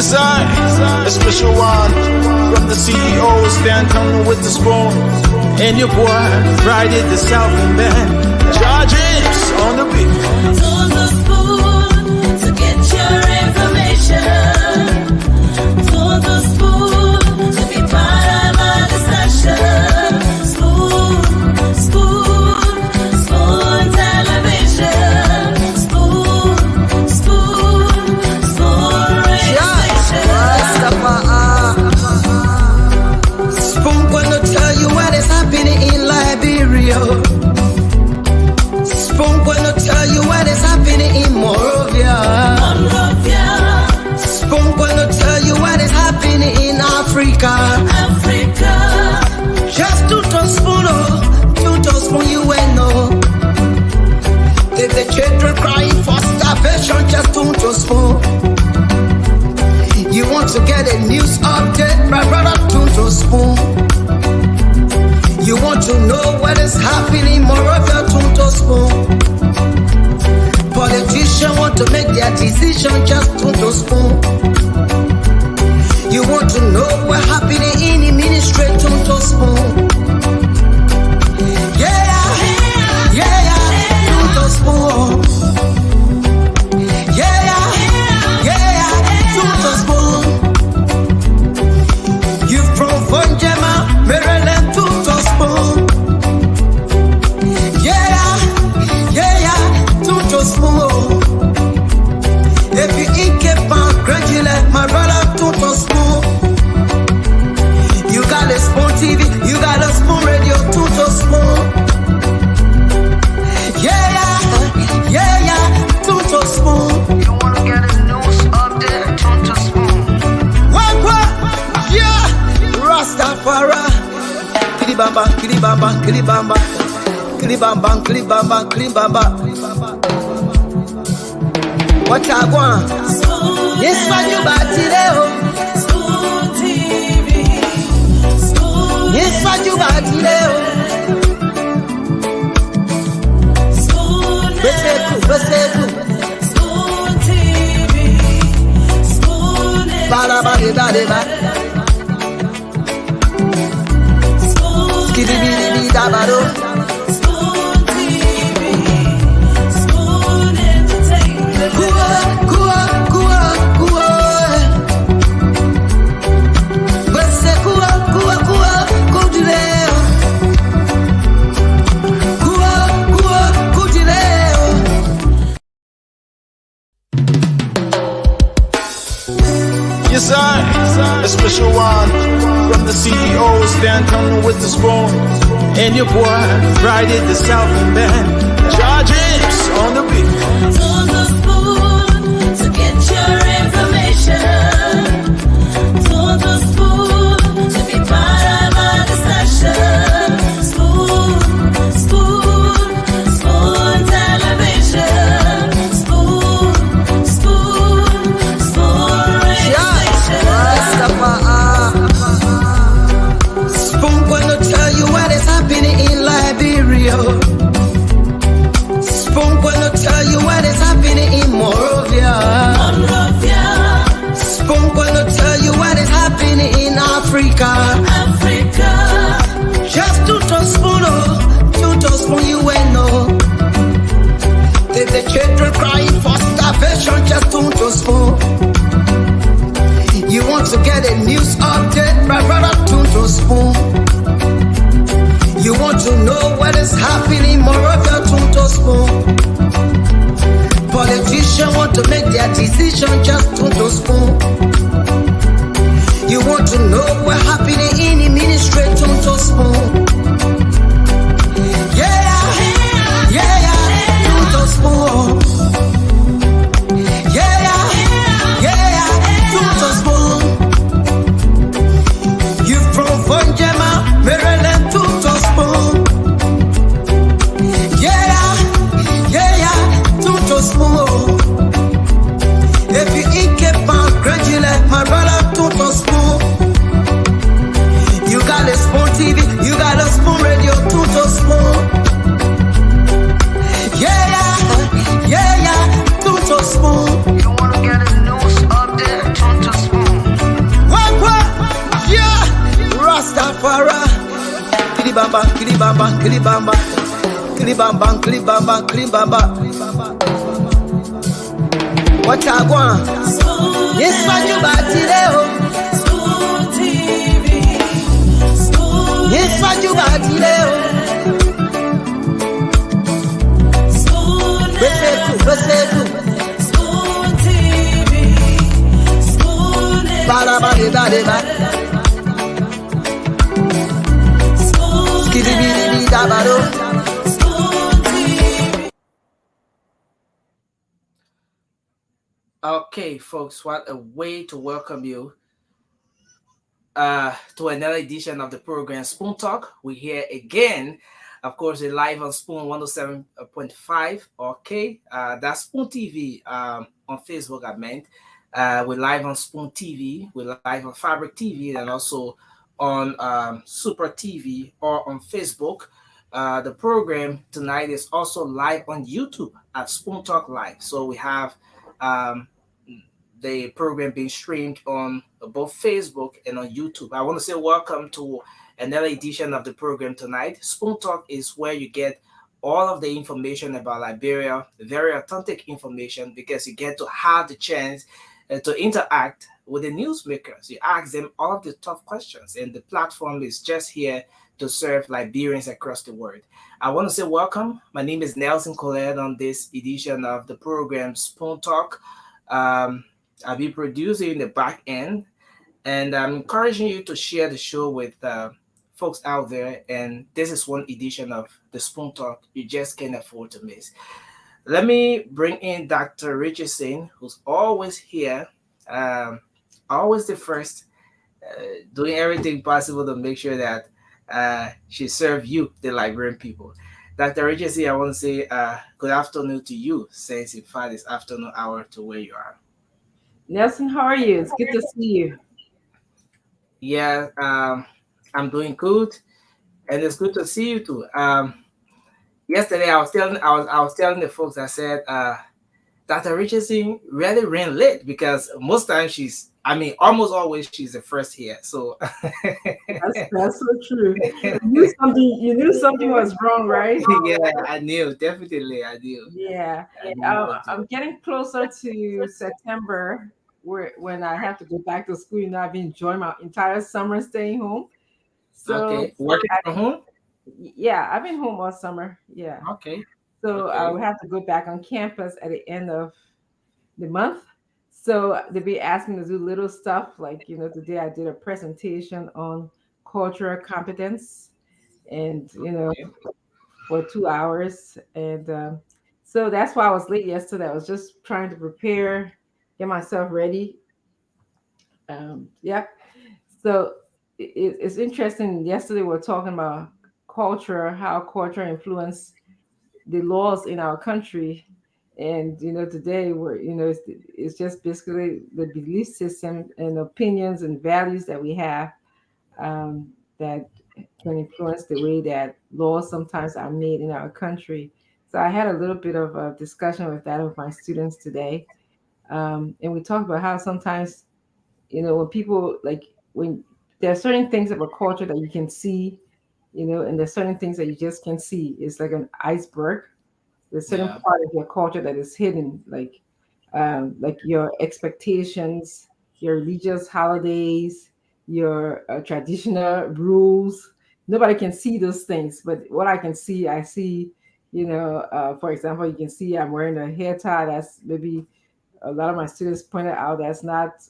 Yes, I, a special one from the CEO, Stan Turner with the spoon. And your boy, Friday the Southern Band, Charges on the beat. Told the spoon to get your information. Told the spoon to be part of my discussion. Spoon, spoon, spoon television. Spoon, spoon, spoon radio station. Spoon gonna tell you what is happening in Liberia. Spoon gonna tell you what is happening in Monrovia. Spoon gonna tell you what is happening in Africa. Just to spoon you will know. If the children crying for starvation, just to spoon. You want to get a news update, my brother, to spoon. You want to know what is happening in Monrovia, to spoon. Politicians want to make their decision, just to spoon. You want to know what's happening in the ministry, to spoon. To spoon. To spoon. You from Vonjema, Maryland, to spoon. To spoon. If you eat kepa, gradually, my brother, to spoon. You got a spoon TV, you got a spoon radio, to spoon. To spoon. You wanna get a news update, to spoon. What? Yeah! Rastafari. Kilibamba, kilibamba, kilibamba. Kilibamba, kilibamba, kilibamba. What I want? Yes, man, you bad today. Spoon TV. Spoon. Yes, man, you bad today. Spoon. Beseku. Spoon TV. Spoon. Bada. Spoon. Skidibidi dabado. Spoon TV. Spoon Entertainment. Kuwa. Beseku, kudileo. Kuwa, kudileo. Yes, I, a special one from the CEO, Stan Turner with the spoon. And your boy, Friday the Southern Band, Charges on the beat. Told the spoon to get your information. Told the spoon to be part of my discussion. Spoon, spoon, spoon television. Spoon, spoon, spoon radio station. Spoon gonna tell you what is happening in Liberia. Spoon gonna tell you what is happening in Monrovia. Spoon gonna tell you what is happening in Africa. Just to spoon you will know. If the children crying for starvation, just to spoon. You want to get a news update, my brother, to spoon. You want to know what is happening in Monrovia, to spoon. Politicians want to make their decision, just to spoon. You want to know what's happening in the ministry, to spoon. To spoon. To spoon. You from Vonjema, Maryland, to spoon. To spoon. If you eat kepa, gradually, Kilibamba, kilibamba, kilibamba. Kilibamba, kilibamba, kilibamba. What I want? Yes, man, you bati leo. Spoon TV. Spoon Yes, man, you bati leo. Spoon Besetu. Spoon TV. Spoon Bala, bala, bala, bala. Spoon Skidibidi, dabado. Spoon TV. Okay, folks, what a way to welcome you to another edition of the program Spoon Talk. We're here again. Of course, we're live on Spoon 107.5. Okay, that's Spoon TV on Facebook, I meant. We're live on Spoon TV. We're live on Fabric TV and also on Super TV or on Facebook. The program tonight is also live on YouTube at Spoon Talk Live. So we have the program being streamed on both Facebook and on YouTube. I want to say welcome to another edition of the program tonight. Spoon Talk is where you get all of the information about Liberia, very authentic information, because you get to have the chance to interact with the newsmakers. You ask them all of the tough questions, and the platform is just here to serve Liberians across the world. I want to say welcome. My name is Nelson Colette on this edition of the program Spoon Talk. I'll be producing the back end, and I'm encouraging you to share the show with folks out there. And this is one edition of the Spoon Talk you just can't afford to miss. Let me bring in Dr. Richardson, who's always here, always the first, doing everything possible to make sure that she serves you, the Liberian people. Dr. Richardson, I want to say good afternoon to you, since in fact it's afternoon hour to where you are. Nelson, how are you? It's good to see you. Yeah, I'm doing good, and it's good to see you too. Yesterday I was telling the folks, I said Dr. Richardson really ran late because most times almost always she's the first here. So That's so true. You knew something was wrong, right? yeah, I knew, definitely I knew. Yeah. I knew what to I'm getting closer to September, when I have to go back to school. I've been enjoying my entire summer staying home. So okay, working from home. Yeah, I've been home all summer. Yeah. Okay. So Okay. I will have to go back on campus at the end of the month. So they'll be asking me to do little stuff like, today I did a presentation on cultural competence, and, Okay. for 2 hours. And so that's why I was late yesterday. I was just trying to prepare, get myself ready. Yeah. So it's interesting. Yesterday we were talking about culture, how culture influenced the laws in our country. And today it's just basically the belief system and opinions and values that we have, that can influence the way that laws sometimes are made in our country. So I had a little bit of a discussion with that with my students today, and we talked about how sometimes when people, like, when there are certain things of a culture that you can see, and there's certain things that you just can't see. It's like an iceberg. There's certain Yeah. part of your culture that is hidden, like your expectations, your religious holidays, your traditional rules. Nobody can see those things, but what I can see, I see. For example, you can see I'm wearing a hair tie. That's maybe a lot of my students pointed out that's not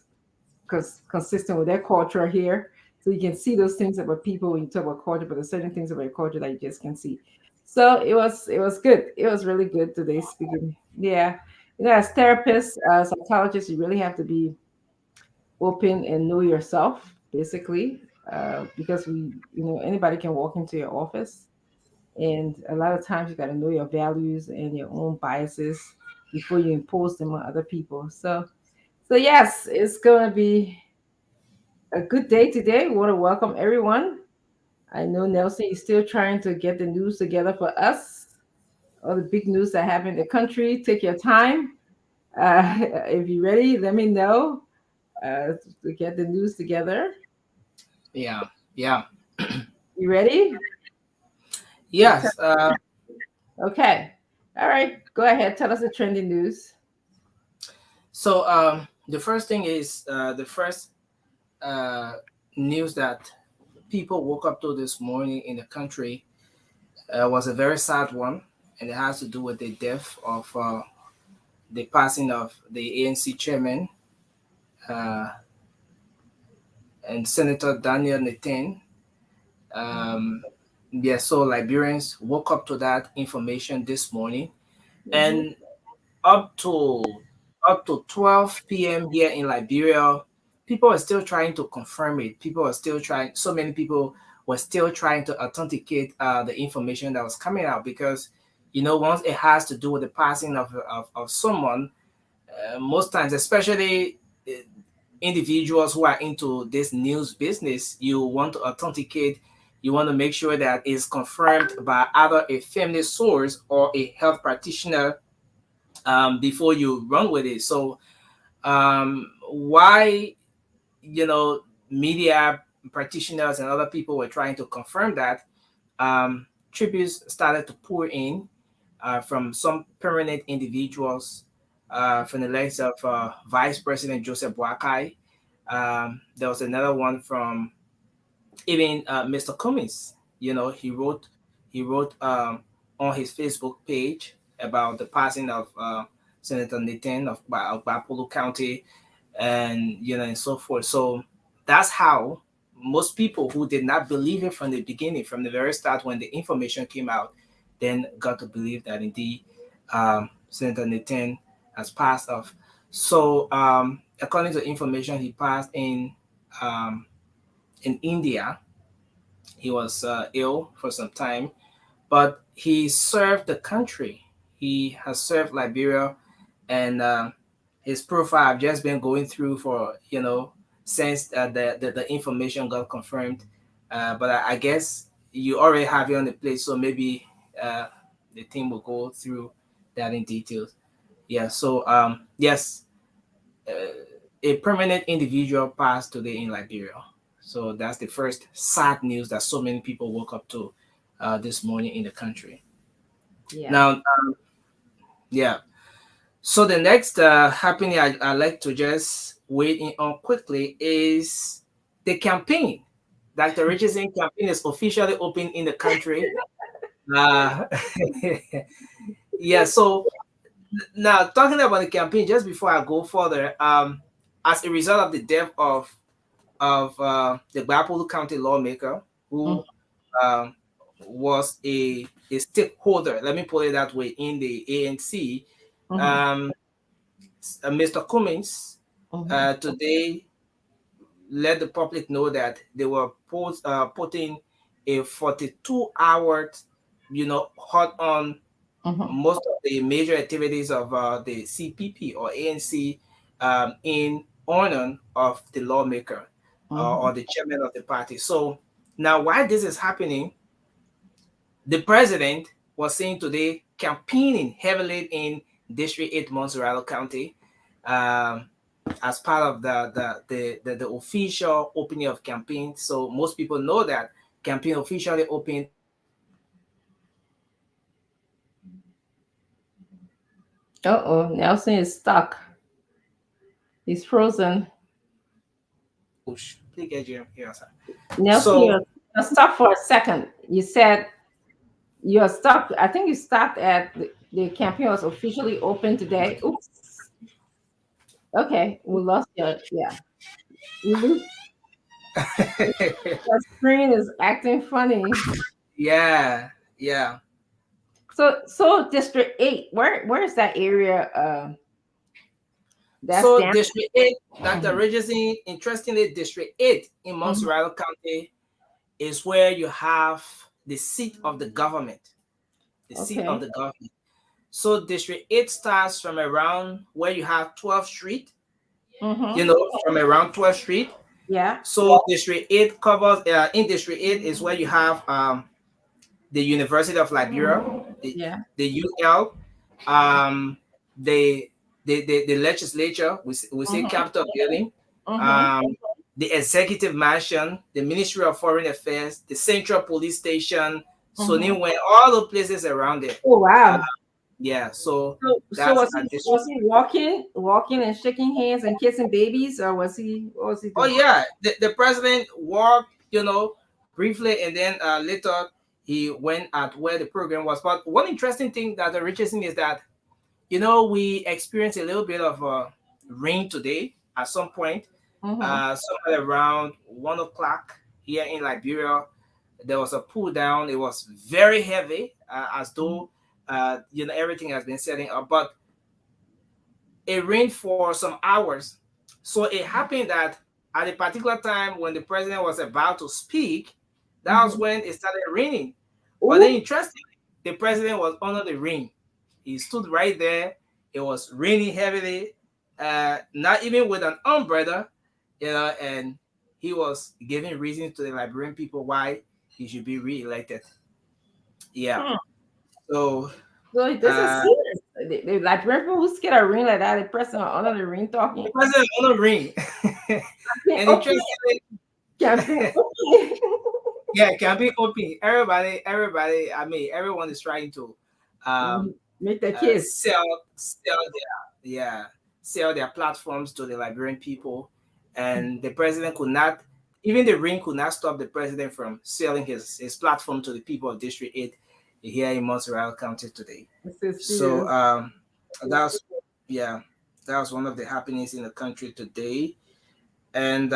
consistent with their culture here. So you can see those things about people when you talk about culture, but there's certain things about your culture that you just can't see. So it was good. It was really good today speaking. Yeah. As therapists, psychologists, you really have to be open and know yourself, basically, because anybody can walk into your office, and a lot of times you got to know your values and your own biases before you impose them on other people. So yes, it's going to be a good day today. We want to welcome everyone. I know Nelson is still trying to get the news together for us, all the big news that happened in the country. Take your time. If you're ready, let me know to get the news together. Yeah. Yeah. You ready? Yes. Okay. All right. Go ahead. Tell us the trending news. So the first thing is the first uh, news that people woke up to this morning in the country was a very sad one, and it has to do with the death of the passing of the ANC chairman uh, and Senator Daniel Nathan. Um, yeah, so Liberians woke up to that information this morning, Mhm. and up to 12 p.m. here in Liberia, people are still trying to confirm it. People are still trying. So many people were still trying to authenticate the information that was coming out because, once it has to do with the passing of someone, most times, especially individuals who are into this news business, you want to authenticate. You want to make sure that it's confirmed by either a family source or a health practitioner before you run with it. So why media practitioners and other people were trying to confirm that, tributes started to pour in from some permanent individuals, from the likes of Vice President Joseph Boakai. There was another one from even Mr. Cummings. He wrote on his Facebook page about the passing of Senator Nathan of Bapolo County, and and so forth. So that's how most people who did not believe it from the beginning, from the very start when the information came out, then got to believe that indeed Senator Nathan has passed off. So according to information, he passed um, in India. He was ill for some time, but he served the country. He has served Liberia, and his profile I've just been going through for since the information got confirmed. But I guess you already have it on the plate, so maybe uh, the team will go through that in details. Yeah. So yes, a permanent individual passed today in Liberia. So that's the first sad news that so many people woke up to this morning in the country. Yeah. Now, yeah. So the next happening I like to just wait in on quickly is the campaign. Dr. Richardson campaign is officially open in the country. Uh, yeah. So now talking about the campaign, just before I go further, as a result of the death of the Bapolo County lawmaker Mhm. who um, was a stakeholder, let me put it that way, in the ANC. Mhm. Um, Mr. Cummings Mhm. today let the public know that they were putting a 42-hour, hot on Mhm. most of the major activities of the CPP or ANC in honor of the lawmaker Mhm. or the chairman of the party. So now, why this is happening, the president was seen today campaigning heavily in District 8 Montserrat County um, as part of the official opening of campaign. So most people know that campaign officially opened Uh-oh, Nelson is stuck. He's frozen. push. Please get you here, sir. Nelson, So you're stuck for a second. You said you're stuck. I think you stopped at the campaign was officially open today. Oops. Okay, we lost your, yeah. We lose, your screen is acting funny. yeah, yeah. So District 8, where is that area? That's So down. District 8, Dr. Mhm. Richardson, interestingly, District 8 in Mhm. Montserrat County is where you have the seat of the government. The seat of Okay. the government. So District 8 starts from around where you have 12th Street, Mm-hmm. from around 12th Street. Yeah. So District 8 covers, in District 8 is where you have the University of Liberia, Yeah. the UL, um, the, the legislature, we say Mm-hmm. Capitol building, Mm-hmm. um, the executive mansion, the Ministry of Foreign Affairs, the Central Police Station, Sony went all the places around it. Oh wow. Yeah, so So that's a was he walking and shaking hands and kissing babies, or was he? What was he Oh doing? yeah, the president walked, briefly, and then later he went at where the program was. But one interesting thing that the Richardson is that we experienced a little bit of rain today at some point, somewhere around 1 o'clock here in Liberia. There was a pull down. It was very heavy, as though everything has been setting up, but it rained for some hours. So it happened that at a particular time when the president was about to speak, that was when it started raining. But then interestingly, the president was under the rain. He stood right there. It was raining heavily, not even with an umbrella, and he was giving reasons to the Liberian people why he should be re-elected. Yeah. So So this is serious. The Liberian people who scared of rain like that, the person under the rain talking. the president was under the rain. And Okay. interestingly, Campaign. Okay. yeah, campaign open. Everybody. I mean, everyone is trying to Make the kids. sell their platforms to the Liberian people, and the president could not. Even the rain could not stop the president from selling his platform to the people of District 8 here in Montreal County today. This is So serious. that was one of the happenings in the country today. And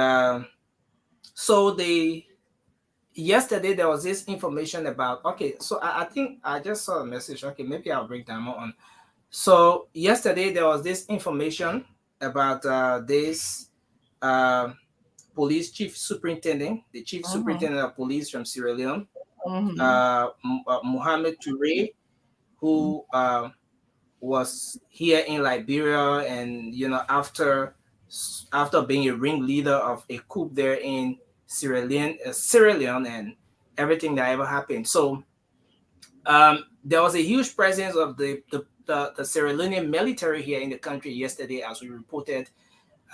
so yesterday there was this information about, okay, so I think I just saw a message. Okay, maybe I'll break down more on. So yesterday there was this information about this police chief superintendent, the chief superintendent of police from Sierra Leone, Mohamed Toure, who was here in Liberia, and after being a ringleader of a coup there in Sierra Leone, and everything that ever happened. So there was a huge presence of the Sierra Leonean military here in the country yesterday, as we reported,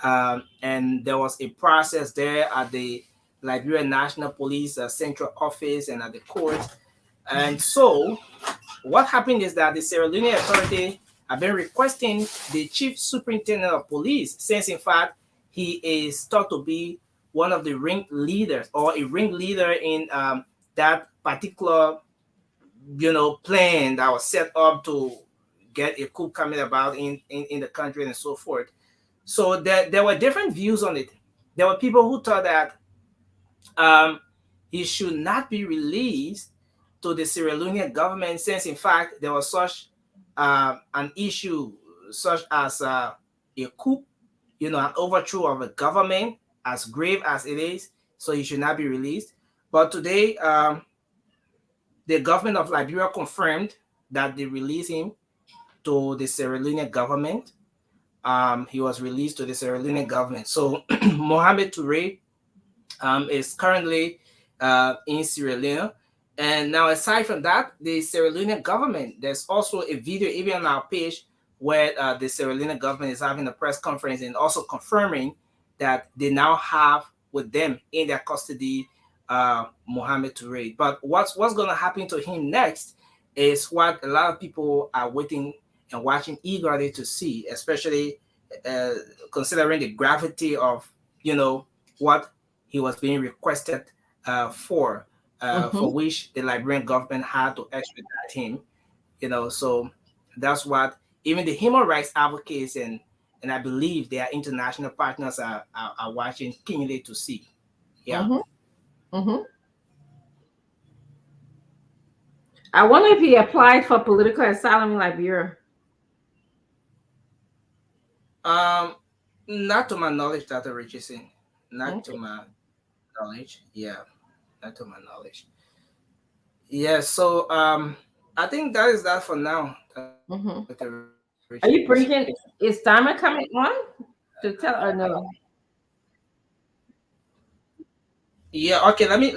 and there was a process there at the Liberia National Police Central Office and at the court. And so what happened is that the Sierra Leone Authority have been requesting the chief superintendent of police, since in fact he is thought to be one of the ringleaders or a ringleader in that particular plan that was set up to get a coup coming about in the country and so forth. So there were different views on it. There were people who thought that he should not be released to the Sierra Leonean government, since in fact there was such an issue such as a coup, an overthrow of a government, as grave as it is. So he should not be released. But today, the government of Liberia confirmed that they released him to the Sierra Leone government. He was released to the Sierra Leone government. So Mohamed Toure is currently in Sierra Leone. And now, aside from that, the Sierra Leone government, there's also a video even on our page where the Sierra Leone government is having a press conference and also confirming that they now have with them in their custody Mohamed Toure. But what's going to happen to him next is what a lot of people are waiting and watching eagerly to see, especially considering the gravity of what he was being requested for which the Liberian government had to extradite him. So that's what even the human rights advocates and I believe their international partners are watching keenly to see. Yeah. I wonder if he applied for political asylum in Liberia. Not to my knowledge, Dr. Richardson. Not to my knowledge. Yeah. Not to my knowledge. Yeah, so I think that is that for now. Are you bringing? Is Diamond coming on to tell or no? Yeah. Okay. Let me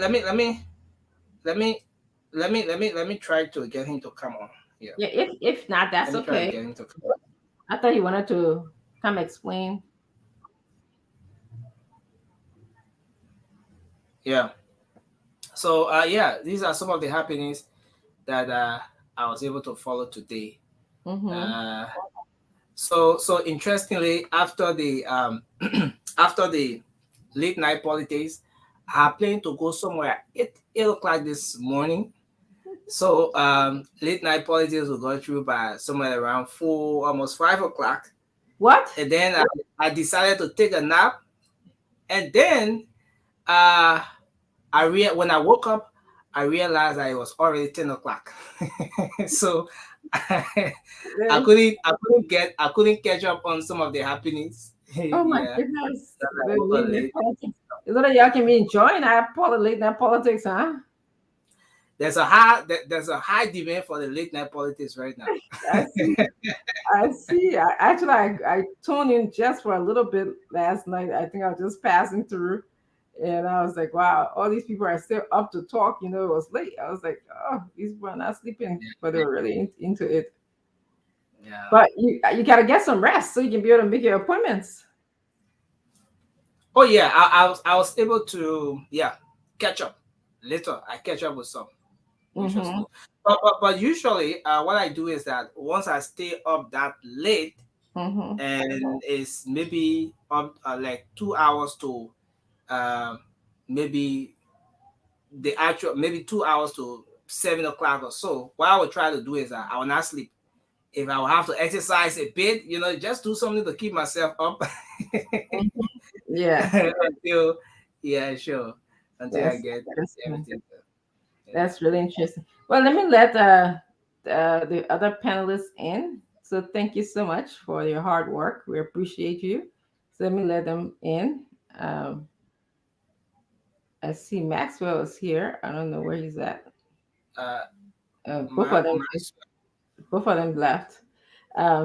try to get him to come on. Yeah. Yeah. If not, that's Let me try to okay. get him to come on. I thought he wanted to come explain. Yeah. So these are some of the happenings that I was able to follow today. Mm-hmm. Uh, so interestingly, after the after the late night politics, I plan to go somewhere at 8 o'clock this morning. So late night politics will go through by somewhere around 4, almost 5 o'clock. What? And then I decided to take a nap. And then uh when I woke up, I realized that it was already 10 o'clock. So Really? I couldn't catch up on some of the happenings. Oh my Yeah. goodness. That I The woke up late night late. politics. Is that y'all can be enjoying that late night politics, huh? There's a high demand for the late night politics right now. I see. I see. I tuned in just for a little bit last night. I think I was just passing through, and I was like, "Wow, all these people are still up to talk." You know, it was late. I was like, "Oh, these people are not sleeping, but they were really into it." Yeah. But you gotta get some rest so you can be able to make your appointments. Oh yeah, I was able to catch up later. I catch up with some, which was Mm-hmm. cool. But usually, what I do is that once I stay up that late, Mm-hmm. and it's maybe up like 2 hours to uh, maybe the actual maybe 2 hours to 7 o'clock or so. What I would try to do is that I will not sleep. If I will have to exercise a bit, just do something to keep myself up Yeah, until sure, until I that's get interesting. everything done. Yeah. That's really interesting. Well, let me let the other panelists in. So thank you so much for your hard work. We appreciate you. So let me let them in. Um, I see Maxwell is here. I don't know where he's at. Uh, Both of them, both of them left.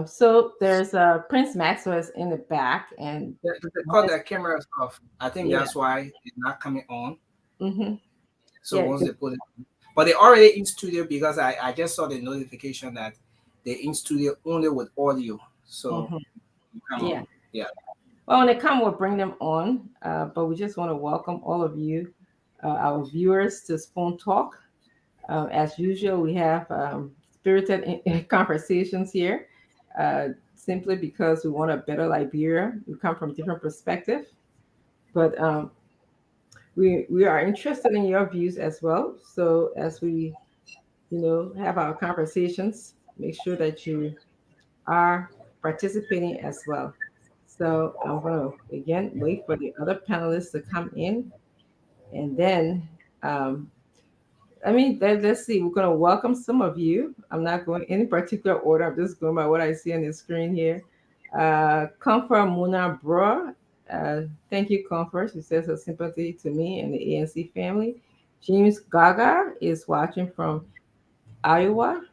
So there's Prince Maxwell is in the back, and they cut their cameras off. I think yeah, that's why it's not coming on. hmm So yeah, once they put it, but they're already in studio because I just saw the notification that they're in studio only with audio. So hmm come yeah. on, yeah. Well, when they come, we'll bring them on. But we just want to welcome all of you, our viewers, to Spoon Talk. As usual, we have spirited conversations here, simply because we want a better Liberia. We come from different perspectives, but we are interested in your views as well. So as we, have our conversations, make sure that you are participating as well. So I'm going to again wait for the other panelists to come in, and then um, let's see. We're going to welcome some of you. I'm not going in any particular order. I'm just going by what I see on the screen here. Comfort Muna Bro. Thank you, Comfort. She says her sympathy to me and the ANC family. James Gaga is watching from Iowa.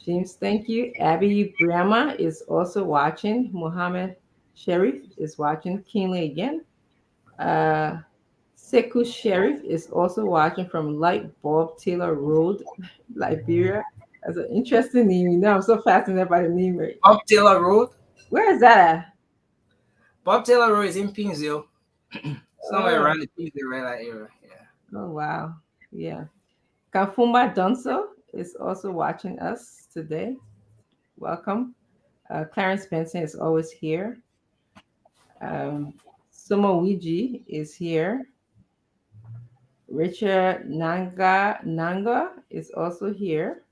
James, thank you. Abby Brahma is also watching. Mohammed Sharif is watching keenly again. Uh, Sekou Sheriff is also watching from Light Bulb Taylor Road, Liberia. That's an interesting name. I'm so fascinated by the name. Right? Bob Taylor Road. Where is that at? Bob Taylor Road is in Pinsville, somewhere Oh, around the Pinsville red light area. Yeah. oh wow. Yeah. Kafumba Dunso is also watching us today. Welcome. Clarence Benson is always here. Um, Sumo Wiji is here. Richard Nanga is also here.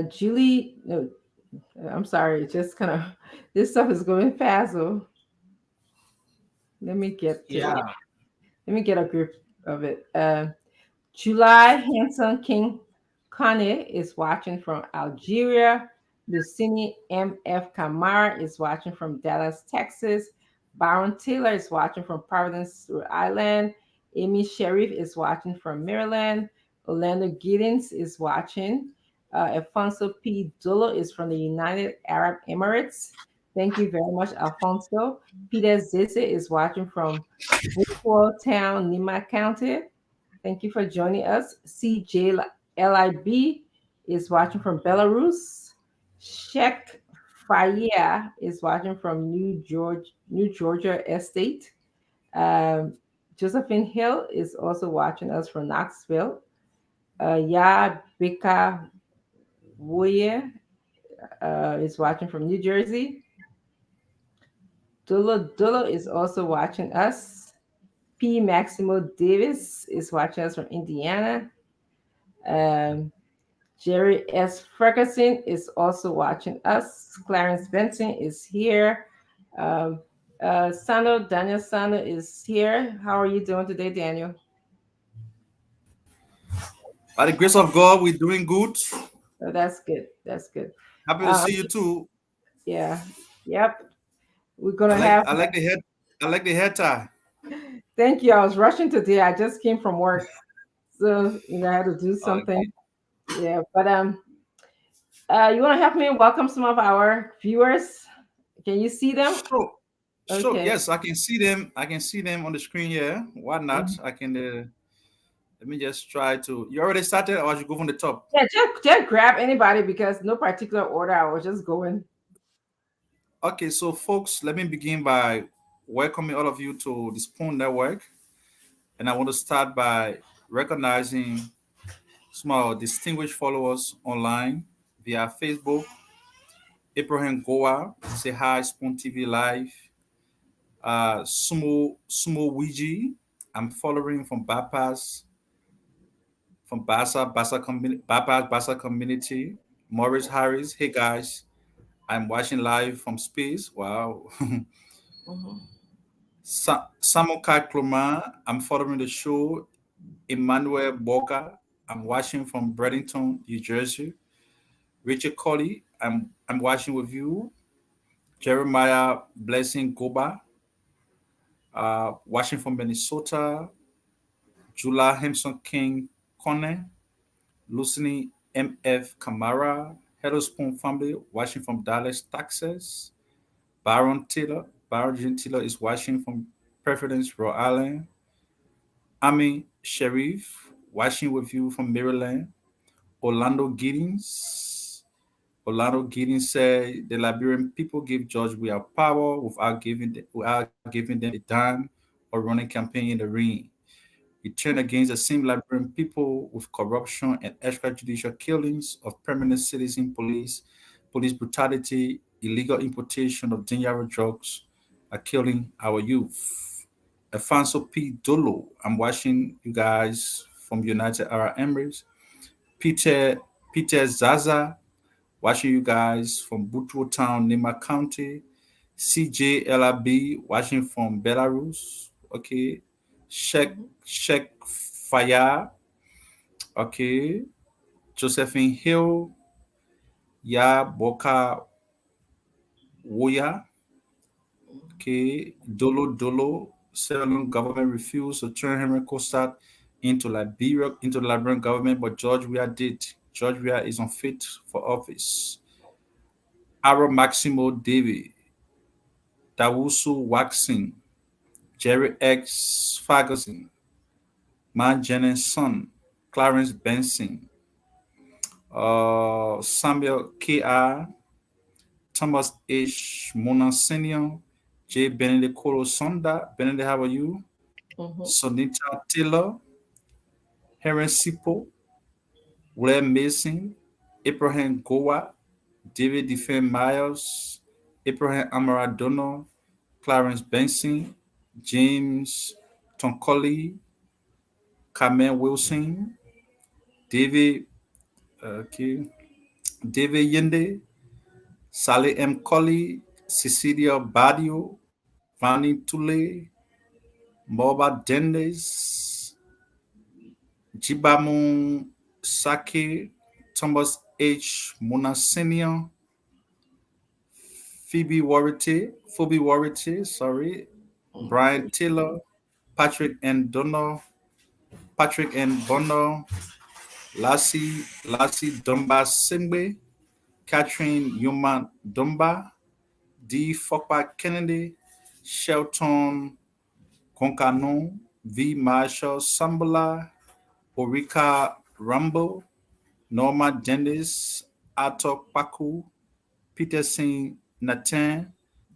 Julie, no, I'm sorry, it's just kind of this stuff is going fast. So let me get to Yeah. let me get a grip of it. July Hanson King Kane is watching from Algeria. Lucini M.F. Kamara is watching from Dallas, Texas. Baron Taylor is watching from Providence, Rhode Island. Amy Sheriff is watching from Maryland. Orlando Giddens is watching. Alfonso P. Dolo is from the United Arab Emirates. Thank you very much, Alfonso. Peter Zise is watching from Buffalo Town, Nima County. Thank you for joining us. CJLIB is watching from Belarus. Sheikh Faya is watching from New Georgia Estate. Um, Josephine Hill is also watching us from Knoxville. Ya Bika Woye is watching from New Jersey. Dulo is also watching us. P. Maximo Davis is watching us from Indiana. Um, Jerry S. Ferguson is also watching us. Clarence Benson is here. Um, Daniel Sano is here. How are you doing today, Daniel? By the grace of God, we're doing good. Oh, that's good. That's good. Happy to Um, see you too. yeah. Yep. We're gonna I like have. I like the head I like the hair tie. Thank you. I was rushing today. I just came from work, so I had to do Okay. something. Yeah, but you want to help me welcome some of our viewers? Can you see them? Sure. Sure. Okay. Yes, I can see them. I can see them on the screen here. Why not? Mhm. I can let me just try to you already started or I should go from the top? Yeah, just grab anybody because no particular order. I was just going. Okay, so folks, let me begin by welcoming all of you to the Spoon Network. And I want to start by recognizing some of our distinguished followers online via Facebook. Abraham Goa, say hi, Spoon TV Live. Sumo Ouija, I'm following from Bypass, from Bypass Bassa Community. Maurice Harris, hey guys, I'm watching live from space. Wow. Mhm. Samokai Kloma, I'm following the show. Emmanuel Boga, I'm watching from Bradenton, New Jersey. Richard Colley, I'm watching with you. Jeremiah Blessing Goba, watching from Minnesota. Jula Hemson King Kone, Lucini MF Kamara, Hello Spoon family, watching from Dallas, Texas. Baron Gentile is watching from Providence, Rhode Island. Ami Sharif, watching with you from Maryland. Orlando Giddings. Orlando Giddings said the Liberian people give George we have power without giving them a dime or running campaign in the ring. We turn against the same Liberian people with corruption and extrajudicial killings of permanent citizen police brutality, illegal importation of dangerous drugs are killing our youth. Alfonso P. Dolo, I'm watching you guys from United Arab Emirates. Peter Peter Zaza, watching you guys from Butro Town, Nima County. CJ LRB, watching from Belarus. Okay. Mhm. Sheikh Faya, okay. Josephine Hill, Ya Boka Woya, okay. Dolo, Sierra government refused to turn Henry Costard into the Liberian government, but George Weah did. George Weah is unfit for office. Aro Maximo David, Dawusu Waxing, Jerry X. Ferguson, Man Jennings son, Clarence Benson, Samuel K.R., Thomas H. Mona Senior, J. Benedict Colo Sonda. Benedict, how are you? Mhm. Sonita Taylor, Heron Sipo, William Mason, Abraham Goa, David Defen Miles, Abraham Amaradono, Clarence Benson, James Tonkoli, Carmen Wilson, David, okay, David Yende, Saleh M. Colley, Cecilia Badio, Vani Tule, Moba Dendes, Jibamu Sake, Thomas H. Mona Senior, Phoebe Warite, sorry, Brian Taylor, Patrick N. Bono, Lassie Dumba Singbe, Catherine Yuman Dumba, D. Fokpa Kennedy, Shelton Concanon, V. Marshall Sambala, Orika Rambo, Norma Dennis, Atok Paku, Peterson Nathan,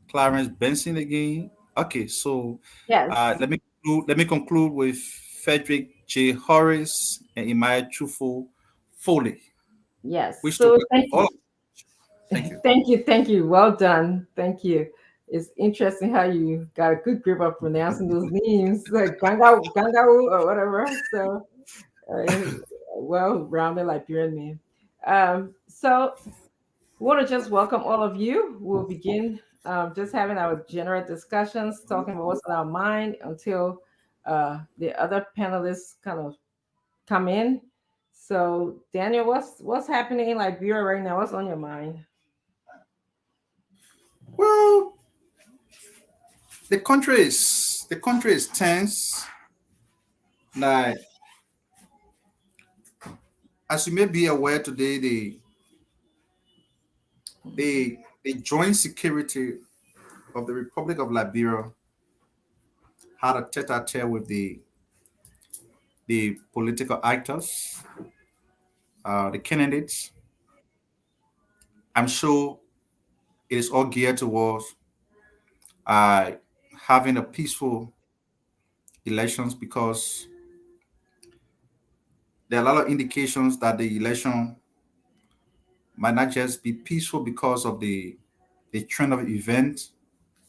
Clarence Benson again. Okay, so Yes. let me conclude with Frederick J. Horace and Imaya Chufu Foley. Yes. Wish to So welcome thank all. you. Thank you. Thank you. Well done. Thank you. It's interesting how you got a good grip of pronouncing those names, like Ganga or whatever. So, uh, well-rounded Liberian name. So we want to just welcome all of you. We'll begin just having our general discussions, talking about what's on our mind until the other panelists kind of come in. So, Daniel, what's happening in Liberia right now? What's on your mind? Well, the country is tense. Like, as you may be aware today, the joint security of the Republic of Liberia had a tete-a-tete with the political actors, the candidates. I'm sure it is all geared towards uh, having a peaceful elections, because there are a lot of indications that the election might not just be peaceful because of the trend of events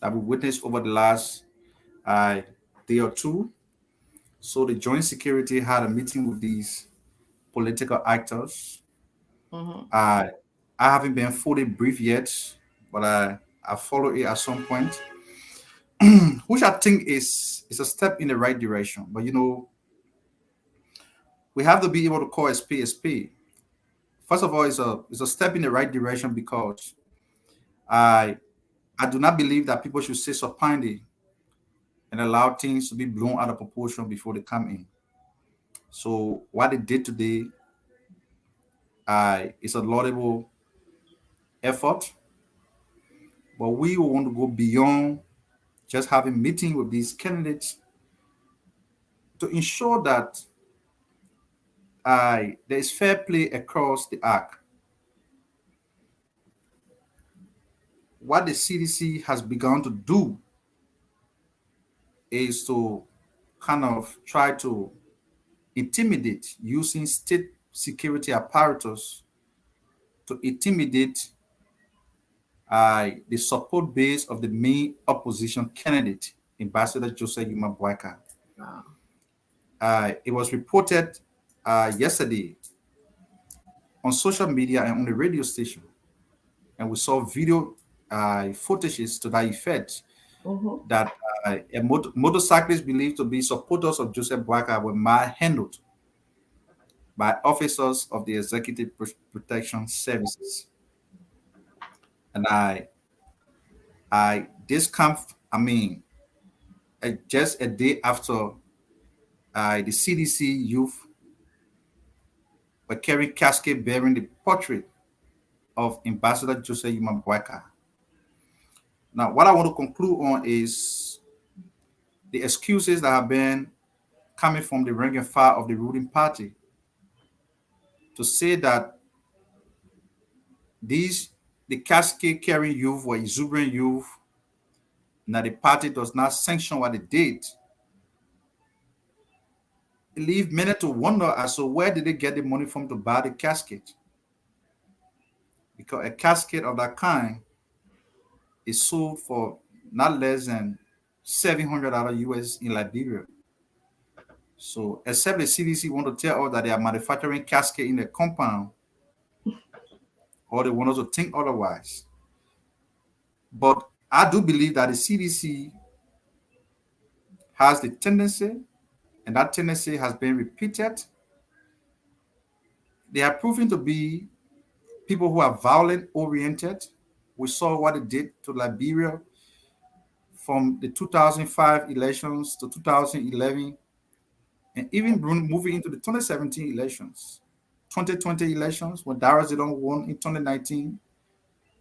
that we witnessed over the last uh, day or two. So the joint security had a meeting with these political actors. Mhm. I haven't been fully briefed yet, but I follow it at some point, which I think is a step in the right direction. But we have to be able to call a spade a spade. First of all, it's a step in the right direction, because I I do not believe that people should sit supinely and allow things to be blown out of proportion before they come in. So what they did today is a laudable effort, but we want to go beyond just having meeting with these candidates to ensure that there is fair play across the arc. What the CDC has begun to do is to kind of try to intimidate, using state security apparatus to intimidate the support base of the main opposition candidate, Ambassador Joseph Yuma Boyka. Wow. It was reported yesterday on social media and on the radio station, and we saw video footages to that effect, Mhm. that a motorcyclist believed to be supporters of Joseph Boyka were manhandled by officers of the Executive Protection Services. And this camp, I mean, just a day after the CDC youth were carrying casket bearing the portrait of Ambassador Joseph Yuma Boyka. Now, what I want to conclude on is the excuses that have been coming from the rank and file of the ruling party to say that the casket carrying youth were exuberant youth, and that the party does not sanction what they did. It leaves many to wonder as to where did they get the money from to buy the casket? Because a casket of that kind is sold for not less than $700 US in Liberia. So, except the CDC want to tell us that they are manufacturing casket in the compound, or they want us to think otherwise. But I do believe that the CDC has the tendency, and that tendency has been repeated. They are proving to be people who are violent oriented. We saw what it did to Liberia from the 2005 elections to 2011, and even moving into the 2017 elections, 2020 elections, when Dara Zidane won in 2019.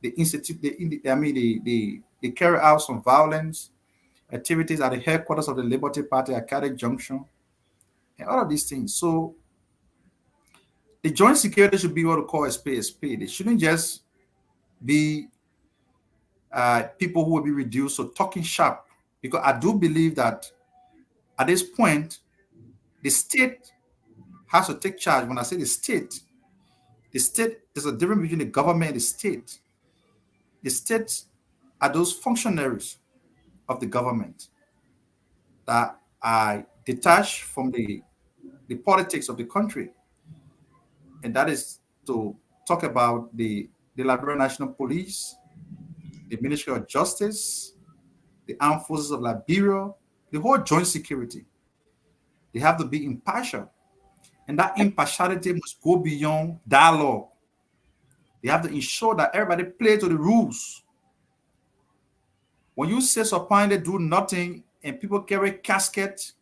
The institute, they carry out some violence activities at the headquarters of the Liberty Party at Caddy Junction, and all of these things. So the joint security should be what we call a spade a spade. It shouldn't just be people who will be reduced to talking sharp, because I do believe that At this point, the state has to take charge. When I say the state, there's a difference between the government and the state. The states are those functionaries of the government that are detached from the politics of the country. And that is to talk about the Liberian National Police, the Ministry of Justice, the Armed Forces of Liberia, the whole joint security. They have to be impartial. And that impartiality must go beyond dialogue. They have to ensure that everybody plays to the rules. When you say supine, they do nothing, and people carry caskets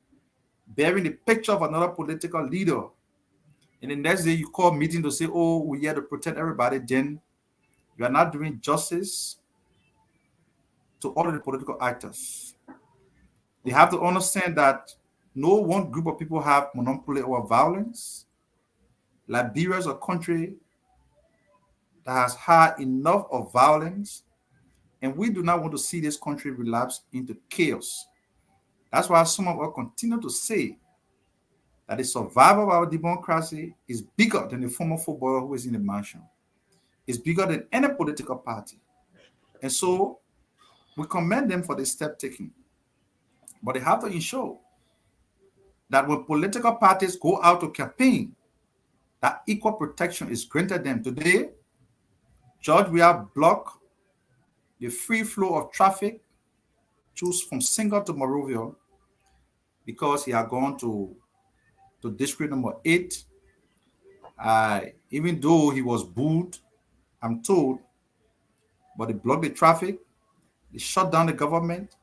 bearing the picture of another political leader, and the next day you call meeting to say, oh, we're here to protect everybody, then you are not doing justice to all of the political actors. They have to understand that no one group of people have monopoly over violence. Liberia is a country that has had enough of violence, and we do not want to see this country relapse into chaos. That's why some of us continue to say that the survival of our democracy is bigger than the former footballer who is in the mansion. It's bigger than any political party. And so we commend them for the step taken. But they have to ensure that when political parties go out to campaign, that equal protection is granted them. Today, George, we have blocked the free flow of traffic choose from Singer to Monrovia because he had gone to district number 8. Even though he was booed, I'm told, but they blocked the traffic, they shut down the government,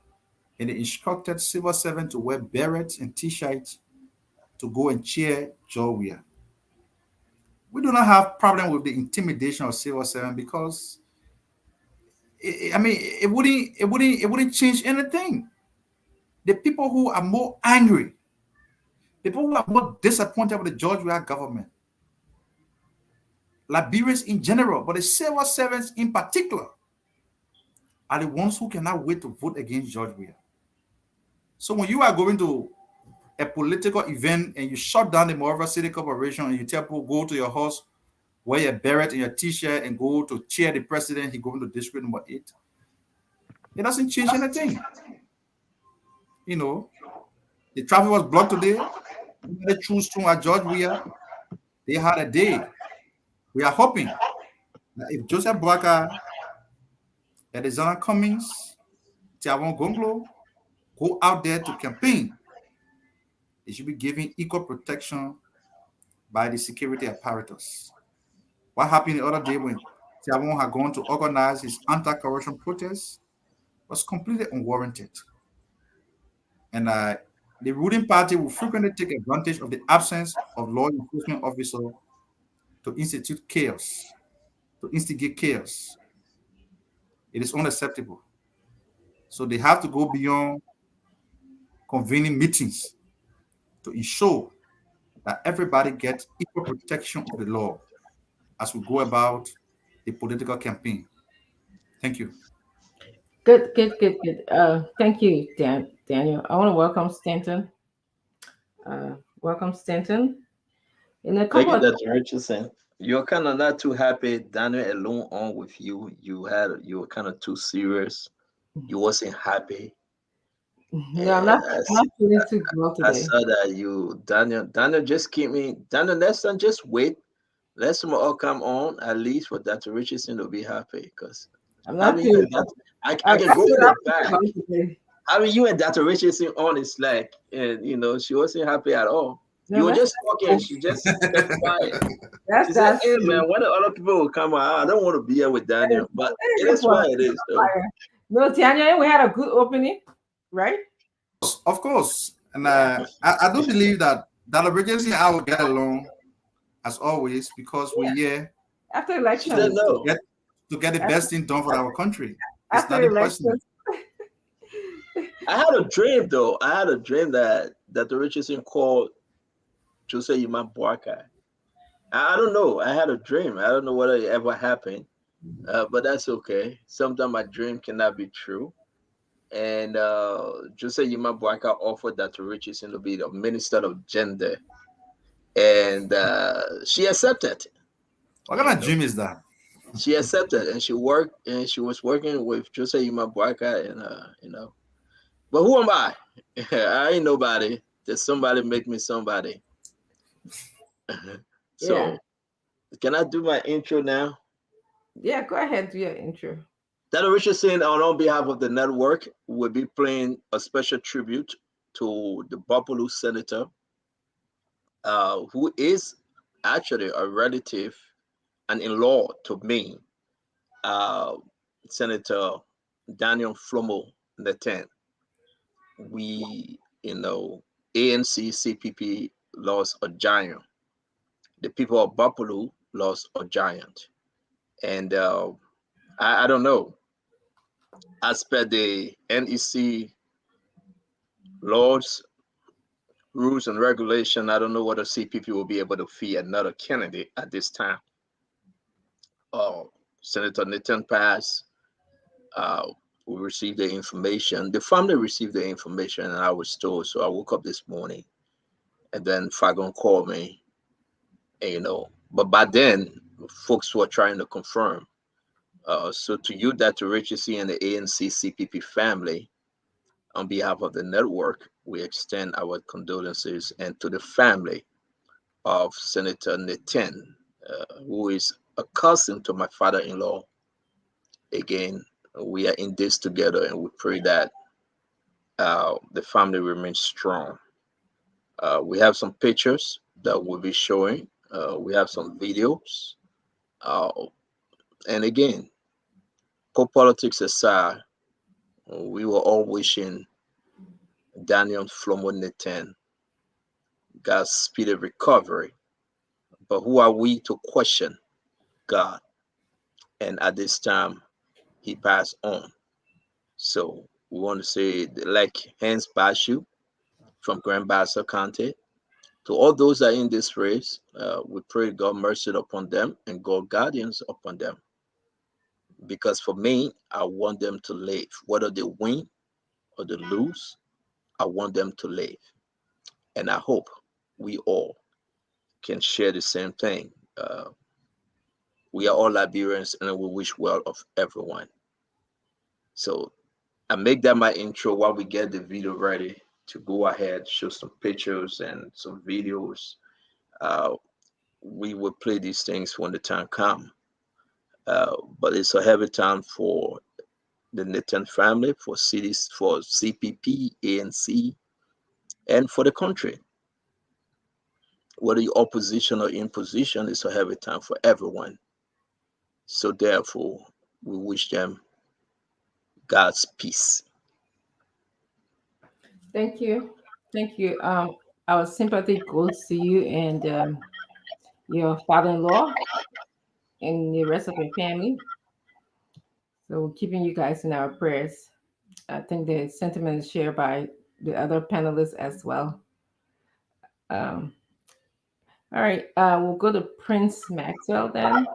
and they instructed civil servants to wear berets and t-shirts to go and cheer Georgia. We do not have problem with the intimidation of civil servants because it wouldn't change anything. The people who are more angry, the people who are more disappointed with the George Weah government, Liberians in general, but the civil servants in particular, are the ones who cannot wait to vote against George Weah. So when you are going to a political event and you shut down the Monrovia City Corporation and you tell people go to your house, wear your beret and your t-shirt and go to cheer the president, he going to district number 8, it doesn't change anything. You know, the traffic was blocked today. They choose to at George Weah. They had a day. We are hoping that if Joseph Boakai, Alexander Cummings, Tiavon Gonglo go out there to campaign, they should be given equal protection by the security apparatus. What happened the other day when Tiavon had gone to organize his anti-corruption protest was completely unwarranted. And the ruling party will frequently take advantage of the absence of law enforcement officers to institute chaos, to instigate chaos. It is unacceptable. So they have to go beyond convening meetings to ensure that everybody gets equal protection of the law as we go about the political campaign. Thank you. Good. Thank you, Daniel. I want to welcome Stanton. Welcome, Stanton. In a Thank couple you, of Dr. Richardson. You're kind of not too happy, Daniel alone on with you. You were kind of too serious. You wasn't happy. no, I'm not feeling too well I today. saw that Daniel just keep me, Daniel, next time just wait. Let some all come on at least for Dr. Richardson to be happy because I'm not having you feeling and I I can feel go to the not back. well today. Having you and Dr. Richardson on is like, and she wasn't happy at all. No, You were that's just talking, she just kept quiet. She said, that's hey true. man, when the other people will come out, I don't want to be here with Daniel, but it That's is what why- it is. Though. No, Tanya, we had a good opening, right? Of course. And I do believe that Dr. Bridges and I will get along as always because we're here After She election. said no. to get the best thing done for our country. It's After not election. personal. I had a dream though. I had a dream that the Richardson called Jose Yuman Boakai. I don't know. I had a dream. I don't know whether it ever happened, but that's okay. Sometimes my dream cannot be true. and Jose Yuma Boaka offered that to Richardson to be the Minister of Gender, and she accepted. What kind of dream is that? She accepted, and she worked, and she was working with Jose Yuma Boaka, and But who am I? I ain't nobody. There's somebody make me somebody. So, Yeah. can I do my intro now? Yeah, go ahead, do your intro. Dr. Richardson, on behalf of the network, will be playing a special tribute to the Buffalo senator, who is actually a relative and in-law to me, Senator Daniel Flomo Neten. We, ANC CPP lost a giant. The people of Buffalo lost a giant. And I don't know. As per the NEC laws, rules, and regulation, I don't know whether CPP will be able to fee another candidate at this time. Senator Nathan Pass, we received the information. The family received the information, and I was told. So I woke up this morning, and then Fagon called me, and, But by then, folks were trying to confirm. So to you, Dr. Richardson, and the ANC CPP family, on behalf of the network, we extend our condolences, and to the family of Senator Nathan, who is a cousin to my father-in-law. Again, we are in this together, and we pray that the family remains strong. We have some pictures that we'll be showing. We have some videos. And again, politics aside, we were all wishing Daniel Flomo Neten God's speedy recovery. But who are we to question God? And at this time, he passed on. So we want to say, like Hans Bashu from Grand Bassa County, to all those that are in this race, we pray God mercy upon them and God guardians upon them. Because for me, I want them to live. Whether they win or they lose, I want them to live. And I hope we all can share the same thing. We are all Liberians, and we wish well of everyone. So I make that my intro while we get the video ready to go ahead, show some pictures and some videos. We will play these things when the time comes. But it's a heavy time for the Nathan family, for cities, for CPP, ANC, and for the country. Whether you're opposition or in position, it's a heavy time for everyone. So therefore, we wish them God's peace. Thank you. Thank you. Our sympathy goes to you and your father-in-law and the rest of your family. So we're keeping you guys in our prayers. I think the sentiment is shared by the other panelists as well. All right, we'll go to Prince Maxwell then.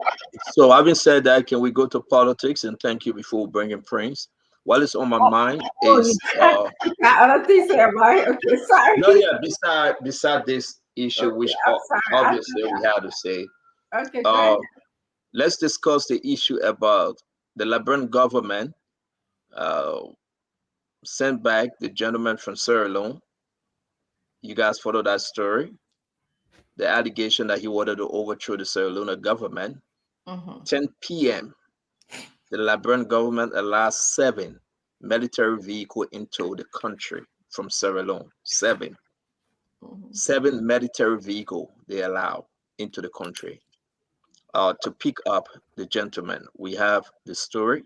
So having said that, can we go to politics? And thank you before bringing Prince. What is on my mind is Other things there, right? Okay, sorry. no, yeah. Beside this issue, Okay, which I'm sorry. obviously we have to say, Okay, go ahead. let's discuss the issue about the Liberian government sent back the gentleman from Sierra Leone. You guys follow that story? The allegation that he wanted to overthrow the Sierra Leone government. 10 p.m., the Liberian government allowed 7 military vehicles into the country from Sierra Leone. 7 military vehicles they allow into the country to pick up the gentleman. We have the story,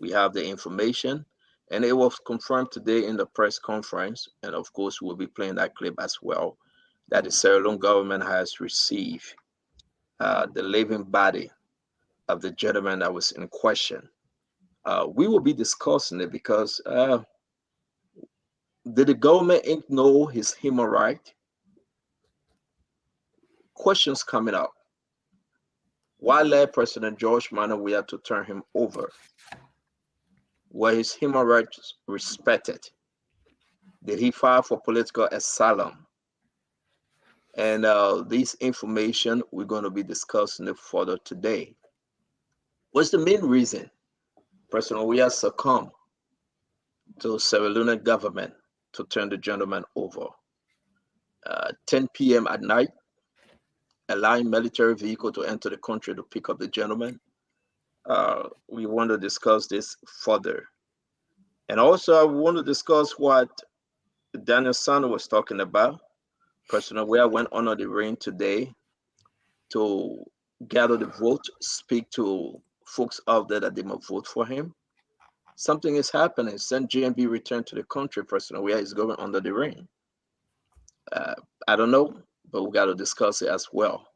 we have the information, and it was confirmed today in the press conference. And of course, we'll be playing that clip as well, that the Sierra Leone government has received the living body of the gentleman that was in question. We will be discussing it because did the government know his human right? Questions coming up. Why let President George Manneh we have to turn him over? Were his human rights respected? Did he file for political asylum? And this information we're going to be discussing it further today. What's the main reason President Weah succumbed to Sierra Leone government to turn the gentleman over? 10 p.m. at night, allowing military vehicle to enter the country to pick up the gentleman. We want to discuss this further. And also, I want to discuss what Daniel Sano was talking about. President Weah went under the rain today to gather the vote, speak to folks out there that they must vote for him. Something is happening. Since GMB returned to the country, President Weah is going under the rain. I don't know, but we got to discuss it as well.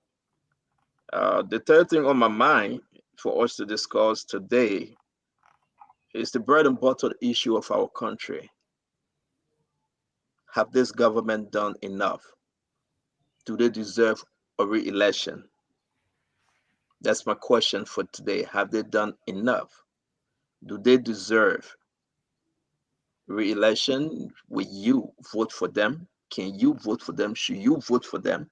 The third thing on my mind for us to discuss today is the bread and butter issue of our country. Have this government done enough? Do they deserve a re-election? That's my question for today. Have they done enough? Do they deserve re-election? Will you vote for them? Can you vote for them? Should you vote for them?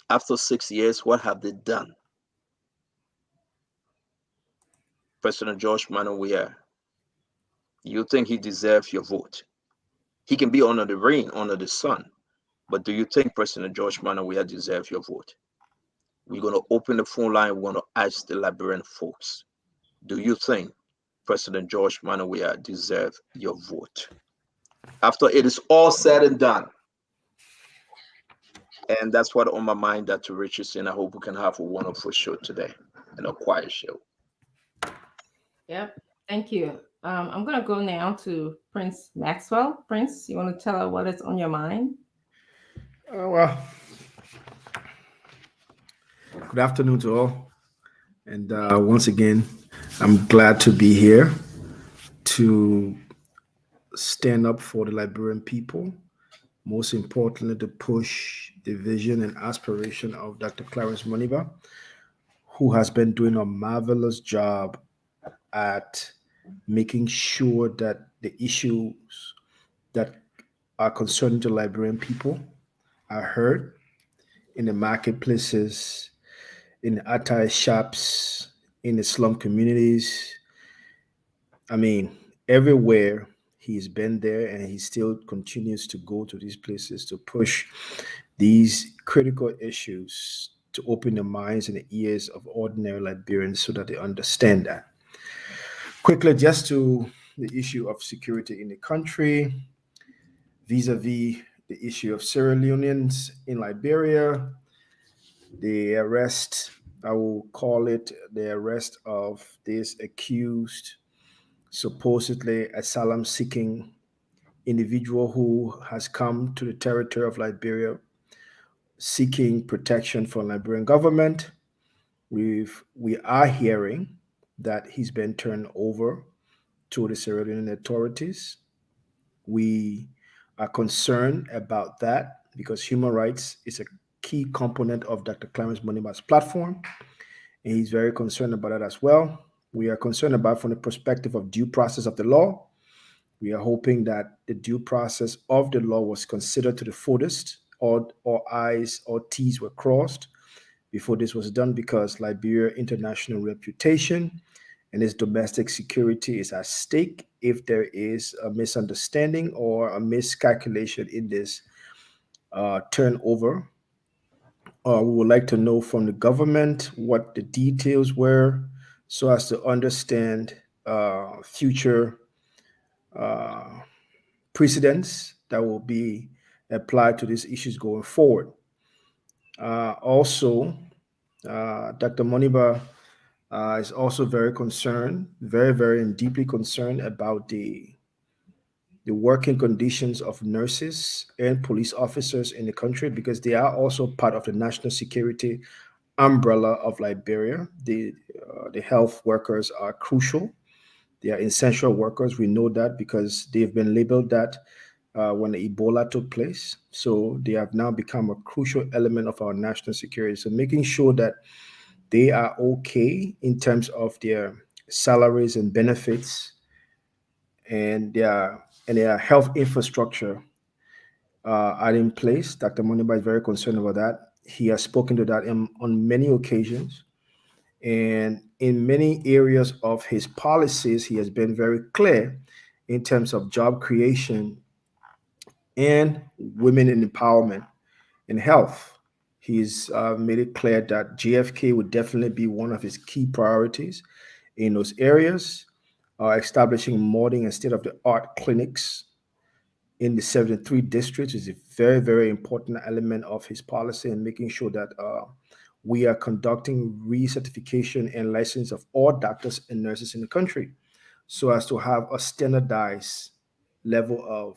After 6 years, what have they done? President George Manneh Weah, you think he deserves your vote? He can be under the rain, under the sun, but do you think President George Manneh Weah deserves your vote? We're going to open the phone line. We're going to ask the Liberian folks, do you think President George Manneh Weah deserves your vote? After it is all said and done. And that's what on my mind, Dr. Richardson. I hope we can have a wonderful show today and a quiet show. Yep. Thank you. I'm going to go now to Prince Maxwell. Prince, you want to tell us what is on your mind? Well, good afternoon to all. And once again, I'm glad to be here to stand up for the Liberian people. Most importantly, to push the vision and aspiration of Dr. Clarence Moniba, who has been doing a marvelous job at making sure that the issues that are concerning the Liberian people are heard in the marketplaces, in the attire shops, in the slum communities. I mean, everywhere he's been there, and he still continues to go to these places to push these critical issues, to open the minds and the ears of ordinary Liberians so that they understand that. Quickly, just to the issue of security in the country, vis-a-vis the issue of Sierra Leoneans in Liberia, the arrest, I will call it the arrest of this accused, supposedly asylum-seeking individual who has come to the territory of Liberia seeking protection from the Liberian government. We are hearing that he's been turned over to the Sierra Leone authorities. We are concerned about that because human rights is a key component of Dr. Clarence Moniba's platform, and he's very concerned about that as well. We are concerned about from the perspective of due process of the law. We are hoping that the due process of the law was considered to the fullest, all I's or T's were crossed before this was done, because Liberia international reputation and its domestic security is at stake if there is a misunderstanding or a miscalculation in this turnover. We would like to know from the government what the details were so as to understand future precedents that will be applied to these issues going forward. Also, Dr. Moniba is also very concerned, very and deeply concerned about the working conditions of nurses and police officers in the country, because they are also part of the national security umbrella of Liberia. The health workers are crucial. They are essential workers. We know that because they've been labeled that when the Ebola took place. So they have now become a crucial element of our national security. So making sure that they are okay in terms of their salaries and benefits, and their health infrastructure are in place. Dr. Moniba is very concerned about that. He has spoken to that on many occasions. And in many areas of his policies, he has been very clear in terms of job creation and women empowerment and health. He's made it clear that JFK would definitely be one of his key priorities in those areas, establishing modern and state-of-the-art clinics in the 73 districts is a very, very important element of his policy, and making sure that we are conducting recertification and license of all doctors and nurses in the country so as to have a standardized level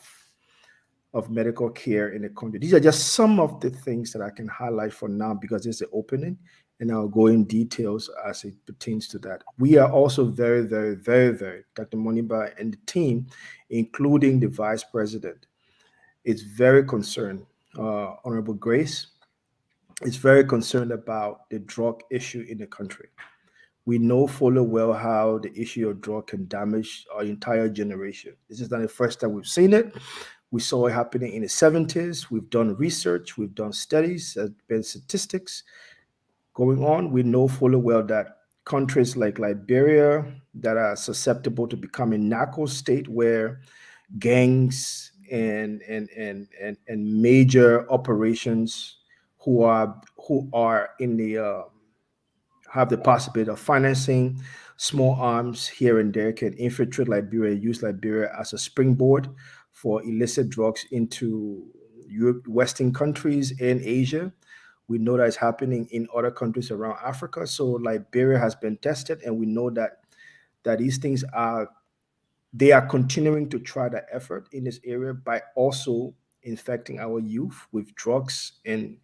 of medical care in the country. These are just some of the things that I can highlight for now because it's the opening, and I'll go in details as it pertains to that. We are also very, very, very, very, Dr. Moniba and the team, including the vice president, is very concerned, Honorable Grace, is very concerned about the drug issue in the country. We know fully well how the issue of drug can damage our entire generation. This is not the first time we've seen it. We saw it happening in the 70s. We've done research, we've done studies, there's been statistics going on. We know fully well that countries like Liberia that are susceptible to becoming narco state where gangs and major operations who are in the have the possibility of financing small arms here and there can infiltrate Liberia, use Liberia as a springboard for illicit drugs into Western countries and Asia. We know that it's happening in other countries around Africa. So Liberia has been tested, and we know that these things are continuing to try the effort in this area by also infecting our youth with drugs and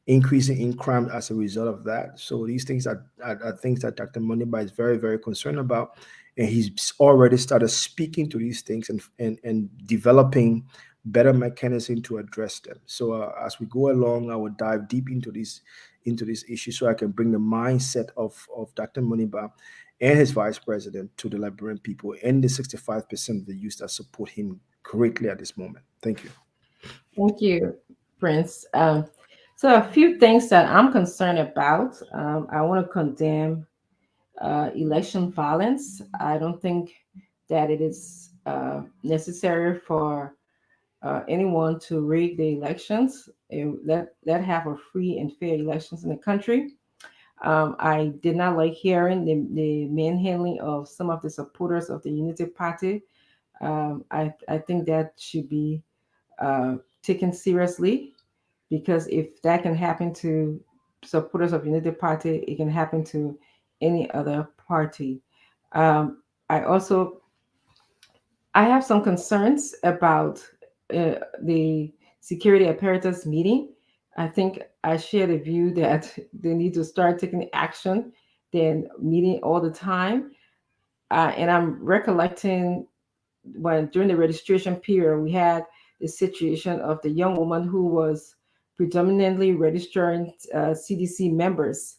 increasing in crime as a result of that. So these things are things that Dr. Moniba is very, very concerned about. And he's already started speaking to these things and developing better mechanism to address them. So as we go along, I will dive deep into this issue so I can bring the mindset of Dr. Moniba and his vice president to the Liberian people and the 65% of the youth that support him greatly at this moment. Thank you. Thank you, Prince. So a few things that I'm concerned about. I want to condemn election violence. I don't think that it is necessary for anyone to rig the elections. Let have a free and fair elections in the country. I did not like hearing the manhandling of some of the supporters of the Unity Party. I think that should be taken seriously, because if that can happen to supporters of Unity Party, it can happen to any other party. I have some concerns about the security apparatus meeting. I think I share the view that they need to start taking action than meeting all the time. And I'm recollecting when during the registration period, we had the situation of the young woman who was predominantly registering CDC members.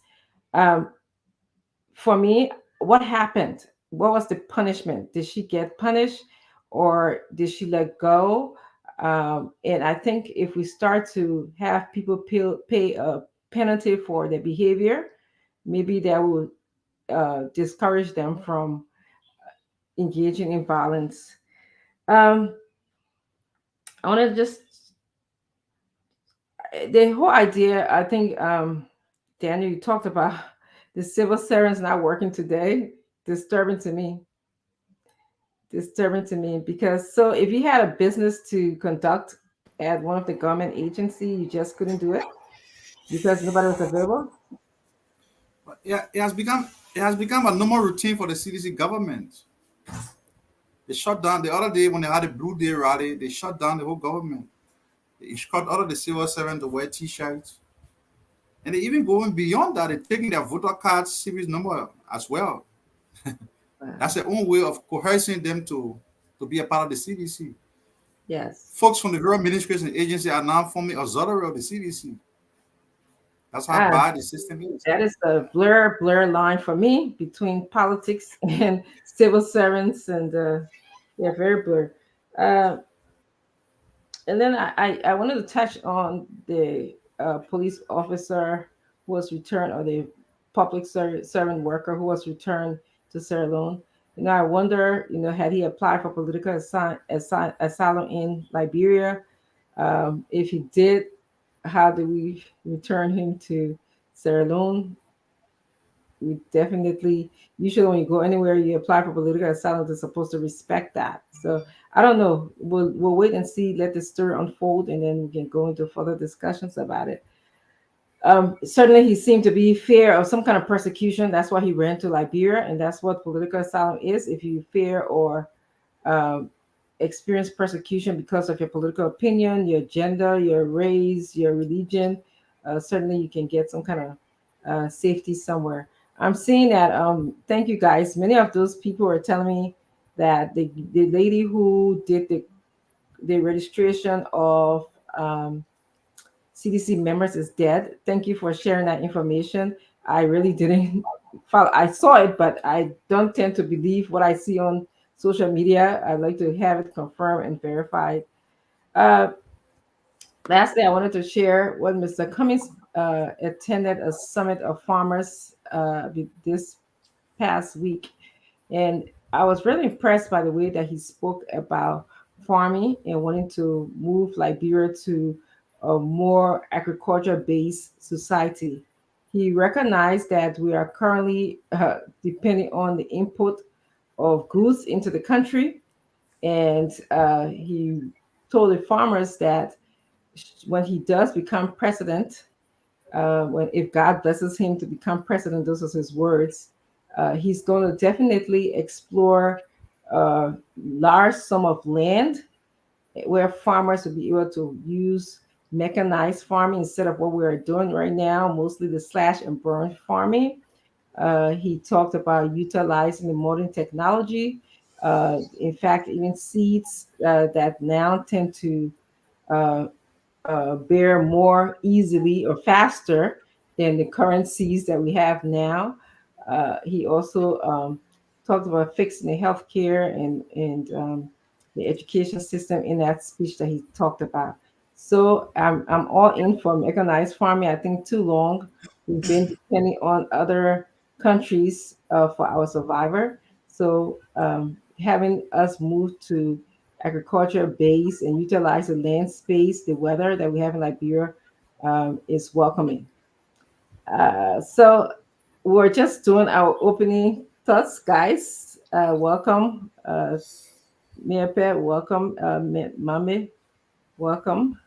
For me, what happened? What was the punishment? Did she get punished or did she let go? And I think if we start to have people pay a penalty for their behavior, maybe that will discourage them from engaging in violence. I want to just the whole idea. I think Daniel, you talked about the civil servants not working today. Disturbing to me, because so if you had a business to conduct at one of the government agency, you just couldn't do it because nobody was available. Yeah, it has become a normal routine for the CDC government. They shut down the other day when they had a Blue Day rally. They shut down the whole government. They instruct all of the civil servants to wear T-shirts, and they even going beyond that. They're taking their voter card series number as well. That's their own way of coercing them to be a part of the CDC. Yes. Folks from the Bureau of Administration Agency are now forming auxiliary of the CDC. That's how Ah, bad the system is. that is a blur line for me between politics and civil servants, and yeah, very blur. Uh, and then I wanted to touch on the police officer who was returned, or the servant worker who was returned to Sierra Leone. I wonder, had he applied for political asylum in Liberia? If he did, how do we return him to Sierra Leone? We definitely, usually when you go anywhere, you apply for political asylum, they're supposed to respect that. So I don't know. We'll wait and see, let the story unfold, and then we can go into further discussions about it. Certainly, he seemed to be fear of some kind of persecution. That's why he ran to Liberia, and that's what political asylum is. If you fear or um, experience persecution because of your political opinion, your gender, your race, your religion, certainly you can get some kind of safety somewhere. I'm seeing that. Thank you guys. Many of those people were telling me that the lady who did the registration of CDC members is dead. Thank you for sharing that information. I really didn't follow. I saw it, but I don't tend to believe what I see on social media. I like to have it confirmed and verified. Uh, Lastly, I wanted to share what Mr. Cummings attended a summit of farmers this past week, and I was really impressed by the way that he spoke about farming and wanting to move Liberia to a more agriculture-based society. He recognized that we are currently depending on the input of goods into the country, and he told the farmers that when he does become president, when if God blesses him to become president, those are his words. He's going to definitely explore large sum of land where farmers will be able to use mechanized farming instead of what we are doing right now, mostly the slash and burn farming. He talked about utilizing the modern technology. In fact, even seeds that now tend to uh, bear more easily or faster than the current seeds that we have now. He also talked about fixing the healthcare and the education system in that speech that he talked about. So I'm all in for mechanized farming. I think too long we've been depending on other countries for our survivor. So having us move to agriculture base and utilize the land space, the weather that we have in Liberia is welcoming. So we're just doing our opening thoughts, guys. Welcome, Miape, welcome, Mame, welcome.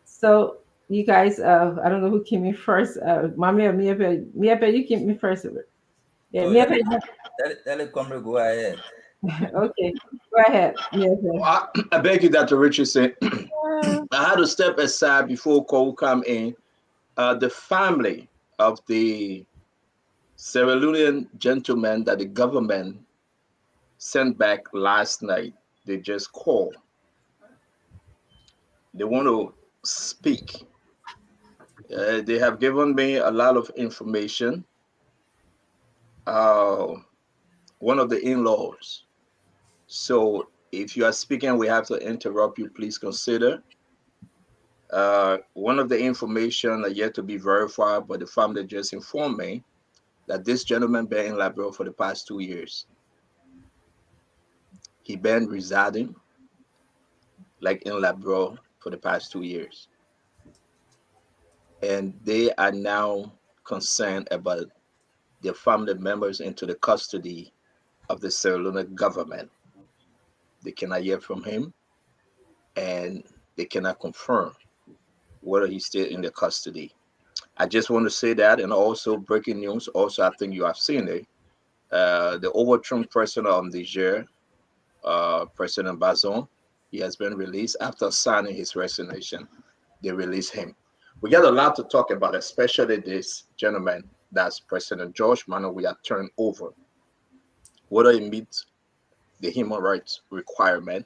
So you guys, I don't know who came in first, Mame or Miape. Miape, you came in first. Yeah, So Miape. tell the comrade go ahead. Okay, go ahead, Miape. I beg you, Dr. Richardson. I had to step aside before Cole come in. The family of the Sierra Leonean gentleman that the government sent back last night, they just called. They want to speak. They have given me a lot of information. One of the in-laws. So if you are speaking, we have to interrupt you. Please consider. One of the information are yet to be verified, but the family just informed me that this gentleman been in Liberia for the past 2 years. He been residing like in Liberia for the past 2 years. And they are now concerned about their family members into the custody of the Sierra Leone government. They cannot hear from him, and they cannot confirm whether he's still in the custody. I just want to say that, and also breaking news. Also, I think you have seen it. The overthrown president of Niger, President Bazoum, he has been released after signing his resignation. They released him. We got a lot to talk about, especially this gentleman, that's President George Mano. We have turned over whether he meets the human rights requirement.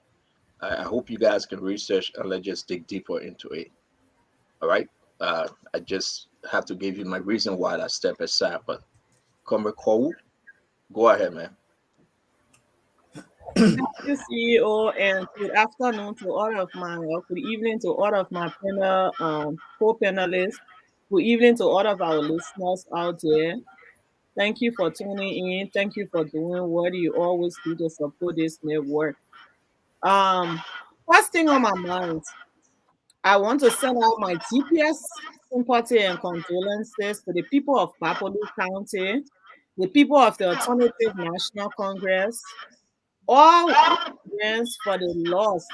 I hope you guys can research and let's just dig deeper into it. All right. I just have to give you my reason why I step aside. But Comrade Kwawu, go ahead, man. Thank you, CEO, and good afternoon to all of my, or good evening to all of my panel, co-panelists. Good evening to all of our listeners out there. Thank you for tuning in. Thank you for doing what you always do to support this network. First thing on my mind, I want to send out my deepest sympathy and condolences to the people of Papolu County, the people of the Alternative National Congress, all Nigerians for the loss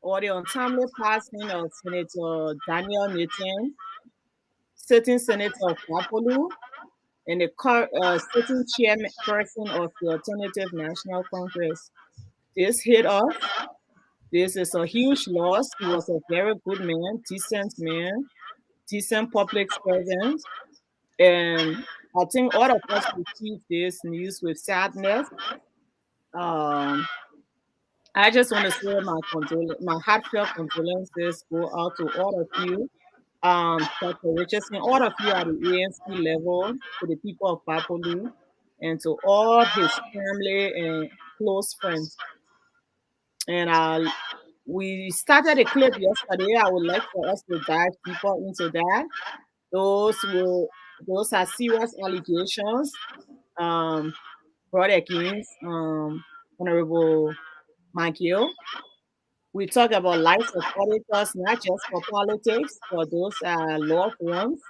or the untimely passing of Senator Daniel Nathan, sitting senator of Papolu, and the sitting chairperson of the Alternative National Congress. This hit us. This is a huge loss. He was a very good man, decent public servant. And I think all of us received this news with sadness. I just want to say my heartfelt condolences go out to all of you. Dr. Richardson, all of you at the ANC level, to the people of Papolu, and to all his family and close friends. And we started a clip yesterday. I would like for us to dive deeper into that. Those are serious allegations brought against Honorable Michael. We talk about lives of auditors, not just for politics, for those loved ones.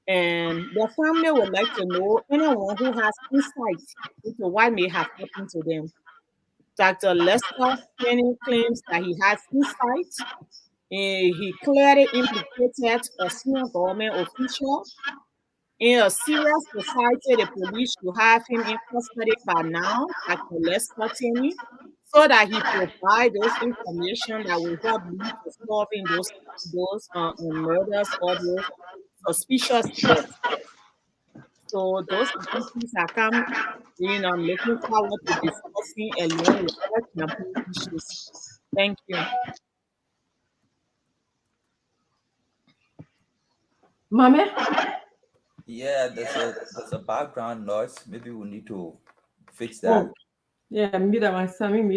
And their family would like to know anyone who has insight into what may have happened to them. Dr. Lester Kenny claims that he has insight. He clearly implicated a senior government official. In a serious society, the police should have him in custody by now, Dr. Lester Kenny, so that he provide those information that will help lead to solving those murders or those suspicious deaths. So those issues are coming. I'm looking forward to discussing along with other campaign issues. Thank you. Mame? Yeah, there's a background noise. Maybe we need to fix that. Oh, yeah, mute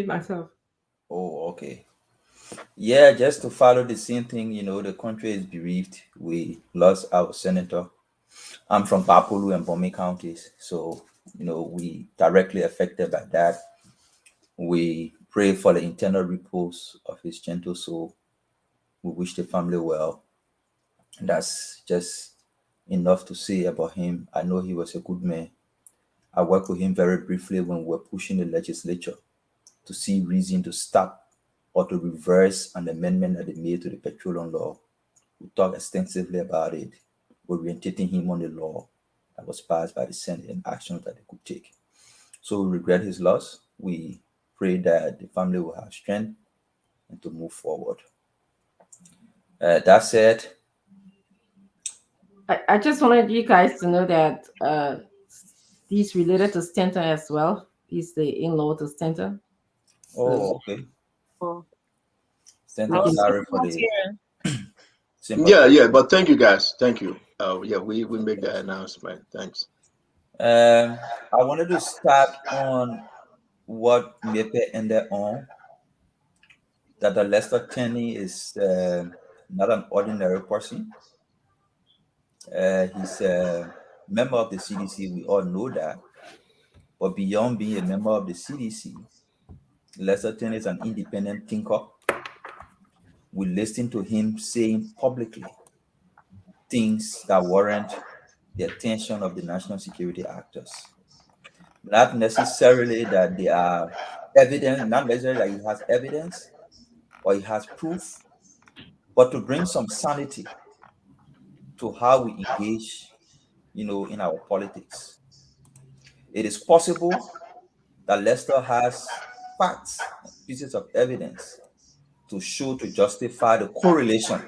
myself. Oh, okay. Yeah, just to follow the same thing, the country is bereaved. We lost our senator. I'm from Papolu and Bomi counties, so we directly affected by that. We pray for the internal repose of his gentle soul. We wish the family well. And that's just enough to say about him. I know he was a good man. I worked with him very briefly when we were pushing the legislature to see reason to stop or to reverse an amendment that they made to the petroleum law. We talked extensively about it, orientating him on the law that was passed by the Senate and actions that they could take. So we regret his loss. We pray that the family will have strength and to move forward. That said, I just wanted you guys to know that he's related to Stanton as well. He's the in-law to Stanton. Oh, okay. Oh. Stanton, sorry for the Yeah, but thank you guys. Thank you. Yeah, we make that announcement. Thanks. I wanted to start on what Mepe ended on. That the Lester Kenny is not an ordinary person. He's a member of the CDC. We all know that. But beyond being a member of the CDC, Lester Kenny is an independent thinker. We listen to him saying publicly things that warrant the attention of the national security actors. Not necessarily that they are evidence, not necessarily that he has evidence or he has proof, but to bring some sanity to how we engage, in our politics. It is possible that Lester has facts, pieces of evidence to show, to justify the correlation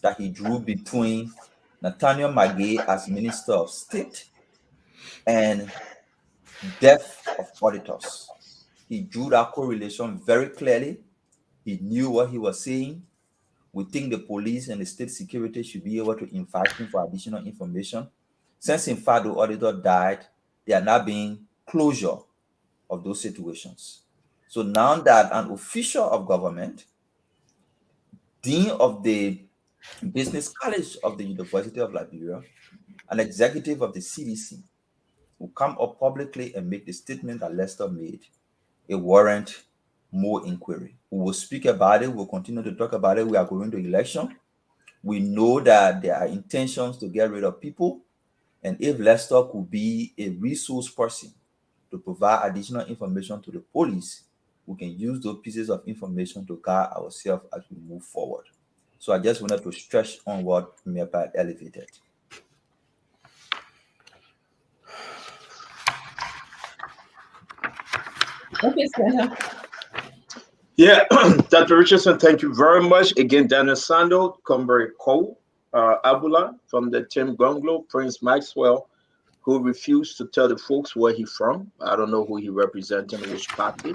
that he drew between Nathaniel Magay as Minister of State and death of auditors. He drew that correlation very clearly. He knew what he was saying. We think the police and the state security should be able to invite him for additional information. Since, in fact, the auditor died, there are now being closure of those situations. So now that an official of government, dean of the business college of the University of Liberia, an executive of the CDC, will come up publicly and make the statement that Lester made, it warrant more inquiry. We will speak about it. We'll continue to talk about it. We are going to election. We know that there are intentions to get rid of people. And if Lester could be a resource person to provide additional information to the police, we can use those pieces of information to guide ourselves as we move forward. So I just wanted to stretch on what Premier Pat elevated. Okay, Senator. Yeah, Dr. Richardson, thank you very much. Again, Daniel Sando, Comber Cole, Abula from the Tim Gonglo, Prince Maxwell, who refused to tell the folks where he's from. I don't know who he represents and which party.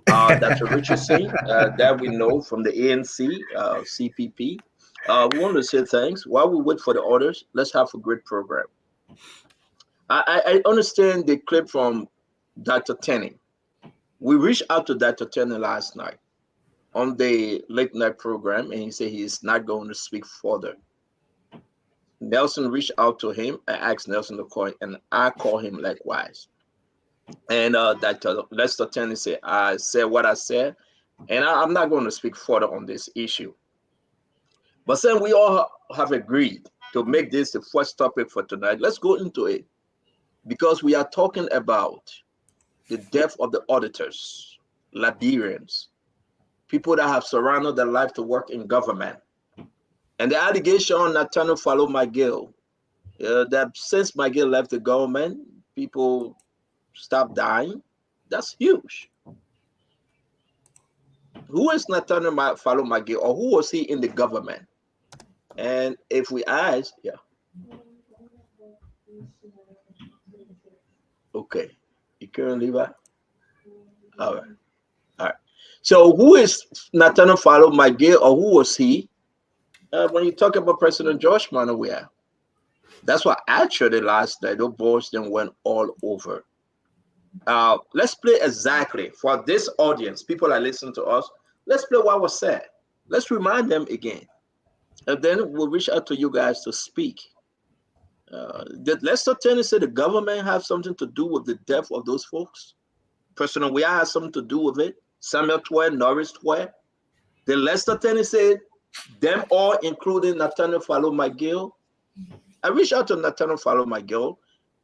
Dr. Richardson, that we know from the ANC, CPP. We want to say thanks. While we wait for the orders, let's have a great program. I understand the clip from Dr. Tenney. We reached out to Dr. Tenney last night on the late night program, and he said he is not going to speak further. Nelson reached out to him. I asked Nelson to call, and I call him likewise. And Dr. Lester Tenney said, I said what I said, and I'm not going to speak further on this issue. But then we all have agreed to make this the first topic for tonight. Let's go into it, because we are talking about the death of the auditors, Liberians, people that have surrounded their life to work in government. And the allegation on Nathaniel Fallow McGill, that since McGill left the government, people stopped dying. That's huge. Who is Nathaniel Fallow McGill, or who was he in the government? And if we ask, yeah. Okay. You couldn't leave out? All right. All right. So who is Nathaniel Fallow McGill, or who was he? When you talk about President George Manawia, that's what actually last night, those boys then went all over. Let's play exactly for this audience, people that listen to us. Let's play what was said. Let's remind them again. And then we'll reach out to you guys to speak. Did Lester Tenney say the government have something to do with the death of those folks? President Weah has something to do with it. Samuel Twere, Norris Twere. Did Lester Tenney say them all, including Nathaniel Fallow McGill? I reached out to Nathaniel Fallow McGill,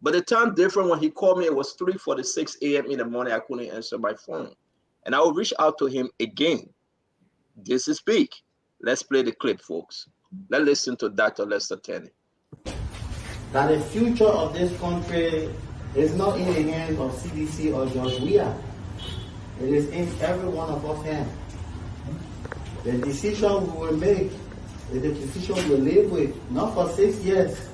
but the time different. When he called me, it was 3:46 a.m. in the morning. I couldn't answer my phone. And I will reach out to him again. This is big. Let's play the clip, folks. Let's listen to Dr. Lester Tenney. That the future of this country is not in the hands of CDC or George Weah. It is in every one of us hands. The decision we will make is the decision we live with, not for 6 years.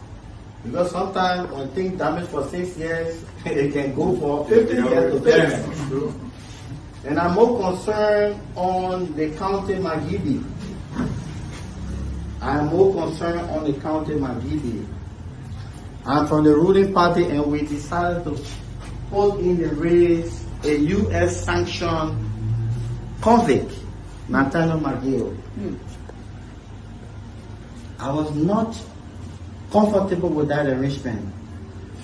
Because sometimes when things damage for 6 years, it can go for 50 years to fix. And I'm more concerned on the county Magibi. I'm more concerned on the county Magibi. I'm from the ruling party, and we decided to put in the race a U.S. sanctioned convict, Nathaniel McGill. I was not comfortable with that arrangement.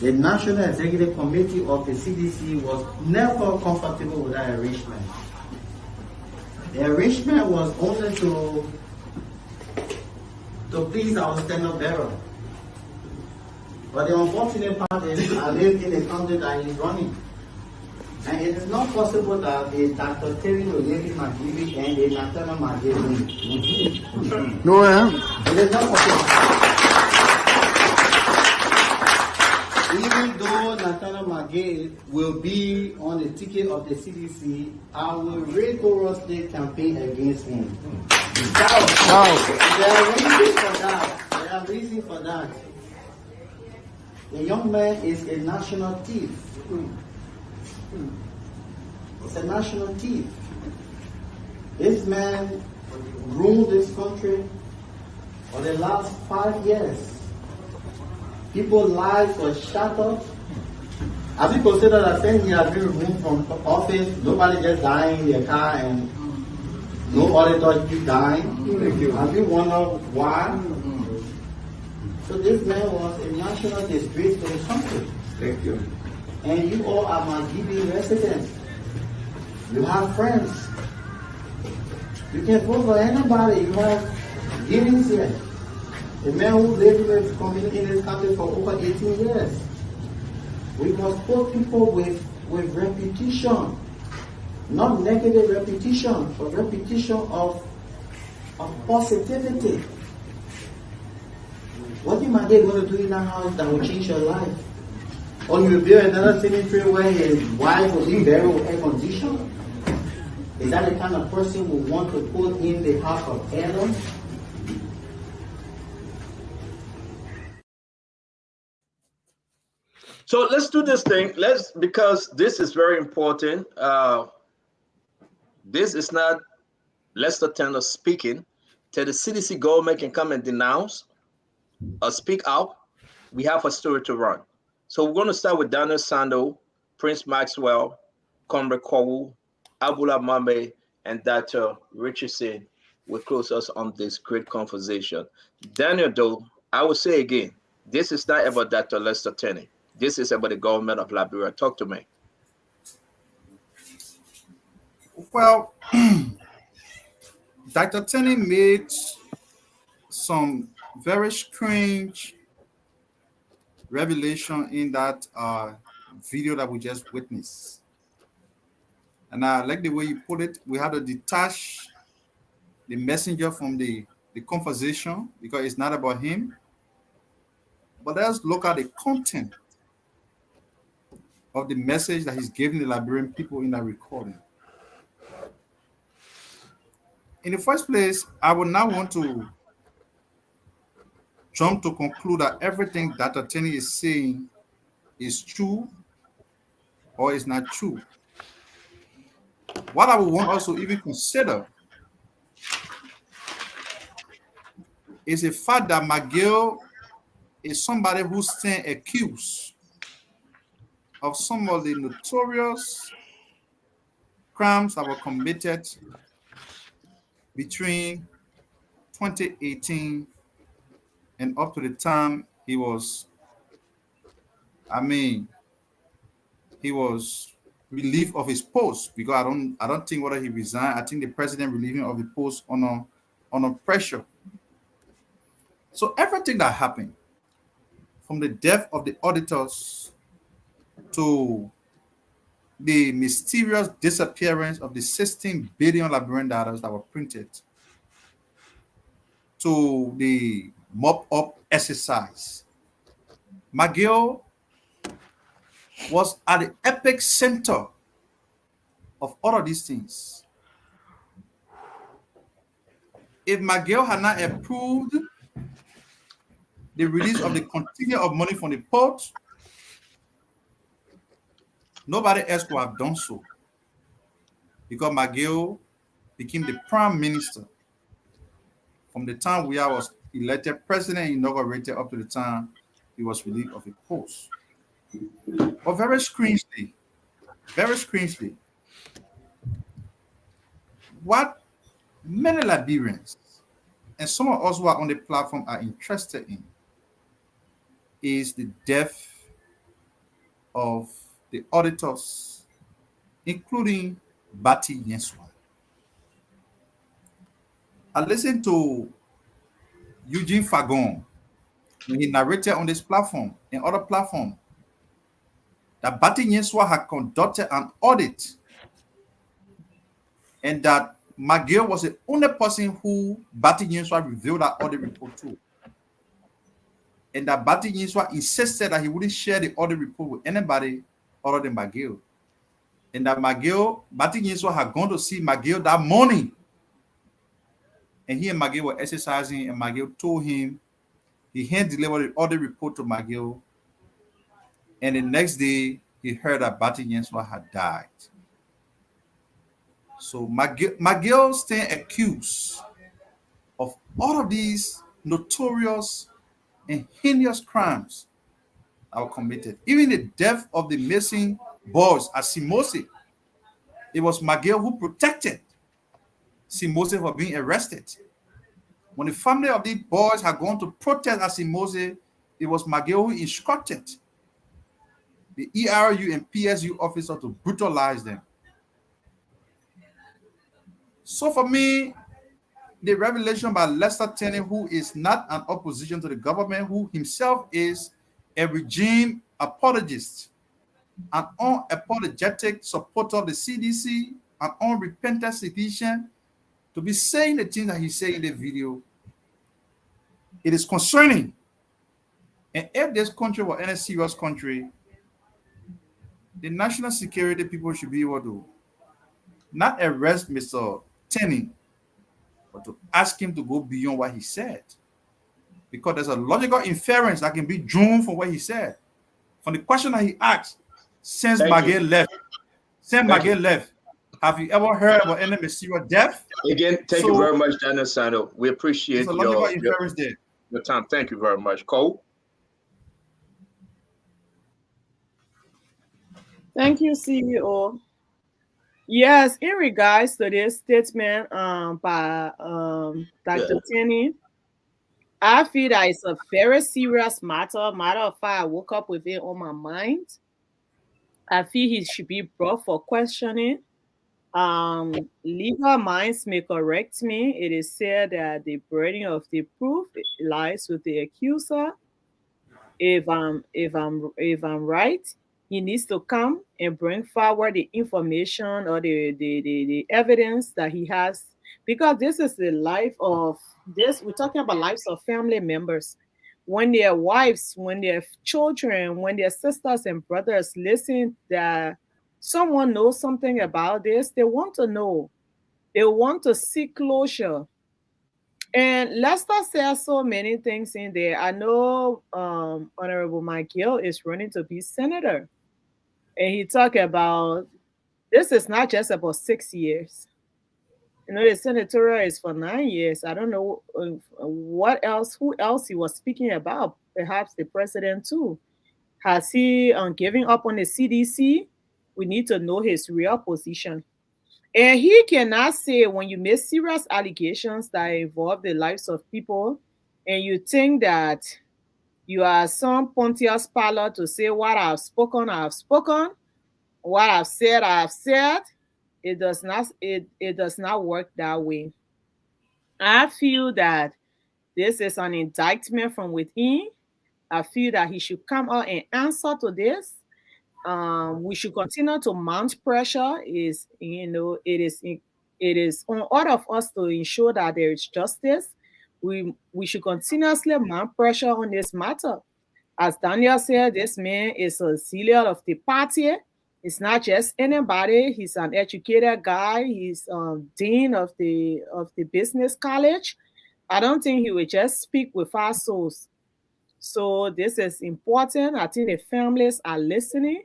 The National Executive Committee of the CDC was never comfortable with that arrangement. The arrangement was only to please our standard bearer. But the unfortunate part is I live in a country that is running. And it is not possible that a Dr. Terry Oyeki Magibi and a Nathaniel McGill. No, It is not possible. Even though Nathaniel McGill will be on the ticket of the CDC, I will rigorously campaign against him. There are reasons for that. There are reasons for that. The young man is a national thief. It's a national thief. This man ruled this country For the last 5 years, people's lives were shattered. Have you considered that since he has been removed from office, nobody just dying in their car and no auditor keep dying? Have you wondered why? So this man was a national disgrace to the country. Thank you. And you all are Margibi residents. You have friends. You can vote for anybody. You have Guineans here. A man who lived in this community in this country for over 18 years. We must put people with reputation, not negative reputation, but reputation of positivity. What you might get going to do in that house that will change your life? Or you will build another cemetery where his wife will be buried with air conditioning? Is that the kind of person who want to put in the house of Adam? So let's do this thing. Because this is very important. This is not Lester Tanner speaking. Till the CDC government can come and denounce or speak out, we have a story to run. So we're going to start with Daniel Sando, Prince Maxwell, Comrade Kwawu, Abula Mame, and Dr. Richardson will close us on this great conversation. Daniel, though, I will say again, this is not about Dr. Lester Tenney. This is about the government of Liberia. Talk to me. Well, Dr. Tenney made some very strange revelation in that video that we just witnessed. And I like the way you put it. We had to detach the messenger from the conversation because it's not about him. But let's look at the content of the message that he's giving the Liberian people in that recording. In the first place, I would now want to jump to conclude that everything Dr. Tenney is saying is true or is not true. What I would want us to even consider is the fact that McGill is somebody who's still accused of some of the notorious crimes that were committed between 2018 and up to the time he was relieved of his post, because I don't think whether he resigned. I think the president relieved him of the post on pressure. So everything that happened, from the death of the auditors to the mysterious disappearance of the 16 billion Liberian dollars that were printed, to the mop-up exercise, McGill was at the epic center of all of these things. If McGill had not approved the release of the container of money from the port, nobody else could have done so, because McGill became the prime minister from the time we was elected president, inaugurated, up to the time he was relieved of his post. But very strangely, what many Liberians and some of us who are on the platform are interested in is the death of the auditors, including Bati Yenswa. I listened to Eugene Fagon when he narrated on this platform and other platforms that Bati Yenswa had conducted an audit and that McGill was the only person who Bati Yenswa revealed that audit report to. And that Bati Yenswa insisted that he wouldn't share the audit report with anybody other than McGill. And that Bati Yenswa had gone to see McGill that morning. And he and McGill were exercising, and McGill told him he hand delivered the audit report to McGill. And the next day, he heard that Bati Yenswa had died. So McGill staying accused of all of these notorious and heinous crimes that were committed. Even the death of the missing boys at Simose, it was McGill who protected Simose for being arrested. When the family of these boys had gone to protest at Simose, it was McGill who instructed the ERU and PSU officer to brutalize them. So for me, the revelation by Lester Tenney, who is not an opposition to the government, who himself is a regime apologist, an unapologetic supporter of the CDC, an unrepentant citizen, to be saying the things that he said in the video, it is concerning. And if this country were any serious country, the national security people should be able to not arrest Mr. Tenney, but to ask him to go beyond what he said. Because there's a logical inference that can be drawn from what he said. From the question that he asked, since Maguire left, have you ever heard about any mysterious death? Again, thank you very much, Daniel Sando. We appreciate your time. Thank you very much. Cole? Thank you, CEO. Yes, in regards to this statement by Dr. Tenney, I feel that it's a very serious matter. Matter of fact, I woke up with it on my mind. I feel he should be brought for questioning. Legal minds may correct me. It is said that the burden of the proof lies with the accuser. If I'm right, he needs to come and bring forward the information or the evidence that he has, because this is the life of this. We're talking about lives of family members. When their wives, when their children, when their sisters and brothers listen that someone knows something about this, they want to know. They want to seek closure. And Lester says so many things in there. I know Honorable Mike Gill is running to be senator. And he talked about this is not just about 6 years. You know, the senatorial is for 9 years. I don't know what else, who else he was speaking about. Perhaps the president too. Has he given up on the CDC? We need to know his real position. And he cannot say when you make serious allegations that involve the lives of people and you think that you are some Pontius Pilate to say what I have spoken, what I've said, I have said. It does not work that way. I feel that this is an indictment from within. I feel that he should come out and answer to this. We should continue to mount pressure. It is on all of us to ensure that there is justice. We should continuously mount pressure on this matter. As Daniel said, this man is a zealot of the party. It's not just anybody. He's an educated guy. He's dean of the business college. I don't think he would just speak with our souls. So this is important. I think the families are listening.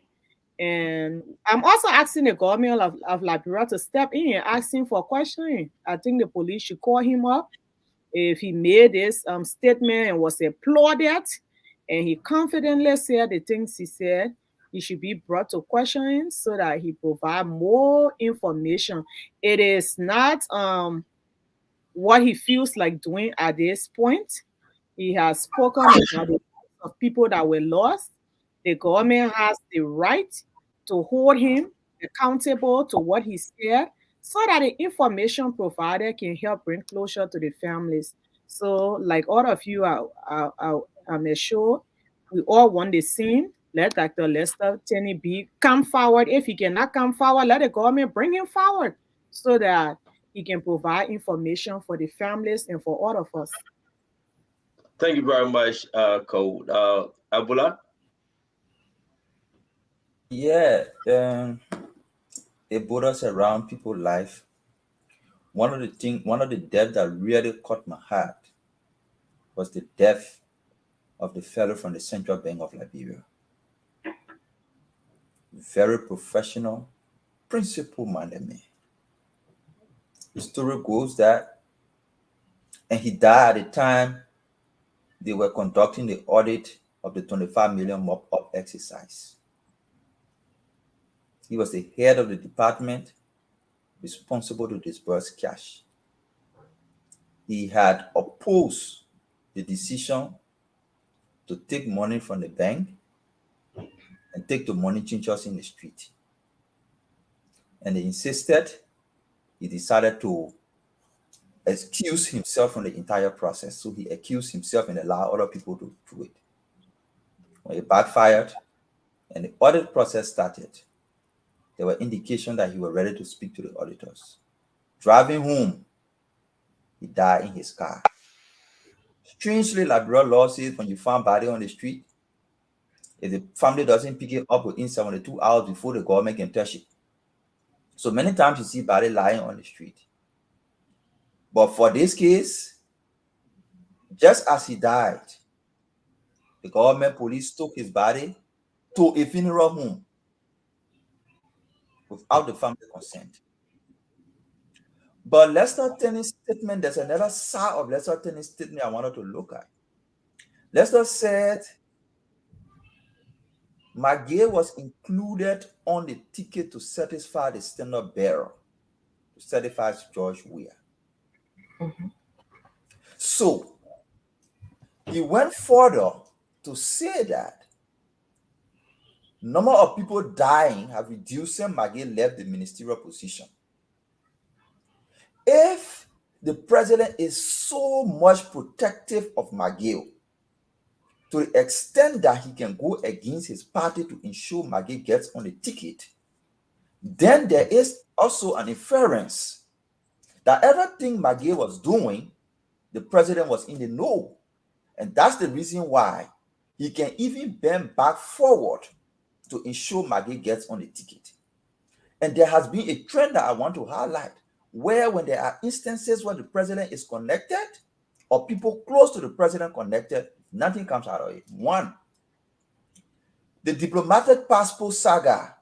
And I'm also asking the government of Liberia to step in and asking for questioning. I think the police should call him up. If he made this statement and was applauded, and he confidently said the things he said, he should be brought to questioning so that he provide more information. It is not what he feels like doing at this point. He has spoken about the lives of people that were lost. The government has the right to hold him accountable to what he said so that the information provided can help bring closure to the families. So, like all of you, I'm sure we all want the same. Let Dr. Lester Tenney come forward. If he cannot come forward, let the government bring him forward so that he can provide information for the families and for all of us. Thank you very much, Cole. Abula? Yeah, it brought us around people's life. One of the deaths that really caught my heart was the death of the fellow from the Central Bank of Liberia. Very professional, principle-minded man. The story goes that, and he died at the time they were conducting the audit of the 25 million mop-up exercise. He was the head of the department responsible to disburse cash. He had opposed the decision to take money from the bank and take the money changers in the street. And he insisted, he decided to excuse himself from the entire process. So he accused himself and allowed other people to do it. When it backfired and the audit process started, there were indications that he was ready to speak to the auditors. Driving home, he died in his car. Strangely, Liberia law says when you find body on the street, if the family doesn't pick it up within 72 hours before the government can touch it. So many times you see body lying on the street. But for this case, just as he died, the government police took his body to a funeral home without the family consent. But Lester Tenney's statement, there's another side of Lester Tenney's statement I wanted to look at. Lester said McGill was included on the ticket to satisfy the standard bearer, to satisfy George Weah. So he went further to say that number of people dying have reduced since McGill left the ministerial position. If the president is so much protective of McGill to the extent that he can go against his party to ensure McGill gets on the ticket, then there is also an inference that everything McGill was doing, the president was in the know. And that's the reason why he can even bend back forward to ensure McGill gets on the ticket. And there has been a trend that I want to highlight, where when there are instances where the president is connected or people close to the president connected, nothing comes out of it. One, the diplomatic passport saga,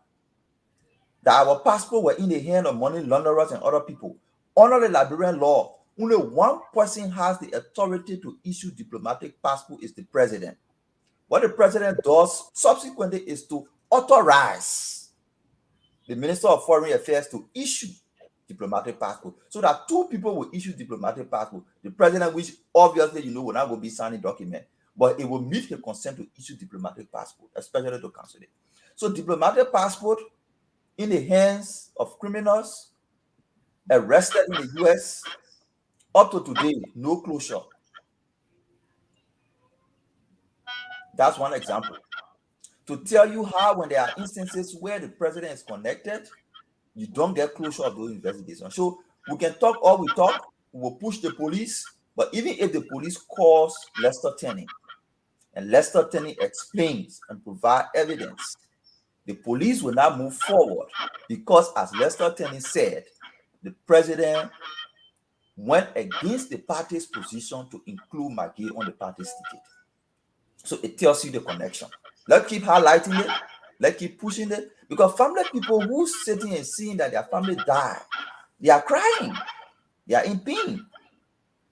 that our passport were in the hand of money launderers and other people. Under the Liberian law, only one person has the authority to issue diplomatic passport is the president. What the president does subsequently is to authorize the Minister of Foreign Affairs to issue diplomatic passport, so that two people will issue diplomatic passport. The president, which obviously will not go be signing document, but it will meet the consent to issue diplomatic passport, especially to consulate. So diplomatic passport in the hands of criminals arrested in the US, up to today, no closure. That's one example. To tell you how when there are instances where the president is connected, you don't get closure of those investigations. So we can talk all we talk, we will push the police, but even if the police calls Lester Tenney, and Lester Tenney explains and provide evidence, the police will not move forward because, as Lester Tenney said, the president went against the party's position to include McGill on the party's ticket. So it tells you the connection. Let's keep highlighting it. Let's keep pushing it. Because family people who sitting and seeing that their family died, they are crying. They are in pain.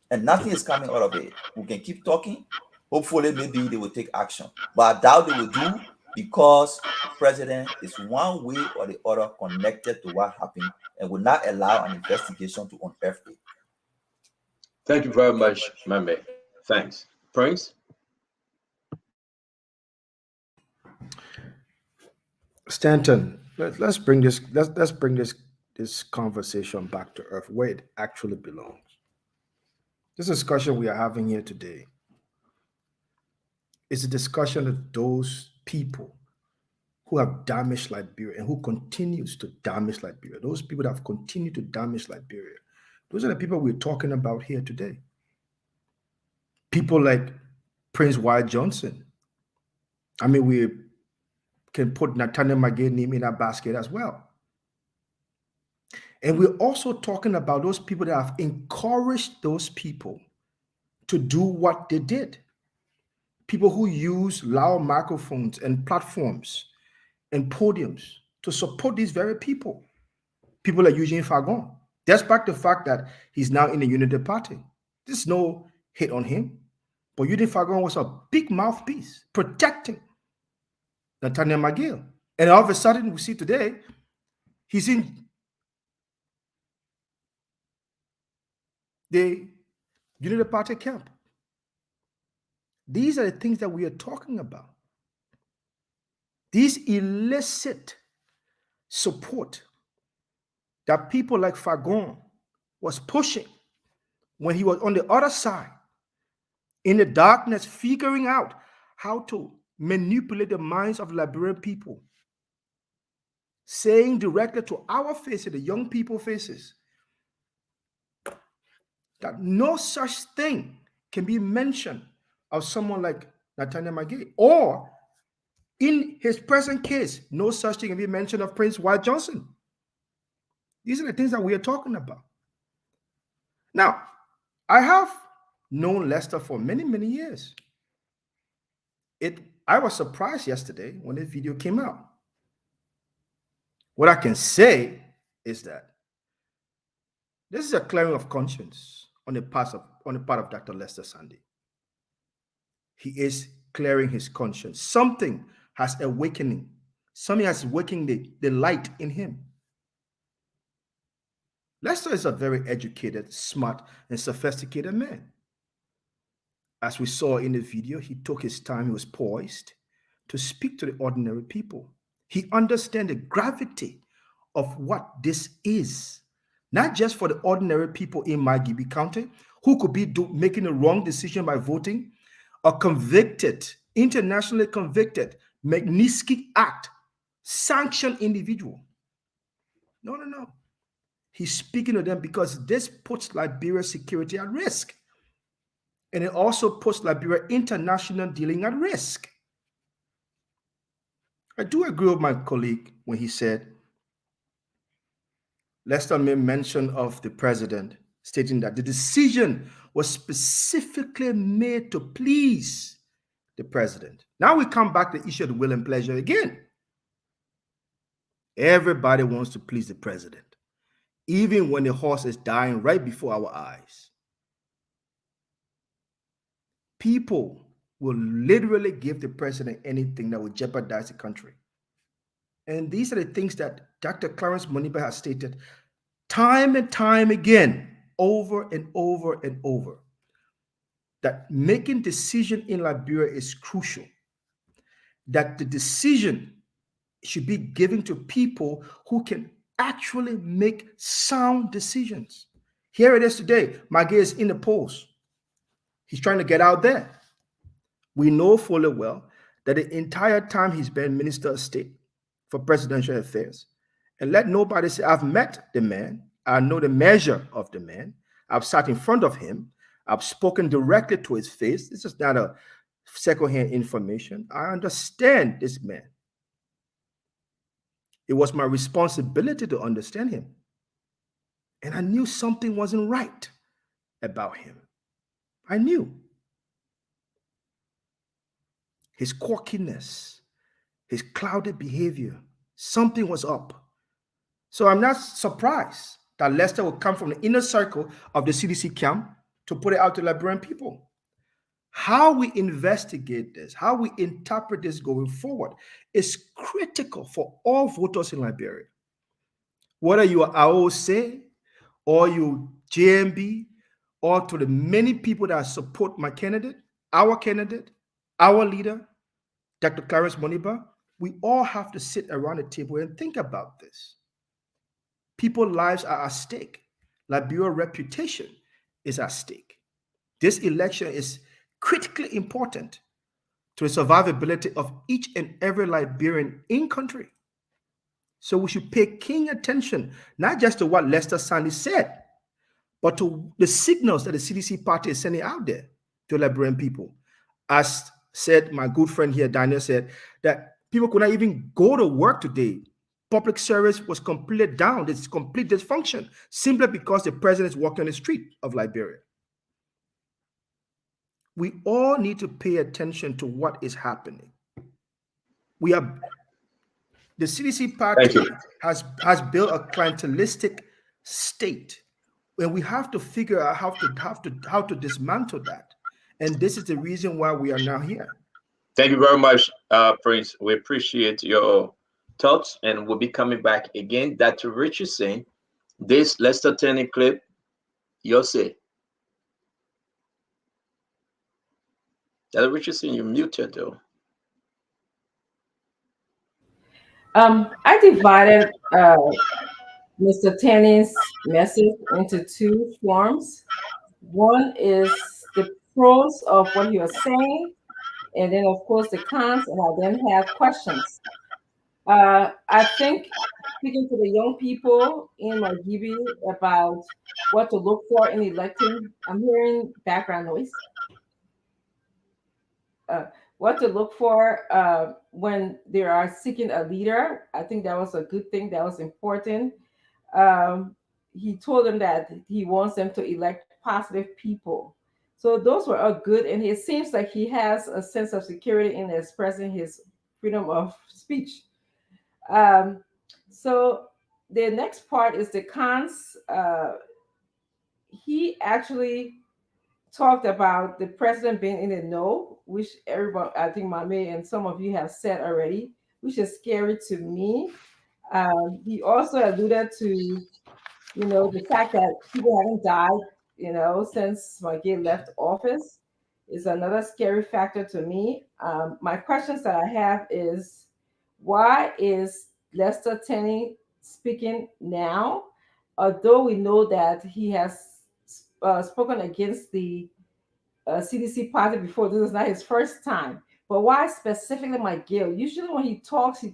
And nothing is coming out of it. We can keep talking. Hopefully, maybe they will take action. But I doubt they will do, because the president is one way or the other connected to what happened and will not allow an investigation to unearth it. Thank you very much, my man. Thanks. Prince? Stanton, let's bring this conversation back to earth, where it actually belongs. This discussion we are having here today is a discussion of those people who have damaged Liberia and who continues to damage Liberia. Those people that have continued to damage Liberia. Those are the people we're talking about here today. People like Prince Wyatt Johnson. I mean, we can put Nathaniel McGill name in that basket as well. And we're also talking about those people that have encouraged those people to do what they did. People who use loud microphones and platforms and podiums to support these very people. People like Eugene Fagon, despite the fact that he's now in the Unity Party. There's no hate on him. But Eugene Fagon was a big mouthpiece protecting Nathaniel McGill. And all of a sudden, we see today, he's in the Unity Party camp. These are the things that we are talking about. These illicit support that people like Fagon was pushing when he was on the other side, in the darkness, figuring out how to manipulate the minds of Liberian people, saying directly to our faces, the young people faces, that no such thing can be mentioned of someone like Nathaniel McGill, or in his present case, no such thing can be mentioned of Prince Wyatt Johnson. These are the things that we are talking about. Now, I have known Lester for many, many years. I was surprised yesterday when this video came out. What I can say is that this is a clearing of conscience on the part of Dr. Lester Sandy. He is clearing his conscience. Something has awakening. Something has awakened the light in him. Lester is a very educated, smart, and sophisticated man. As we saw in the video, he took his time, he was poised to speak to the ordinary people. He understands the gravity of what this is, not just for the ordinary people in Margibi County who could be making a wrong decision by voting, a convicted, internationally convicted Magnitsky Act sanctioned individual. No. He's speaking to them because this puts Liberia's security at risk. And it also puts Liberia international dealing at risk. I do agree with my colleague when he said, Lester made mention of the president, stating that the decision was specifically made to please the president. Now we come back to the issue of the will and pleasure again. Everybody wants to please the president, even when the horse is dying right before our eyes. People will literally give the president anything that would jeopardize the country. And these are the things that Dr. Clarence Moniba has stated time and time again, over and over and over, that making decision in Liberia is crucial, that the decision should be given to people who can actually make sound decisions. Here it is today. McGill is in the polls. He's trying to get out there. We know fully well that the entire time he's been Minister of State for Presidential Affairs, and let nobody say, I've met the man, I know the measure of the man, I've sat in front of him, I've spoken directly to his face. This is not a secondhand information. I understand this man. It was my responsibility to understand him. And I knew something wasn't right about him. I knew. His quirkiness, his clouded behavior, something was up. So I'm not surprised that Lester will come from the inner circle of the CDC camp to put it out to Liberian people. How we investigate this, how we interpret this going forward is critical for all voters in Liberia. Whether you are AOC or you JMB, or to the many people that support my candidate, our leader, Dr. Clarence Moniba, we all have to sit around the table and think about this. People's lives are at stake. Liberia's reputation is at stake. This election is critically important to the survivability of each and every Liberian in country. So we should pay keen attention, not just to what Lester Sandy said, but to the signals that the CDC party is sending out there to Liberian people. As said, my good friend here, Daniel, said that people could not even go to work today. Public service was completely down. It's complete dysfunction simply because the president is walking on the street of Liberia. We all need to pay attention to what is happening. The CDC party has built a clientelistic state, and we have to figure out how to dismantle that And this is the reason why we are now here. Thank you very much, Prince. We appreciate your thoughts, and we'll be coming back again. Dr. Richardson, this Lester Tenney clip, you'll say. Dr. Richardson, you're muted though. I divided Mr. Tenney's message into two forms. One is the pros of what he was saying, and then of course the cons, and I then have questions. I think speaking to the young people in Margibi about what to look for in electing, I'm hearing background noise. What to look for when they are seeking a leader. I think that was a good thing. That was important. He told them that he wants them to elect positive people. So those were all good. And it seems like he has a sense of security in expressing his freedom of speech. So the next part is the cons. He actually talked about the president being in the know, which everyone, I think Mame and some of you have said already, which is scary to me. He also alluded to, the fact that people haven't died, since Maggie left office is another scary factor to me. My questions that I have is, why is Lester Tenney speaking now? Although we know that he has spoken against the CDC party before. This is not his first time. But why specifically McGill? Usually when he talks,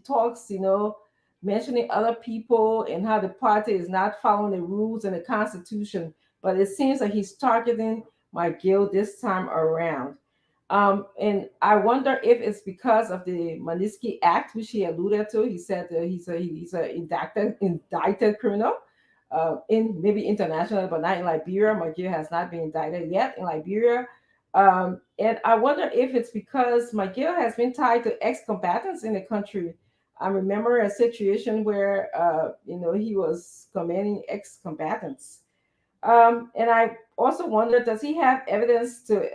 mentioning other people and how the party is not following the rules and the Constitution. But it seems like he's targeting McGill this time around. And I wonder if it's because of the Magnitsky Act, which he alluded to. He said that he's an indicted criminal. In maybe international, but not in Liberia. McGill has not been indicted yet in Liberia. And I wonder if it's because McGill has been tied to ex-combatants in the country. I remember a situation where, he was commanding ex-combatants. And I also wonder, does he have evidence to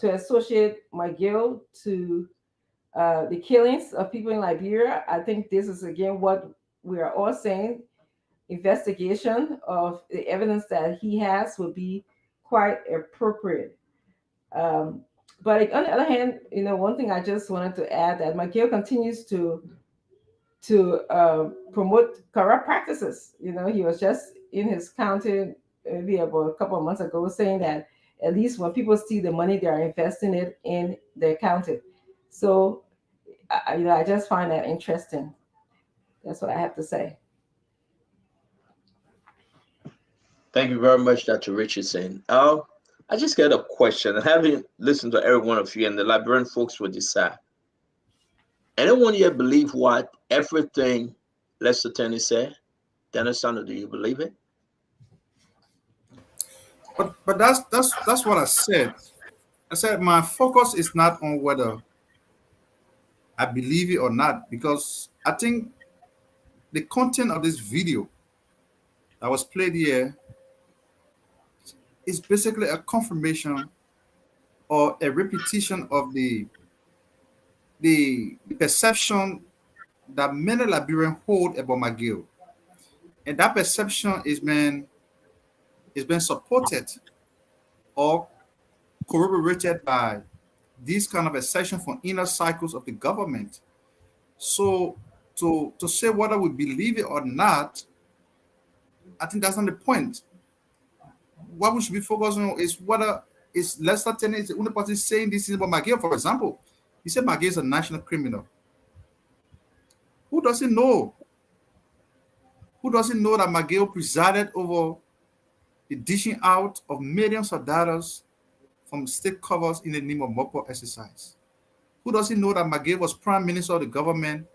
associate McGill to the killings of people in Liberia? I think this is, again, what we are all saying. Investigation of the evidence that he has would be quite appropriate. But on the other hand, one thing I just wanted to add, that McGill continues to promote corrupt practices. He was just in his county maybe about a couple of months ago saying that at least when people see the money, they are investing it in their county. So, I just find that interesting. That's what I have to say. Thank you very much, Dr. Richardson. I just got a question. And having listened to every one of you, and the Liberian folks will decide. Anyone here believe what everything Lester Tenney said? Dennis Sanders, do you believe it? But that's what I said. I said my focus is not on whether I believe it or not, because I think the content of this video that was played here is basically a confirmation or a repetition of the perception that many Liberians hold about McGill. And that perception is been supported or corroborated by these kind of assertion from inner cycles of the government. So to say whether we believe it or not, I think that's not the point. What we should be focusing on is whether it's Lester Tenney is the only person saying this is about McGill. For example, he said McGill is a national criminal. Who doesn't know? Who doesn't know that McGill presided over the dishing out of millions of dollars from state covers in the name of MOPO exercise? Who doesn't know that McGill was prime minister of the government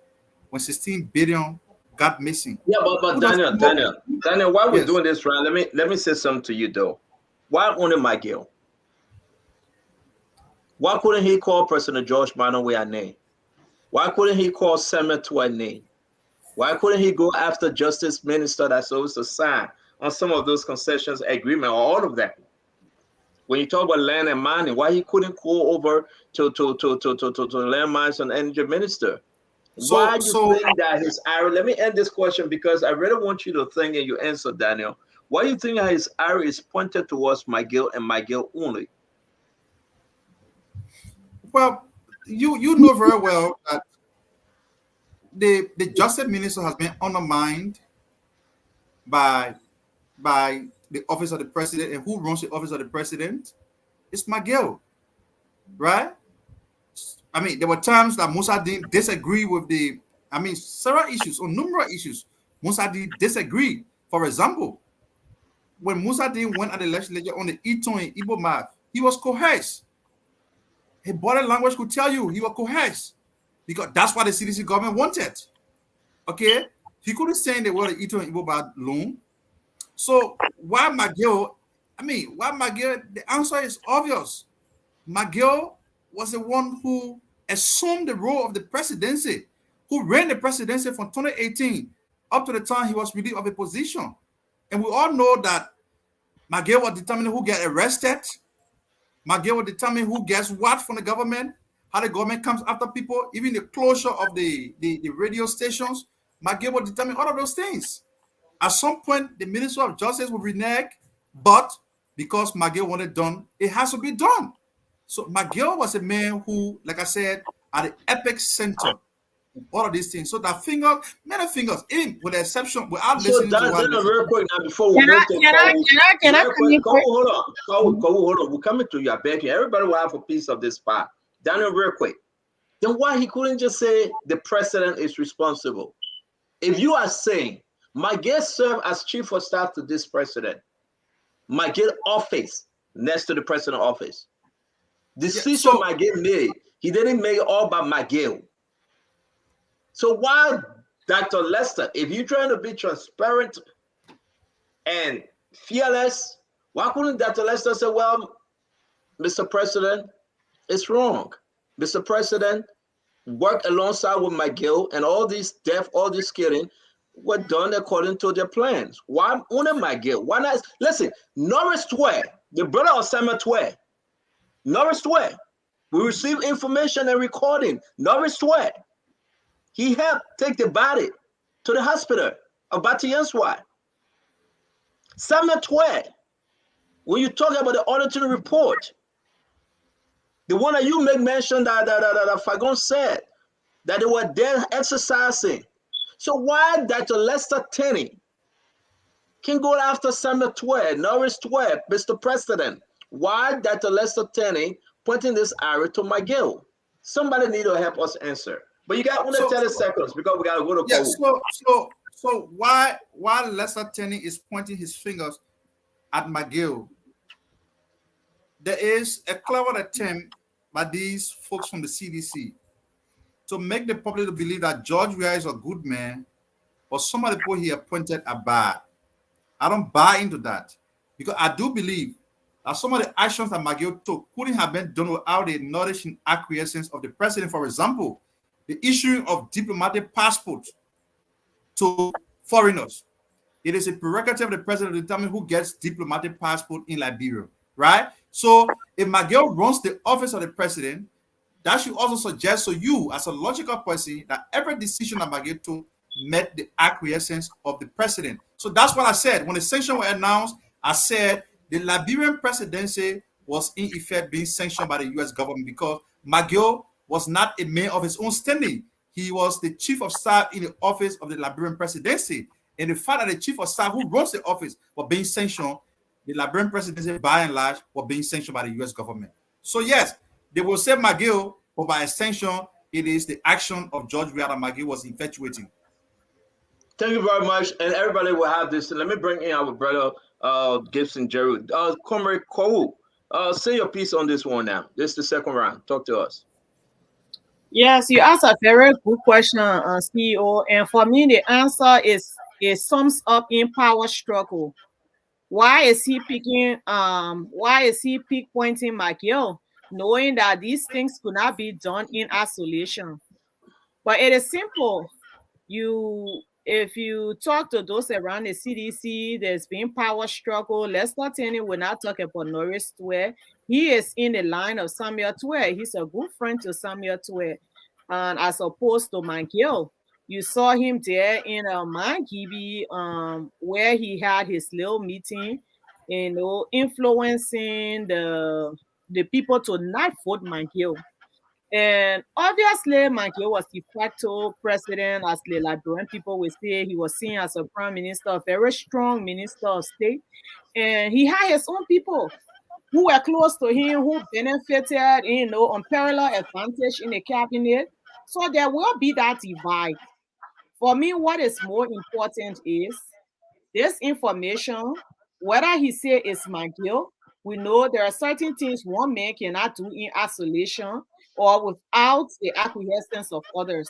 when 16 billion got missing? Yeah, but Daniel, while we're doing this, right? Let me say something to you though. Why only McGill? Why couldn't he call President George Mannaway a name? Why couldn't he call Semet to a name? Why couldn't he go after Justice Minister that's supposed to sign on some of those concessions agreement or all of that? When you talk about land and mining, why he couldn't go over to land mines and energy minister? Why you think that his arrow? Let me end this question because I really want you to think and you answer, Daniel. Why do you think his arrow is pointed towards McGill and McGill only? Well, you know very well that the justice minister has been undermined by the office of the president, and who runs the office of the president? It's McGill, right? I mean, there were times that Mossadegh disagreed with several issues or numerous issues. Mossadegh disagreed. For example, when Mossadegh went at the legislature on the Eton and Igbo map, he was coerced. His body language could tell you he was coerced because that's what the CDC government wanted. Okay, he couldn't say the word Eton and Igbo map alone. So why McGill? The answer is obvious. McGill was the one who assumed the role of the presidency, who ran the presidency from 2018 up to the time he was relieved of a position. And we all know that McGill was determining who gets arrested. McGill will determine who gets what from the government, how the government comes after people, even the closure of the radio stations. McGill will determine all of those things. At some point, the Minister of Justice will renege, but because McGill wanted it done, it has to be done. So McGill was a man who, like I said, at the epic center of all of these things. So that many fingers, even with the exception, without listening to what. Real quick now before we go to can I come in quick? Hold on. We're coming to you. I beg you. Everybody will have a piece of this pie. Daniel, real quick. Then why he couldn't just say the president is responsible? If you are saying McGill served as chief of staff to this president, McGill office next to the president office. Decision McGill made, he didn't make it all by McGill. So why Dr. Lester, if you're trying to be transparent and fearless, why couldn't Dr. Lester say, well, Mr. President, it's wrong. Mr. President, work alongside with McGill and all these death, all this killing were done according to their plans. Why only McGill? Why not? Listen, Norris Tway, the brother of Samuel Tway, Norris Tway, we received information and recording. Norris Tway, he helped take the body to the hospital of Batianswa. Samuel Tway, when you talk about the auditing report, the one that you make mention that Fagon said, that they were there exercising. So why Dr. Lester Tenney can go after Samuel Tway, Norris Tway, Mr. President? Why Dr. Lester Tenney pointing this arrow to McGill? Somebody need to help us answer. But you got only 30 seconds because we got to go to So why Lester Tenney is pointing his fingers at McGill? There is a clever attempt by these folks from the CDC to make the public to believe that George Weah is a good man, or some of the people he appointed are bad. I don't buy into that because I do believe that some of the actions that McGill took couldn't have been done without the knowledge and acquiescence of the president. For example, the issuing of diplomatic passports to foreigners. It is a prerogative of the president to determine who gets diplomatic passport in Liberia, right? So if McGill runs the office of the president, that should also suggest to you as a logical person that every decision that McGill took met the acquiescence of the president. So that's what I said. When the sanctions were announced, I said the Liberian presidency was in effect being sanctioned by the US government because McGill was not a man of his own standing. He was the chief of staff in the office of the Liberian presidency. And the fact that the chief of staff who runs the office was being sanctioned, the Liberian presidency by and large was being sanctioned by the US government. So yes, they will say McGill, but by extension, it is the action of George Weah that McGill was infatuating. Thank you very much. And everybody will have this. Let me bring in our brother Gibson Jerry. Comrade Kou, say your piece on this one now. This is the second round. Talk to us. Yes, you asked a very good question, CEO. And for me, the answer is it sums up in power struggle. Why is he picking? Why is he pinpointing McGill, knowing that these things could not be done in isolation? But it is simple. You if you talk to those around the CDC, there's been power struggle. Lester Tenney will not talk about Norris Twe. He is in the line of Samuel Twe. He's a good friend to Samuel Twe. And as opposed to McGill, you saw him there in Mangibi, where he had his little meeting, influencing the people to not vote McGill. And obviously, McGill was de facto president, as the Liberian people will say. He was seen as a prime minister, a very strong minister of state. And he had his own people who were close to him, who benefited, unparalleled advantage in the cabinet. So there will be that divide. For me, what is more important is this information, whether he say it's McGill, we know there are certain things one man cannot do in isolation or without the acquiescence of others.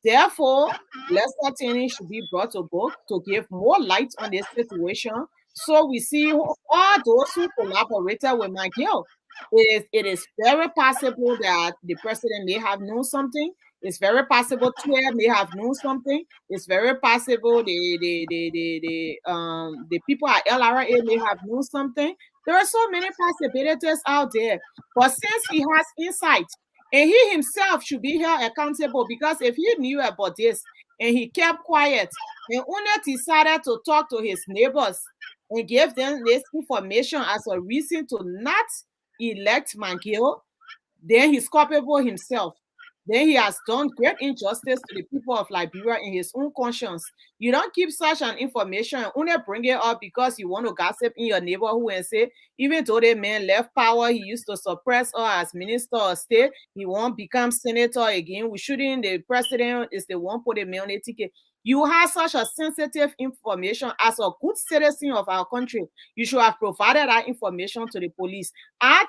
Therefore, Lester Tenney should be brought to book to give more light on this situation. So we see all those who collaborated with McGill. It is very possible that the president may have known something. It's very possible Twitter may have known something. It's very possible the people at LRA may have known something. There are so many possibilities out there. But since he has insight, and he himself should be held accountable, because if he knew about this and he kept quiet and only decided to talk to his neighbors and give them this information as a reason to not elect McGill, then he's culpable himself. Then he has done great injustice to the people of Liberia in his own conscience. You don't keep such an information and only bring it up because you want to gossip in your neighborhood and say, even though the man left power, he used to suppress her as minister of state, he won't become senator again. We shouldn't, the president is the one put a man on the ticket. You have such a sensitive information as a good citizen of our country. You should have provided that information to the police. I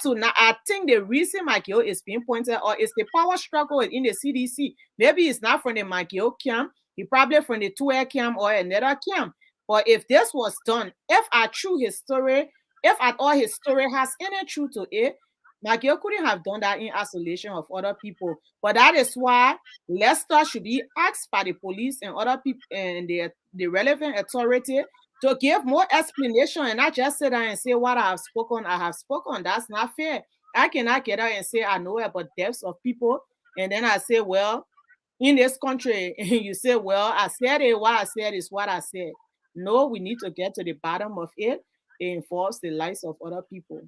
think the reason McGill is being pointed out is the power struggle in the CDC. Maybe it's not from the McGill camp, he probably from the Tue camp or another camp. But if this was done, if at all his story has any truth to it, McGill couldn't have done that in isolation of other people. But that is why Lester should be asked by the police and other people and the relevant authority to give more explanation and not just sit down and say what I have spoken. That's not fair. I cannot get out and say I know about deaths of people, and then I say, well, in this country, you say, well, I said it, what I said is what I said. No, we need to get to the bottom of it. It involves the lives of other people.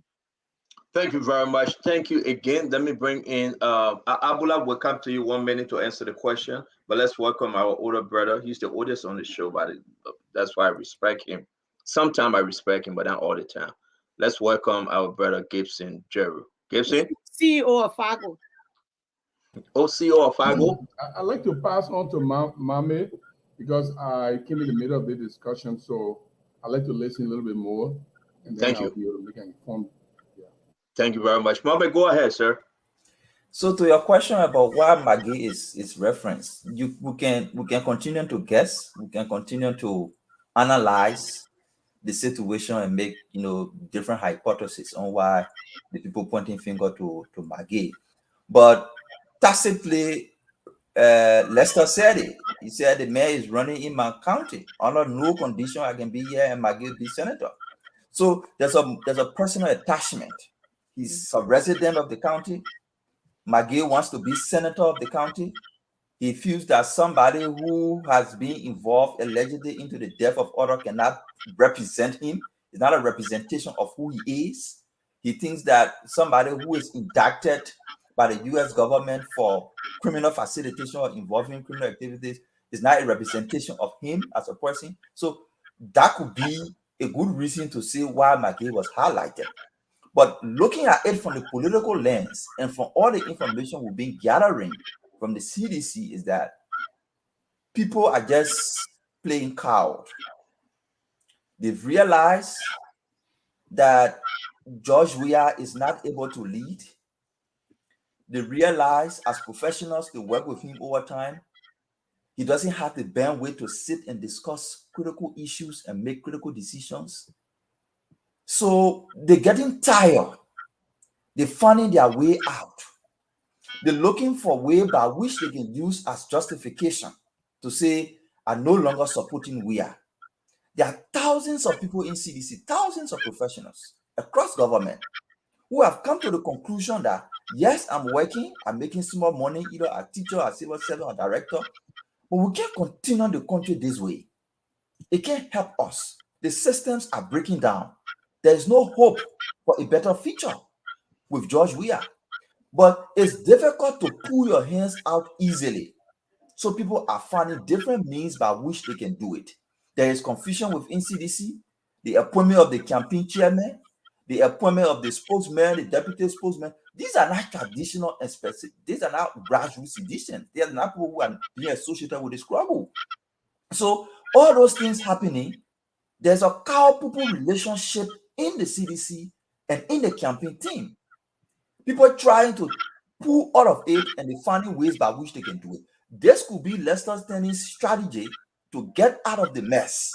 Thank you very much. Thank you again. Let me bring in Abula will come to you 1 minute to answer the question, but let's welcome our older brother. He's the oldest on the show, but that's why I respect him. Sometimes I respect him, but not all the time. Let's welcome our brother Gibson Jeru. Gibson? CEO of Fago. Oh, CEO of Fago? I'd like to pass on to Mame because I came in the middle of the discussion, so I'd like to listen a little bit more. And then Thank you. Be able to make an informed. Thank you very much. Mame, go ahead, sir. So to your question about why McGill is referenced, we can continue to guess, we can continue to analyze the situation and make different hypotheses on why the people pointing finger to McGill. But tacitly, Lester said it. He said the mayor is running in my county. Under no condition I can be here and McGill be senator. So there's a personal attachment. He's a resident of the county. McGill wants to be senator of the county. He feels that somebody who has been involved allegedly into the death of others cannot represent him. It's not a representation of who he is. He thinks that somebody who is indicted by the U.S. government for criminal facilitation or involving criminal activities is not a representation of him as a person. So that could be a good reason to see why McGill was highlighted. But looking at it from the political lens and from all the information we've been gathering from the CDC is that people are just playing coward. They've realized that George Weah is not able to lead. They realize as professionals, they work with him over time. He doesn't have the bandwidth to sit and discuss critical issues and make critical decisions. So they're getting tired. They're finding their way out. They're looking for a way by which they can use as justification to say, are no longer supporting We Are. There are thousands of people in CDC, thousands of professionals across government who have come to the conclusion that, yes, I'm working, I'm making small money, either a teacher, a civil servant, or director, but we can't continue the country this way. It can't help us. The systems are breaking down. There is no hope for a better future with George Weah. But it's difficult to pull your hands out easily. So people are finding different means by which they can do it. There is confusion within CDC, the appointment of the campaign chairman, the appointment of the spokesman, the deputy spokesman. These are not traditional and specific. These are not grassroots citizens. They are not people who are being associated with the struggle. So all those things happening, there's a palpable relationship in the CDC and in the campaign team. People trying to pull out of it and they finding ways by which they can do it. This could be Lester Stanley's strategy to get out of the mess.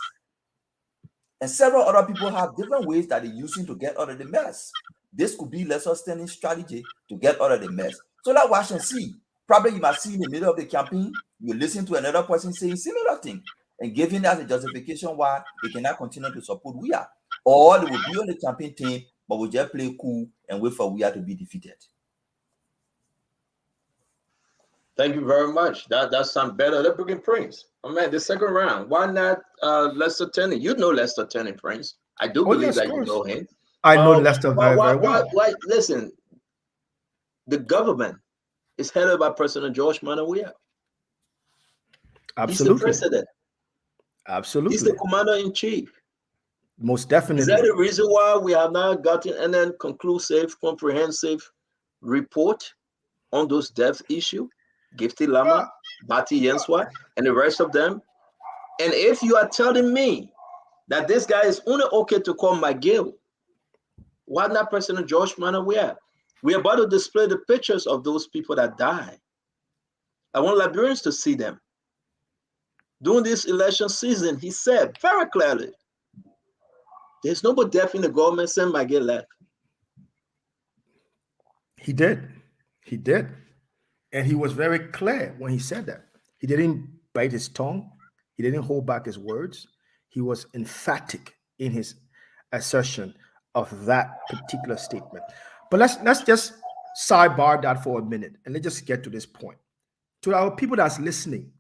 And several other people have different ways that they're using to get out of the mess. This could be Lester Stanley's strategy to get out of the mess. So let's watch and see. Probably you might see in the middle of the campaign, you listen to another person saying similar thing and giving that a justification why they cannot continue to support We Are. Or they will be on the campaign team, but will just play cool and wait for We Are to be defeated. Thank you very much. That sounds better. Let's bring in Prince. Oh man, the second round. Why not Lester Tenney? You know Lester Tenney, Prince. I do believe yes, that of you course. know him. I know Lester very well. Listen, the government is headed by President George Manuel Weah. Absolutely. He's the president. Absolutely. He's the commander-in-chief. Most definitely. Is that the reason why we have not gotten any conclusive, comprehensive report on those death issues? Gifty Lama, Bati Yenswa, and the rest of them. And if you are telling me that this guy is only okay to call McGill, why not President George Manuel Weah? We're about to display the pictures of those people that died. I want Liberians to see them. During this election season, he said very clearly, there's no more death in the government since McGill left. He did. He did. And he was very clear when he said that. He didn't bite his tongue. He didn't hold back his words. He was emphatic in his assertion of that particular statement. But let's just sidebar that for a minute and let's just get to this point. To our people that's listening,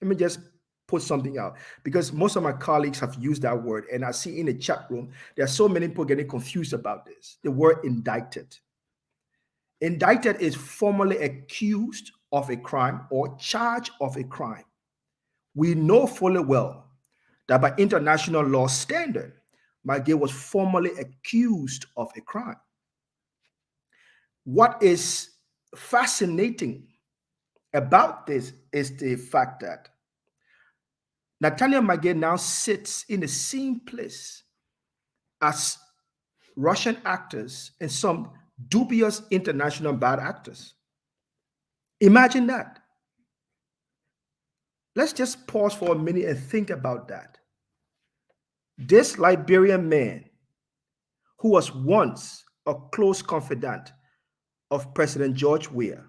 let me just put something out, because most of my colleagues have used that word, and I see in the chat room there are so many people getting confused about this. The word indicted. Indicted is formally accused of a crime or charged of a crime. We know fully well that by international law standard, McGill was formally accused of a crime. What is fascinating about this is the fact that Nathaniel McGill now sits in the same place as Russian actors and some dubious international bad actors. Imagine that. Let's just pause for a minute and think about that. This Liberian man, who was once a close confidant of President George Weah,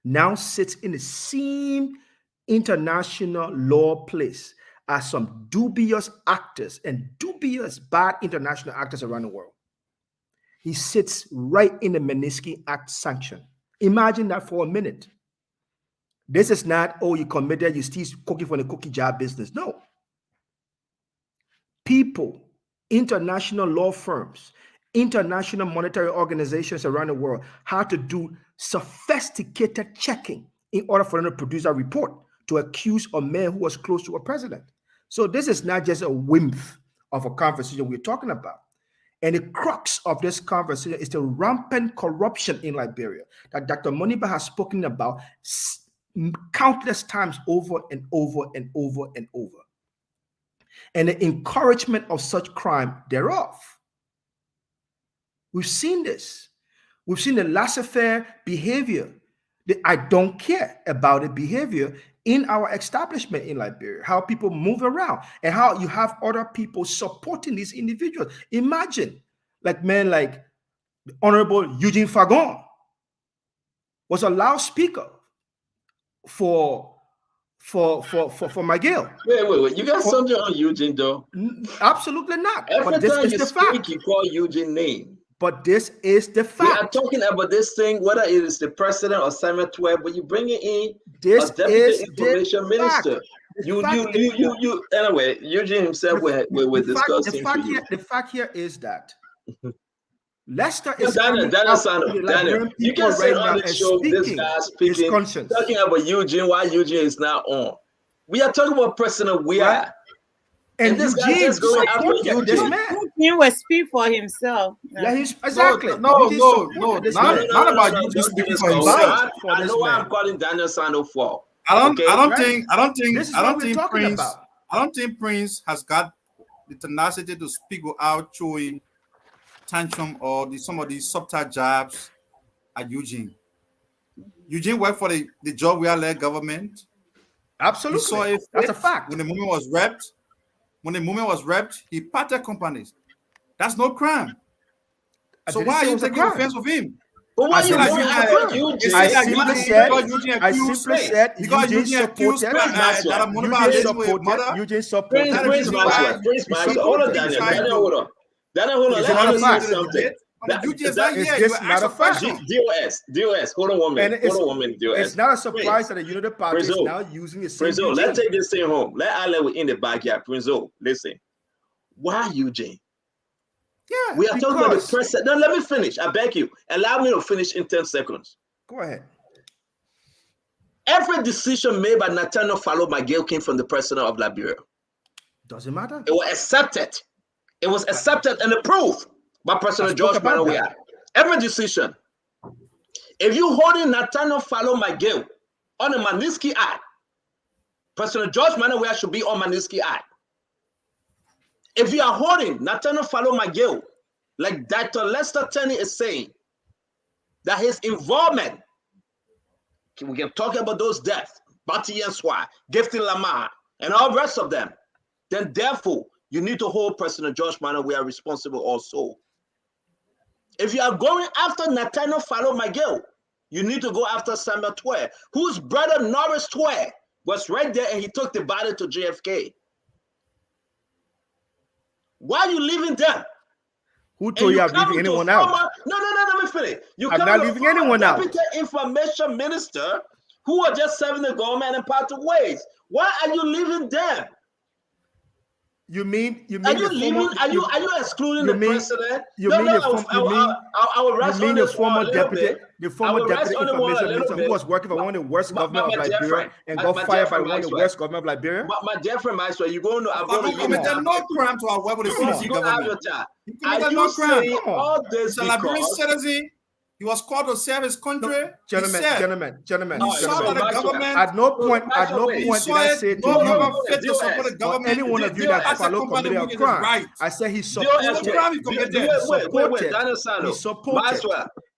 now sits in the same international law place as some dubious actors and dubious bad international actors around the world. He sits right in the Magnitsky Act sanction. Imagine that for a minute. This is not, oh, you committed, you still cooking for the cookie jar business. No. People, international law firms, international monetary organizations around the world had to do sophisticated checking in order for them to produce a report to accuse a man who was close to a president. So this is not just a whim of a conversation we're talking about. And the crux of this conversation is the rampant corruption in Liberia that Dr. Moniba has spoken about countless times over and over and over and over. And the encouragement of such crime thereof. We've seen this. We've seen the laissez-faire behavior, the I don't care about it behavior in our establishment in Liberia, how people move around and how you have other people supporting these individuals. Imagine like men like the Honorable Eugene Fagon was a loudspeaker for for Miguel. Wait. You got something on Eugene, though? Absolutely not. Every But this time is you the speak, fact. you call Eugene name. But this is the We are fact. talking about this thing, whether it is the president or Samuel 12, but you bring it in This a deputy is information the minister. fact. The fact Anyway, Eugene himself will discuss things for you. The fact here is that Lester is Daniel coming out to the Daniel, Liberian you people can say right now on the and show this speaking guy his speaking, conscience. talking about Eugene, why Eugene is not on. We are talking about President Weir. Right. And this guy Eugene just going after supported this Eugene. man. Eugene will speak for himself. Yeah, he's exactly. No, Eugene no, supported no, this not man. about no, Eugene don't speaking give for us himself. call. For I this know why man. I'm calling Daniel Sando for. I don't This is what we're think talking Prince. about. I don't think Prince has got the tenacity to speak without showing tantrum or some of these subtle jabs at Eugene. Eugene worked for the job we are led government. Absolutely. He saw it That's a fit fact. when the movement was repped. He parted companies. That's no crime. I So didn't why say are it you was a taking crime. offense of him? But why I you said going it's not after a crime. Eugene? I said simply Eugene said because Eugene accused supported. that Eugene supported. Eugene supported. Prince Maxwell. Hold on, Daniel. Hold on. Is Let it not a me say fact? something. Is this not a fact? DOS. Hold on one minute. DOS. It's not a surprise that the Unity Party is Prince now using the same Prinzo, let's Eugene. take this thing home. Let Ale in the backyard. Prinzo, listen. Why Eugene? Yeah, We are talking about the because- president. No, let me finish. I beg you. Allow me to finish in 10 seconds. Go ahead. Every decision made by Nathaniel Fallow Miguel came from the president of Liberia. Doesn't matter. It was accepted. It was accepted and approved by President George about Manneh. that. Every decision. If you holding Nathaniel Fallow Miguel on a Magnitsky Act, President George Manneh should be on Magnitsky Act. If you are holding Nathaniel Fallow Miguel, like Dr. Lester Tenney is saying, that his involvement, we can talk about those deaths, Bati Yenswa, Gifty Lamar, and all the rest of them, then therefore, you need to hold President George Manneh we are responsible also. If you are going after Nathaniel Fallow Miguel, you need to go after Samuel Twe, whose brother Norris Twe was right there and he took the body to JFK. Why are you leaving them? Who told you I'm leaving anyone out? No, let me finish. I'm not leaving anyone out. Deputy Information Minister who are just serving the government in part of ways. Why are you leaving them? You mean Are you leaving? Are you excluding the president? You mean the former deputy information minister who was working for one of the worst government of Liberia and got fired by one of the worst government of Liberia? My dear friend Maxwell, you're going to. I'm going to committed no crime to our work with the CDC government. He committed no crime. All this He's a Liberian citizen. He was called to serve his country. Gentlemen. He saw that the government. At no point did I say to you, any one of you that follow committed a crime. I said he supported.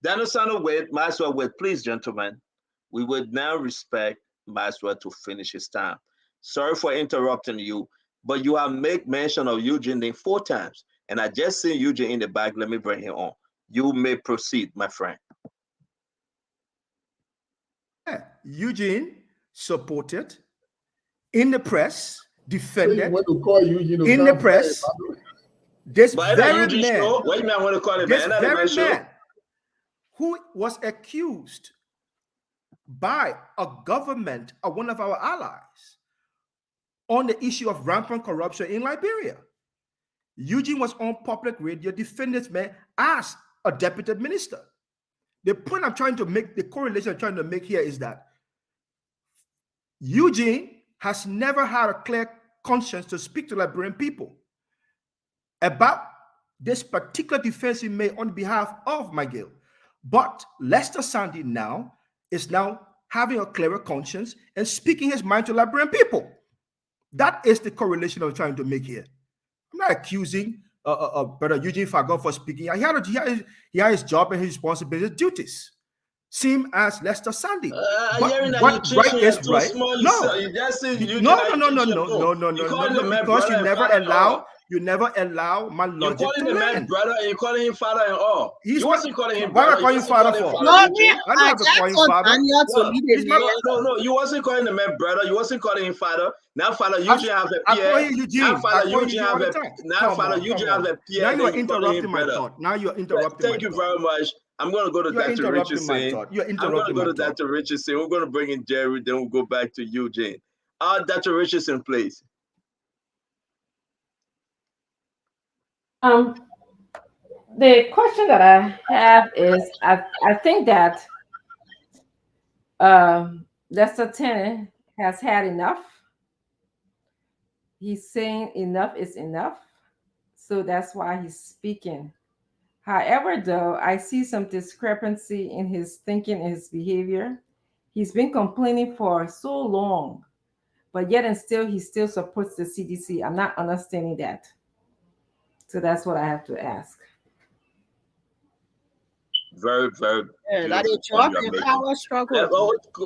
Daniel Sano, Maxwell, wait, please, gentlemen. We would now respect Maxwell to finish his time. Sorry for interrupting you, but you have made mention of Eugene 4 times, and I just see Eugene in the back. Let me bring him on. You may proceed, my friend. Eugene supported in the press, defended in the press. This very man who was accused by a government of one of our allies on the issue of rampant corruption in Liberia. Eugene was on public radio defending this man as a deputy minister. The point I'm trying to make, the correlation I'm trying to make here is that Eugene has never had a clear conscience to speak to Liberian people about this particular defense he made on behalf of Miguel. But Lester Sandy now is having a clearer conscience and speaking his mind to Liberian people. That is the correlation I'm trying to make here. I'm not accusing Brother Eugene Fagon for speaking. He had his job and his responsibilities, duties. Same as Lester Sandy. What right is right? No, because you never You never allow my You're logic calling to the man land. brother and you're calling him father and all. He's You my, wasn't calling him why I brother. call You you wasn't father calling him for? father, No, Eugene. I don't have to call him father. Daniel to No, lead the He's my name. no, you wasn't calling the man brother. You wasn't calling him father. Now father I, Eugene has a I call Pierre. you Now Eugene. I father call you Eugene Eugene all has the a time. now Come father on, Eugene come has on. a Pierre. Now And you are then you calling him interrupting my brother. thought. Now you are interrupting my Thank you thought. very much. I'm going to go to You are Dr. interrupting my Richardson. thought. You are I'm going to interrupting go my to thought. Dr. Richardson. We're going to bring in Jerry. Then we'll go back to Eugene. Dr. Richardson, please. The question that I have is, I think that Lester Tenney has had enough. He's saying enough is enough, so that's why he's speaking. However, though, I see some discrepancy in his thinking and his behavior. He's been complaining for so long, but yet and still he still supports the CDC. I'm not understanding that. So that's what I have to ask. Very, very Yeah, that beautiful is point job you are and making. power struggle.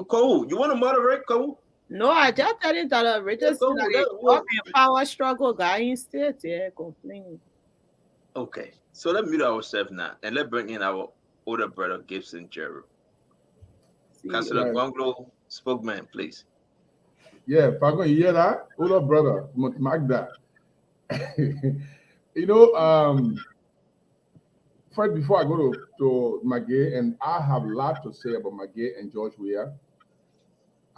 Cole, you want to moderate, Cole? No, I just tell him that Richardson that is job and power struggle guy instead. Yeah, complaining. Okay, so let's mute ourselves now and let's bring in our older brother, Gibson Jerry. Councillor Gwanglo, spokesman, please. Yeah, Paco, you hear that? Older brother, mark that. You know, first, before I go to Magay, and I have a lot to say about Magay and George Weah.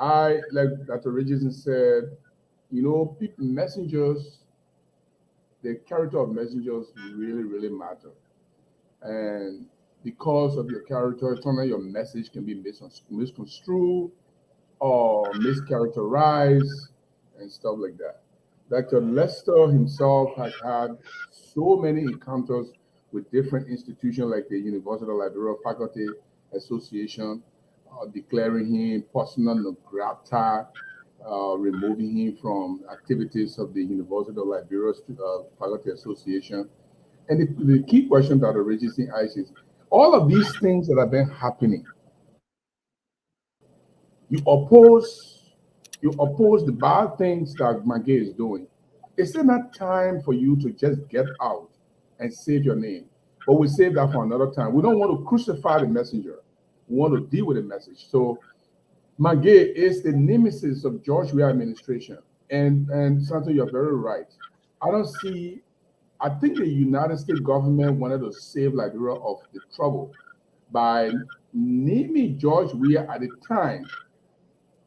I, like Dr. Richardson said, you know, people, messengers, the character of messengers really, really matter. And because of your character, sometimes your message can be misconstrued or mischaracterized and stuff like that. Dr. Lester himself has had so many encounters with different institutions like the University of Liberia Faculty Association, declaring him persona non grata, removing him from activities of the University of Liberia Faculty Association. And the key question that Richardson asks is, all of these things that have been happening, you oppose the bad things that Magay is doing. Is it not time for you to just get out and save your name? But we save that for another time. We don't want to crucify the messenger. We want to deal with the message. So Magay is the nemesis of George Weah administration. And Santo, you're very right. I think the United States government wanted to save Liberia of the trouble by naming George Weah at the time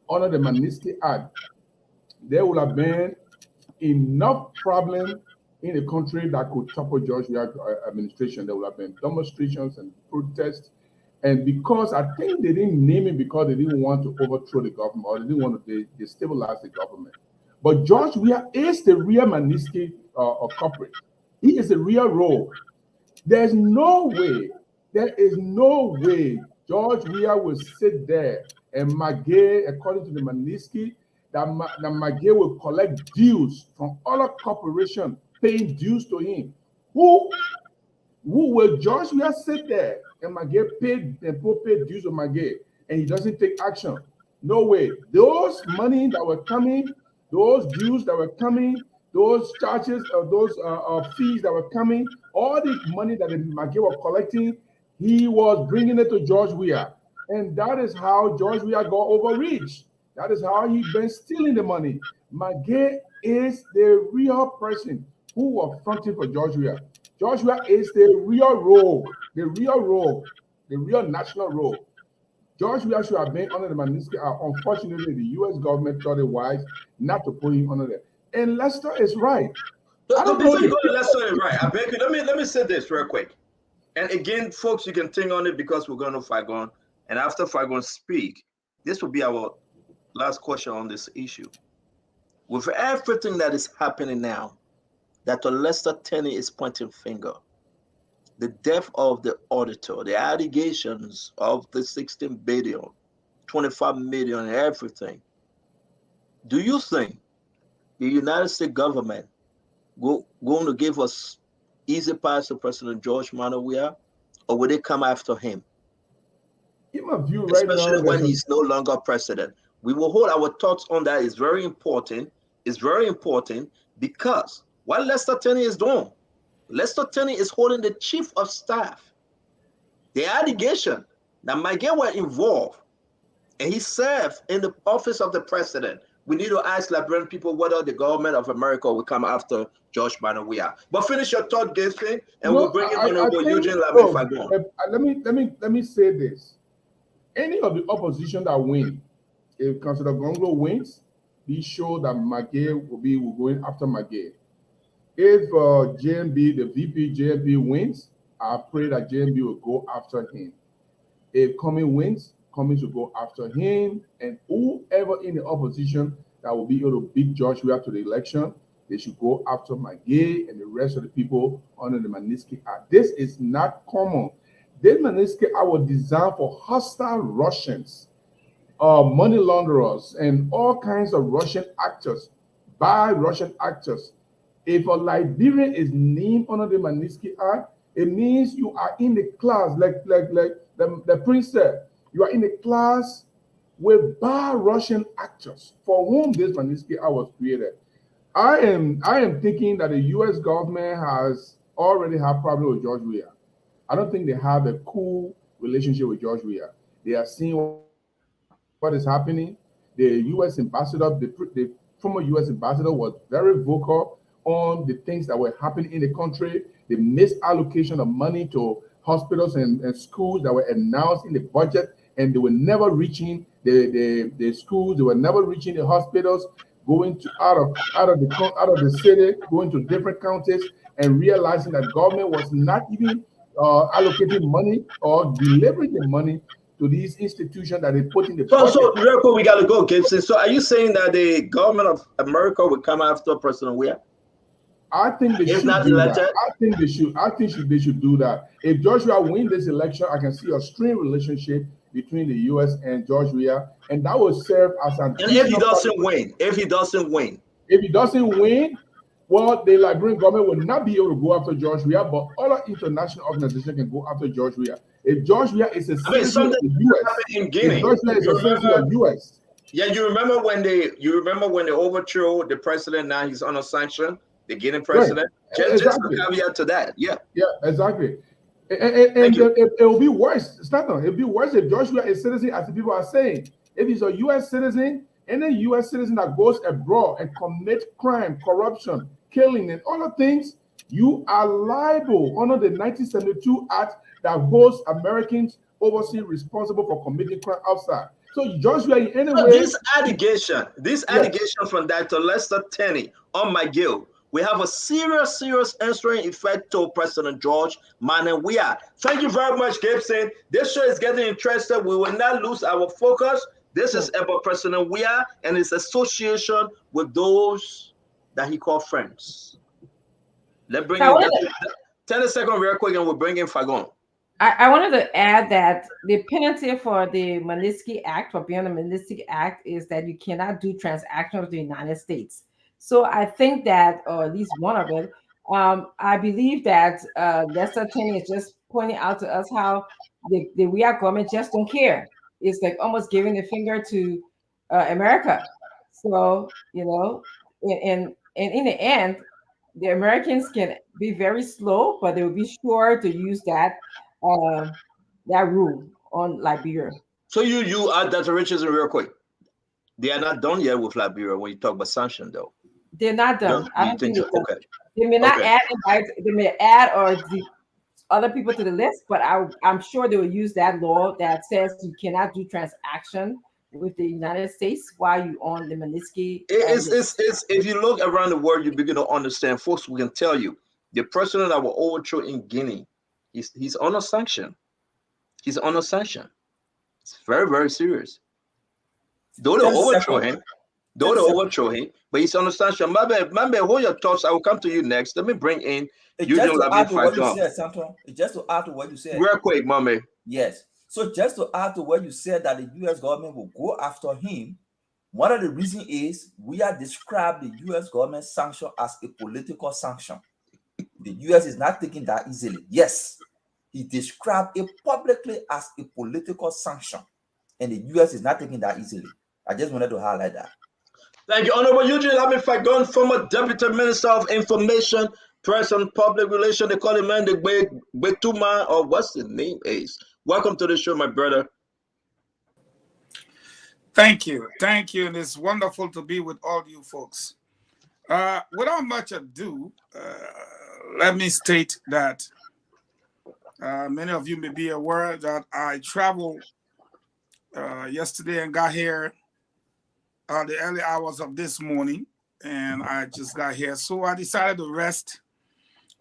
under the Magnitsky Act. There would have been enough problem in the country that could topple George Weah administration. There would have been demonstrations and protests. And because I think they didn't name him because they didn't want to overthrow the government or they didn't want to destabilize the government. But George Weah is the real Magnitsky culprit. He is the real rogue. There is no way George Weah will sit there and Magay, according to the Magnitsky, that Magay will collect dues from other corporations paying dues to him. Who will George Weah sit there and Magay pay dues to Magay and he doesn't take action? No way. Those money that were coming, those dues that were coming, those charges or those fees that were coming, all the money that Magay was collecting, he was bringing it to George Weah. And that is how George Weah got overreached. That is how he been stealing the money. Magay is the real person who was fronting for George Weah. George Weah is the real rogue, the real national rogue. George Weah should have been under the Magnitsky Act. Unfortunately, the U.S. government thought it wise not to put him under there. And Lester is right. Before you go to Lester is right, I beg you, let me say this real quick. And again, folks, you can think on it because we're going to Fagon. And after Fagon speak, this will be our last question on this issue. With everything that is happening now, that Lester Tenney is pointing finger, the death of the auditor, the allegations of the 16 billion, 25 million, and everything. Do you think the United States government going to give us easy pass to President George Manuel Weah, or will they come after him? In my view, right especially now, when he's no longer president. We will hold our thoughts on that. It's very important. It's very important because What Lester Tenney is doing? Lester Tenney is holding the chief of staff. The allegation that McGill were involved and he served in the office of the president. We need to ask Liberian people whether the government of America will come after George Barnett Weah. But finish your thought, Gibson, and we'll bring in Honorable Eugene Lamin Fagon. Let me say this. Any of the opposition that win, if Councillor Gonglo wins, be sure that McGill will be going after McGill. If JMB, the VP JMB wins, I pray that JMB will go after him. If Cummings wins, Cummings will go after him, and whoever in the opposition that will be able to beat George Weah to the election, they should go after McGill and the rest of the people under the Magnitsky Act. This is not common. This Magnitsky Act was designed for hostile Russians, money launderers, and all kinds of Russian actors, by Russian actors. If a Liberian is named under the Magnitsky Act, it means you are in the class, like the prince said, you are in a class with bar Russian actors for whom this Magnitsky Act was created. I am thinking that the U.S. government has already had problem with George Weah. I don't think they have a cool relationship with George Weah. They are seeing what is happening. The U.S. ambassador, the former U.S. ambassador, was very vocal on the things that were happening in the country, the misallocation of money to hospitals and schools that were announced in the budget, and they were never reaching the schools, they were never reaching the hospitals, going to out of the city, going to different counties, and realizing that government was not even allocating money or delivering the money to these institutions that they put in the budget. So real quick, we gotta go, Gibson. So are you saying that the government of America would come after President Weah? I think they should do that. I think they should do that. If George Weah wins this election, I can see a strained relationship between the U.S. and George Weah, and that will serve as an. And if he doesn't win, well, the Liberian government will not be able to go after George Weah, but other international organizations can go after George Weah. If George Weah is a citizen of the U.S., in Guinea, if George Weah is a citizen of the U.S. Yeah, you remember when they overthrew the president? Now he's under sanction. The Guinean president. Right. Just a caveat to that. Yeah. Yeah, exactly. And it will be worse. It'll be worse if George Weah is a citizen, as the people are saying. If he's a U.S. citizen, any U.S. citizen that goes abroad and commits crime, corruption, killing, and other things, you are liable under the 1972 Act that holds Americans overseas responsible for committing crime outside. So George Weah, in any way, this allegation from Dr. Lester Tenney on McGill, we have a serious answering effect to President George Barnett Weah. Thank you very much, Gibson. This show is getting interested. We will not lose our focus. This is about President Weah and his association with those that he called friends. Let's bring in 10 seconds real quick and we'll bring in Fagon. I wanted to add that the penalty for the Magnitsky Act, for being the Magnitsky Act, is that you cannot do transactions with the United States. So I think that, or at least one of it, I believe that Lester Tenney is just pointing out to us how the Weah government just don't care. It's like almost giving the finger to America. So, you know, and in the end, the Americans can be very slow, but they will be sure to use that rule on Liberia. So you are Dr. Richardson, real quick. They are not done yet with Liberia when you talk about sanction, though. They're not done. No, I don't think okay. They may not add they may add or the other people to the list, but I'm sure they will use that law that says you cannot do transaction with the United States while you on the Magnitsky. It's if you look around the world, you begin to understand, folks. We can tell you the president that was overthrown in Guinea, he's under sanction. He's under sanction. It's very, very serious. Though they overthrow him, but he's under sanction. Maybe hold your thoughts. I will come to you next. Let me bring in Just to add to what you said, Santron. Just to add to what you said. Real quick, Mommy. Yes. So just to add to what you said that the U.S. government will go after him, one of the reasons is we have described the U.S. government sanction as a political sanction. The U.S. is not taking that easily. Yes, he described it publicly as a political sanction, and the U.S. is not taking that easily. I just wanted to highlight that. Thank you, Honorable Eugene Lamin Fagon, former Deputy Minister of Information, Press and Public Relations. They call him man the Betuma, or what's the name is. Welcome to the show, my brother. Thank you. Thank you. And it's wonderful to be with all you folks. Without much ado, let me state that many of you may be aware that I traveled yesterday and got here the early hours of this morning, and I just got here. So I decided to rest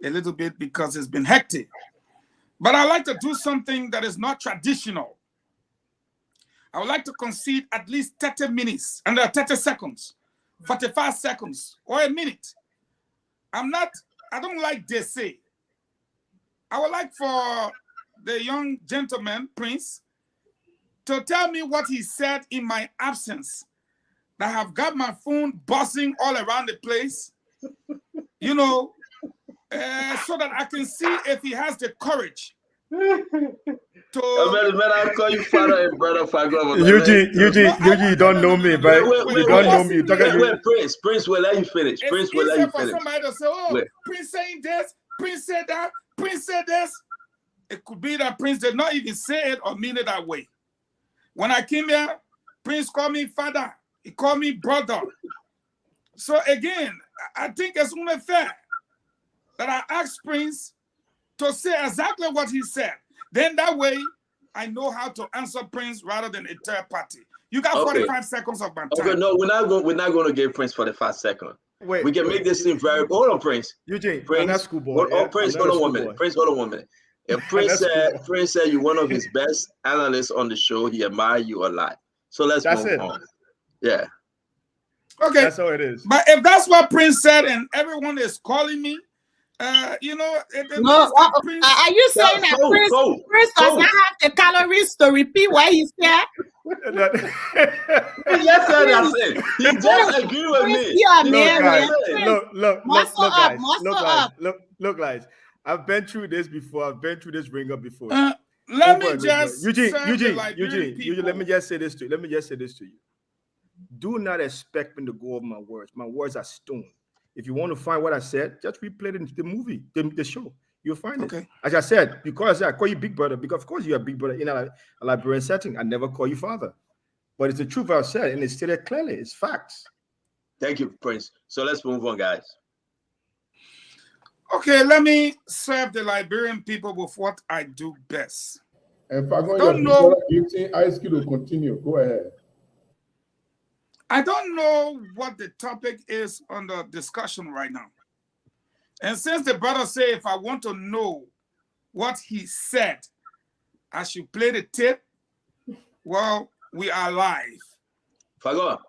a little bit because it's been hectic. But I like to do something that is not traditional. I would like to concede at least 30 minutes, under 30 seconds, 45 seconds, or a minute. I don't like they say. I would like for the young gentleman, Prince, to tell me what he said in my absence. That have got my phone buzzing all around the place, you know, so that I can see if he has the courage to. Man, I'll call you father and brother Fagon. Eugene, you don't know me, but you don't know me. Prince will let you finish. Prince will let you finish. For somebody to say, oh, Prince saying this, Prince said that, Prince said this. It could be that Prince did not even say it or mean it that way. When I came here, Prince called me father. He called me brother. So again, I think it's only fair that I asked Prince to say exactly what he said. Then that way, I know how to answer Prince rather than a third party. You got 45 seconds of my time. Okay, no, we're not going to give Prince 45 seconds. Wait, we can make this thing very. Hold on, Prince. Eugene, Prince, not schoolboy. Prince, hold on 1 minute. Prince, hold on 1 minute. If Prince said you're one of his best analysts on the show, he admires you a lot. So let's move on. Yeah. Okay. That's how it is. But if that's what Prince said and everyone is calling me, you know, no, are you saying that Prince does not have the calories to repeat what he said? He just said that's it. He just agreed with me. Yeah, Look, guys. I've been through this before. I've been through this ringer before. Let me just Eugene, let me just say this to you. Do not expect me to go over my words. My words are stone. If you want to find what I said, just replay the movie, the show. You'll find it. As I said, because I call you big brother, because of course you're a big brother in a Liberian setting. I never call you father. But it's the truth I've said, and it's stated clearly. It's facts. Thank you, Prince. So let's move on, guys. Okay, let me serve the Liberian people with what I do best. And if I don't know, I ask you to continue. Go ahead. I don't know what the topic is on the discussion right now. And since the brother said if I want to know what he said, I should play the tape, well, we are live. Fagon,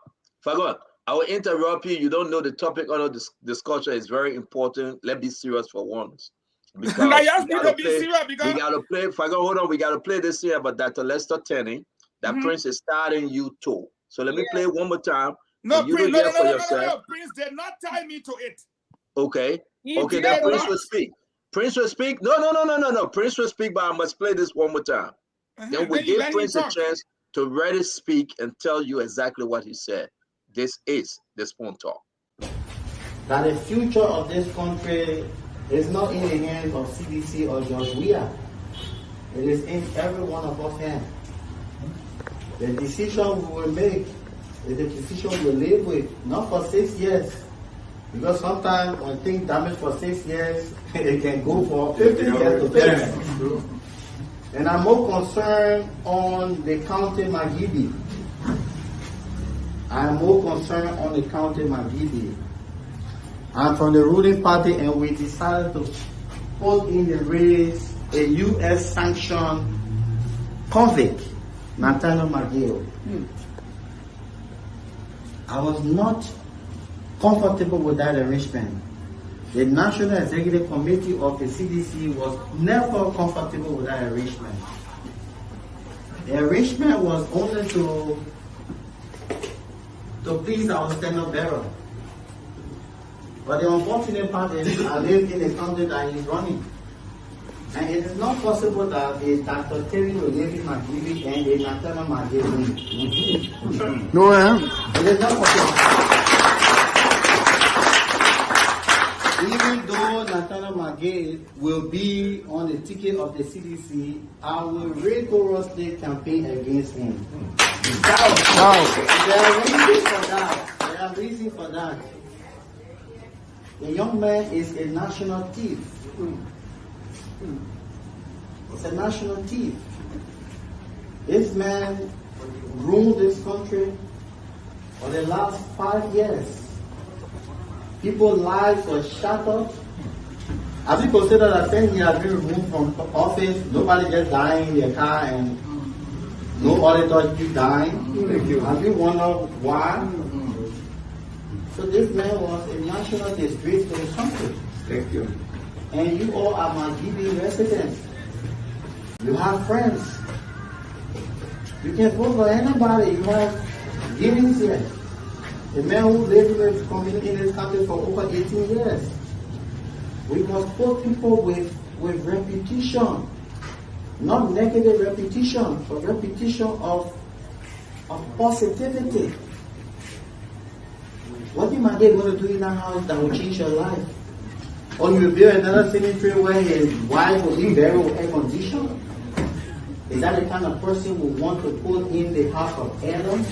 I will interrupt you. You don't know the topic under this discussion is very important. Let's be serious for once. Because I asked you to be serious because we got to play. Fagon, hold on. We got to play this here about Dr. Lester Tenney. That Prince is starting you too. So let me play it one more time. No, Prince, no. Prince did not tie me to it. Okay. That Prince will speak. Prince will speak. No. Prince will speak, but I must play this one more time. Then we give Prince a chance to ready speak and tell you exactly what he said. This is the Spoon Talk. That the future of this country is not in the hands of CDC or George Weah. It is in every one of us hands. The decision we will make is the decision we will live with, not for 6 years. Because sometimes when things damage for 6 years, it can go for 50 years to fix. And I'm more concerned on the county Magidi. I'm more concerned on the county Magidi. I'm from the ruling party, and we decided to put in the race a U.S. sanctioned convict, Nathaniel McGill. I was not comfortable with that arrangement. The National Executive Committee of the CDC was never comfortable with that arrangement. The arrangement was only to please our standard bearer. But the unfortunate part is I live in a country that is running. And it is not possible that a Dr. Terry will live in McGill and a Nathaniel McGill. No, it is not possible. even though Nathaniel McGay will be on the ticket of the CDC, I will rigorously campaign against him. There are reasons for that. There are reasons for that. The young man is a national thief. It's a national thief. This man ruled this country for the last 5 years. People's lives were shattered. Have you considered that since he has been removed from office, nobody just dying in their car and no auditors keep dying? Have you wondered why? So this man was a national disgrace to the country. Thank you. And you all are Margibi residents. You have friends. You can vote for anybody. You have givings here. A man who lived in this community in this country for over 18 years. We must put people with reputation, not negative reputation, but reputation of positivity. What am I going to do in that house that will change your life? Or you will build another cemetery where his wife will be buried with air conditioning? Is that the kind of person who want to put in the house of Adam?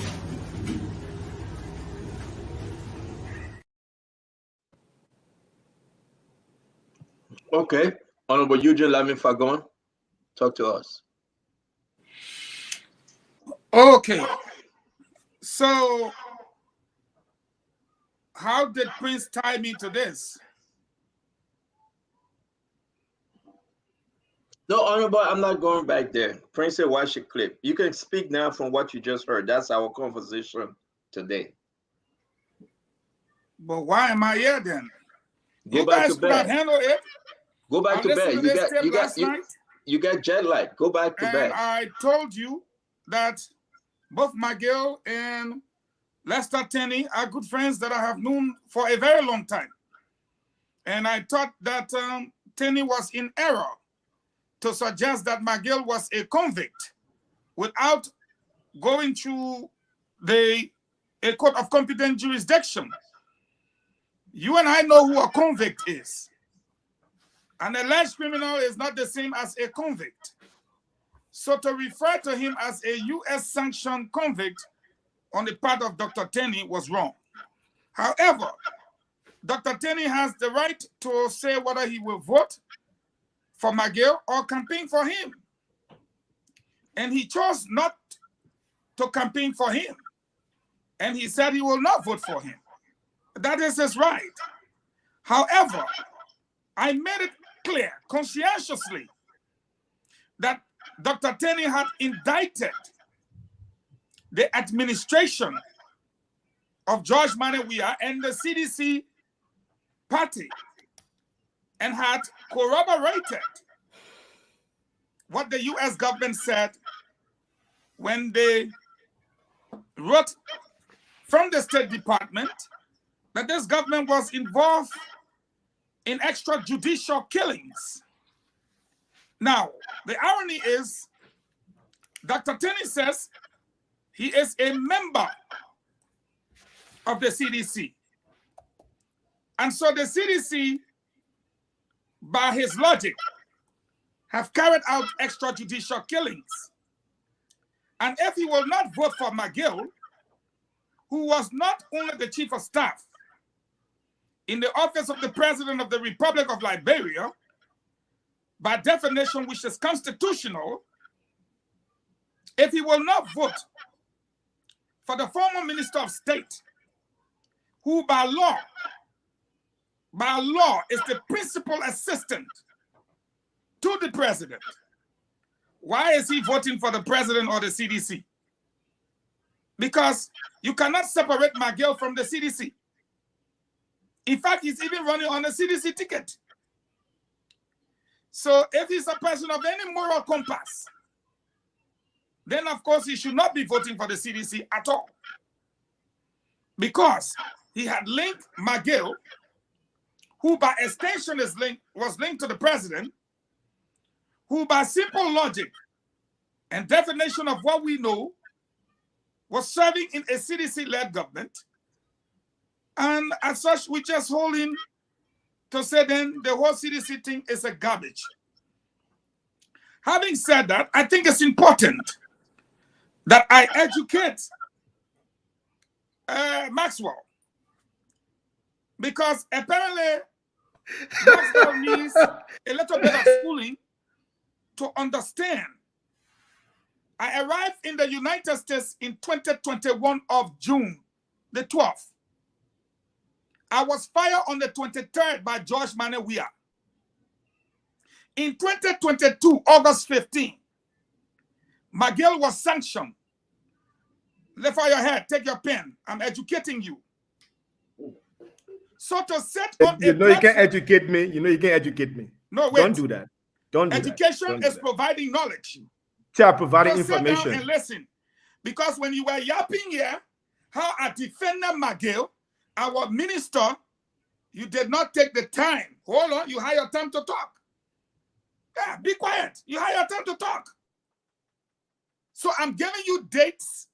Okay. Honorable Eugene Lamin Fagon, talk to us. Okay. So, how did Prince tie me to this? No, Honorable, I'm not going back there. Prince said, watch the clip. You can speak now from what you just heard. That's our conversation today. But why am I here then? Go You back guys to could have bed. handled it. Go back I to listened bed. to You this got tape last night, you got jet lag. Go back to and bed. I told you that both McGill and Lester Tenney are good friends that I have known for a very long time. And I thought that Tenney was in error to suggest that McGill was a convict without going through a court of competent jurisdiction. You and I know who a convict is. An alleged criminal is not the same as a convict. So to refer to him as a U.S.-sanctioned convict on the part of Dr. Tenney was wrong. However, Dr. Tenney has the right to say whether he will vote for McGill or campaign for him. And he chose not to campaign for him. And he said he will not vote for him. That is his right. However, I made it clear conscientiously that Dr. Tenney had indicted the administration of George Manawia and the CDC party and had corroborated what the US government said when they wrote from the State Department that this government was involved in extrajudicial killings. Now, the irony is, Dr. Tenney says he is a member of the CDC. And so the CDC, by his logic, have carried out extrajudicial killings. And if he will not vote for McGill, who was not only the chief of staff in the office of the President of the Republic of Liberia, by definition, which is constitutional, if he will not vote for the former Minister of State, who by law is the principal assistant to the President, why is he voting for the President or the CDC? Because you cannot separate McGill from the CDC. In fact, he's even running on a CDC ticket. So if he's a person of any moral compass, then of course he should not be voting for the CDC at all. Because he had linked McGill, who by extension was linked to the President, who by simple logic and definition of what we know was serving in a CDC-led government. And as such, we just hold him to say then the whole CDC thing is a garbage. Having said that, I think it's important that I educate Maxwell, because apparently Maxwell needs a little bit of schooling to understand. I arrived in the United States in 2021 of June the 12th. I was fired on the 23rd by George Manneh Weah. In 2022, August 15, McGill was sanctioned. Lift out your head, take your pen. I'm educating you. So to set on you know you can educate me. You know you can educate me. No, wait. Don't do that. Don't do Education that. Don't do is that. providing knowledge. They providing Just sit down information. and listen. Because when you were yapping here, how I defended McGill, our minister, you did not take the time. Hold on, you had your time to talk. Yeah, be quiet. You had your time to talk. So I'm giving you dates,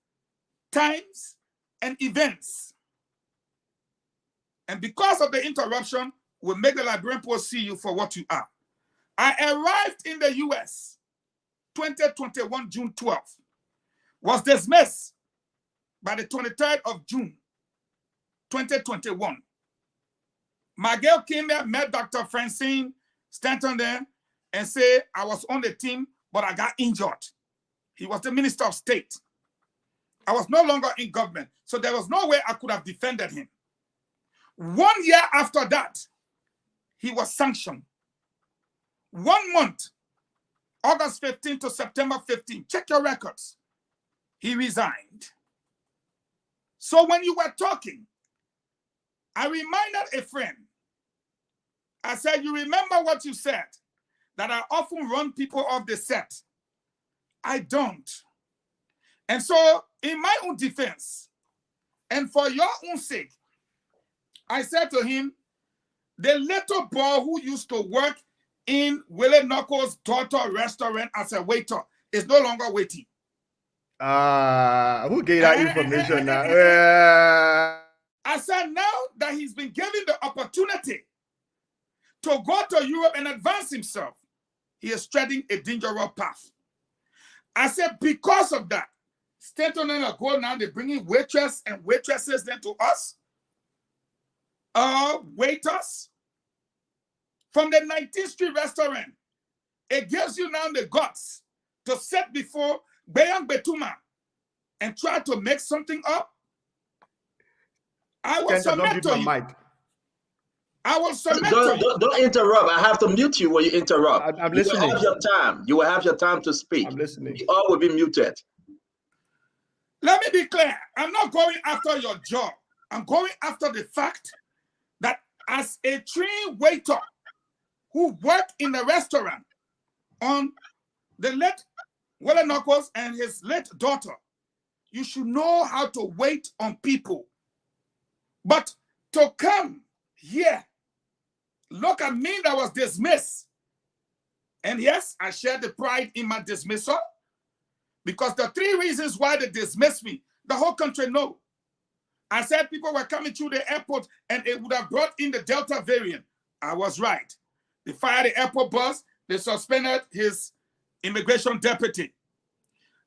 times, and events. And because of the interruption, we'll make the Liberian Post see you for what you are. I arrived in the US 2021, June 12th. Was dismissed by the 23rd of June 2021. McGill came there, met Dr. Francine Stanton there, and said, I was on the team, but I got injured. He was the Minister of State. I was no longer in government, so there was no way I could have defended him. 1 year after that, he was sanctioned. 1 month, August 15 to September 15, check your records. He resigned. So when you were talking, I reminded a friend. I said, you remember what you said, that I often run people off the set. I don't. And so in my own defense, and for your own sake, I said to him, the little boy who used to work in Willie Knuckles' daughter restaurant as a waiter is no longer waiting. Who gave that information now? I said now that he's been given the opportunity to go to Europe and advance himself, he is treading a dangerous path. I said because of that, Stanton and go now, they're bringing waitresses and waitresses then to us. Waiters from the 19th Street restaurant. It gives you now the guts to sit before Bayang Betuma and try to make something up. I will submit to you. I will submit to you. Don't interrupt. I have to mute you when you interrupt. I'm You listening. will have your time. You will have your time to speak. I'm listening. We all will be muted. Let me be clear. I'm not going after your job. I'm going after the fact that as a trained waiter who worked in the restaurant on the late Willie Knuckles and his late daughter, you should know how to wait on people. But to come here, look at me that was dismissed. And yes, I share the pride in my dismissal because the 3 reasons why they dismissed me, the whole country knows. I said people were coming through the airport and it would have brought in the Delta variant. I was right. They fired the airport boss. They suspended his immigration deputy.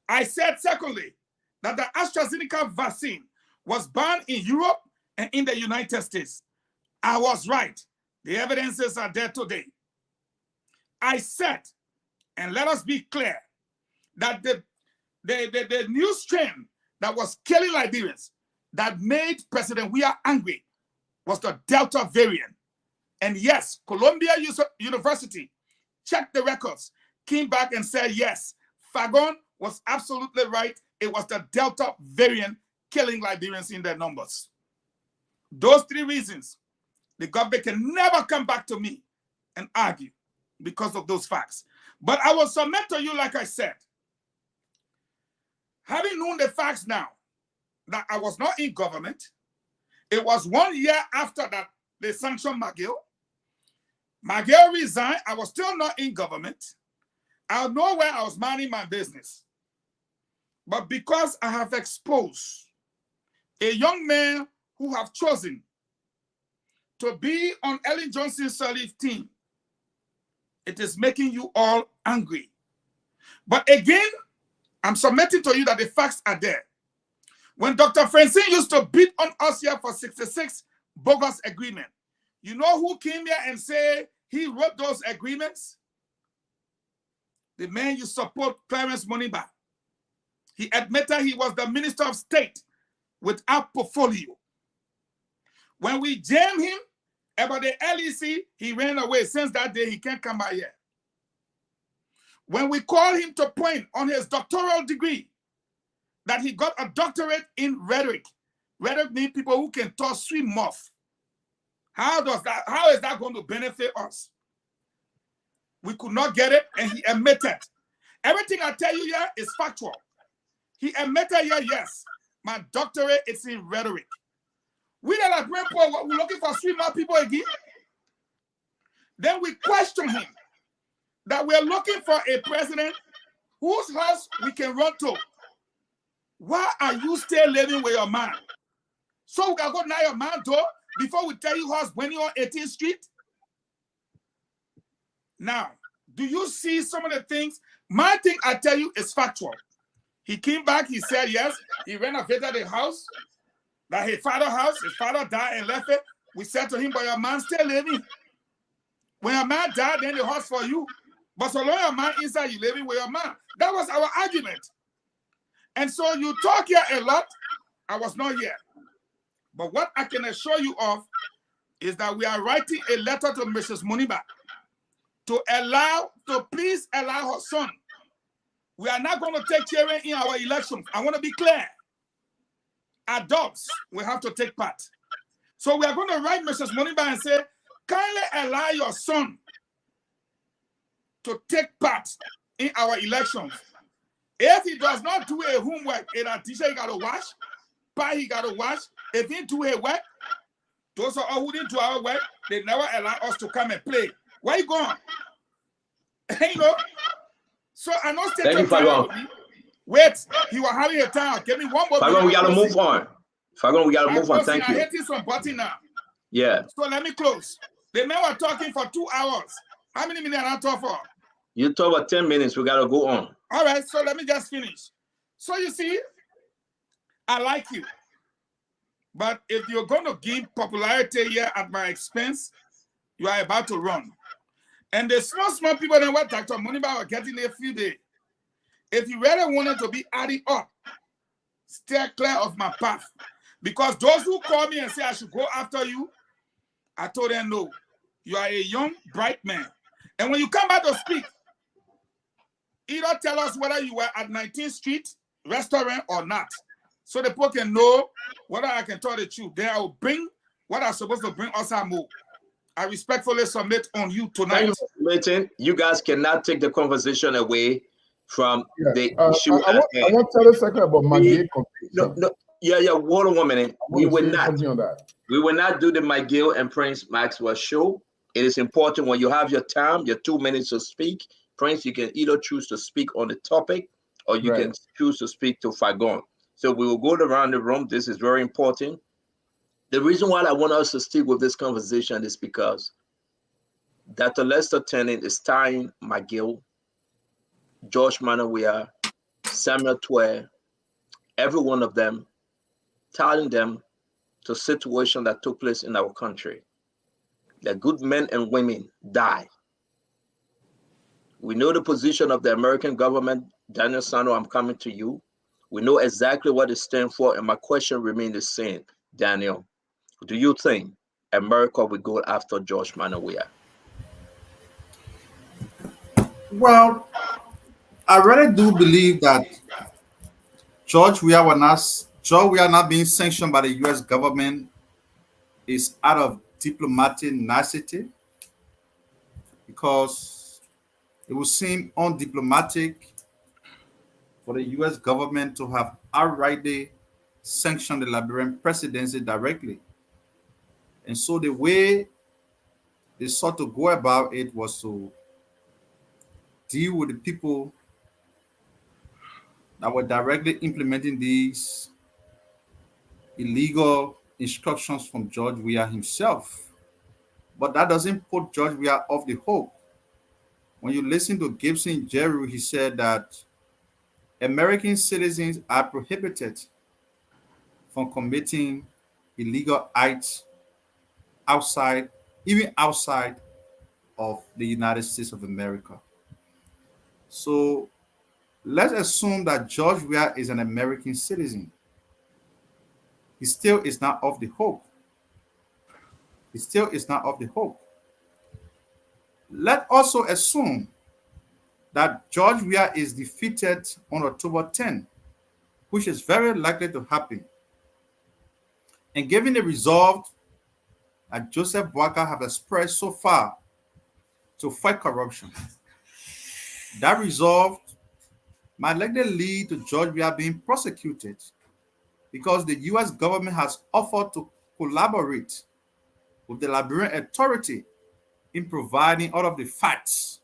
I said, secondly, that the AstraZeneca vaccine was banned in Europe and in the United States. I was right. The evidences are there today. I said, and let us be clear, that the new strain that was killing Liberians, that made President Weah angry, was the Delta variant. And yes, Columbia University checked the records, came back and said, yes, Fagon was absolutely right. It was the Delta variant killing Liberians in their numbers. Those 3 reasons, the government can never come back to me and argue because of those facts. But I will submit to you, like I said, having known the facts now, that I was not in government, it was 1 year after that they sanctioned McGill. McGill resigned. I was still not in government. I know where I was minding my business. But because I have exposed a young man who have chosen to be on Ellen Johnson Sirleaf team, it is making you all angry. But again, I'm submitting to you that the facts are there. When Dr. Francine used to beat on us here for 66 bogus agreement, you know who came here and said he wrote those agreements? The man you support, Clarence Moniba. He admitted he was the Minister of State without portfolio. When we jammed him about the LEC, he ran away. Since that day, he can't come back here. When we called him to point on his doctoral degree that he got a doctorate in rhetoric. Rhetoric means people who can talk sweet mouth. How is that going to benefit us? We could not get it, and he admitted. Everything I tell you here is factual. He admitted here, yes, my doctorate is in rhetoric. We that are great poor, we're looking for sweet mouth people again. Then we question him that we're looking for a president whose house we can run to. Why are you still living with your man? So we can go knock your man door before we tell you how's when you're on 18th Street? Now, do you see some of the things? My thing I tell you is factual. He came back, he said yes, he renovated the house, that his father's house, his father died and left it. We said to him, but your man still living. When your man died, then the house for you. But so long your man inside, you living with your man. That was our argument. And so you talk here a lot. I was not here. But what I can assure you of is that we are writing a letter to Mrs. Moniba to please allow her son. We are not going to take children in our elections. I want to be clear. Adults will have to take part. So we are going to write Mrs. Moniba and say, kindly allow your son to take part in our elections. If he does not do a homework, a teacher he got to wash, pie he got to wash. If he do a work, those are all who didn't do our work, they never allow us to come and play. Where you going? You know? So I know state. Wait, he was having a time. Give me one more. Fagon, we gotta move on. Fagon, we gotta move on. Thank you. I'm hitting some button now. Yeah. So let me close. The men were talking for 2 hours. How many minutes are I talking for? You talk about 10 minutes. We gotta go on. All right, so let me just finish. So you see, I like you. But if you're going to give popularity here at my expense, you are about to run. And the small people that were Dr. Moniba were getting a few days. If you really wanted to be adding up, stay clear of my path. Because those who call me and say I should go after you, I told them no. You are a young, bright man. And when you come back to speak, either tell us whether you were at 19th Street restaurant or not. So the people can know whether I can tell the truth. Then I will bring what I'm supposed to bring us more. I respectfully submit on you tonight. You guys cannot take the conversation away from the issue. I want to tell a second about McGill. Hold on 1 minute. We will not do the McGill and Prince Maxwell show. It is important when you have your time, your 2 minutes to speak. Prince, you can either choose to speak on the topic or you can choose to speak to Fagon. So we will go around the room. This is very important. The reason why I want us to stick with this conversation is because Dr. Lester Tennant is tying McGill, George Manawia, Samuel Twe, every one of them, tying them to a situation that took place in our country. That good men and women die. We know the position of the American government. Daniel Sano, I'm coming to you. We know exactly what it stands for, and my question remains the same. Daniel, do you think America will go after George Manawia? Well, I really do believe that George Weah not being sanctioned by the U.S. government is out of diplomatic nicety, because it would seem undiplomatic for the U.S. government to have outrightly sanctioned the Liberian presidency directly. And so the way they sought to go about it was to deal with the people that were directly implementing these illegal instructions from George Weah himself. but that doesn't put George Weah off the hook. When you listen to Gibson Jeru, he said that American citizens are prohibited from committing illegal acts outside, even outside of the United States of America. So let's assume that George Weah is an American citizen. He still is not off the hook. He still is not off the hook. Let's also assume that George Weah is defeated on October 10, which is very likely to happen. And given the resolve that Joseph Boakai have expressed so far to fight corruption, that resolve might likely lead to George Weah being prosecuted because the U.S. government has offered to collaborate with the Liberian authority in providing all of the facts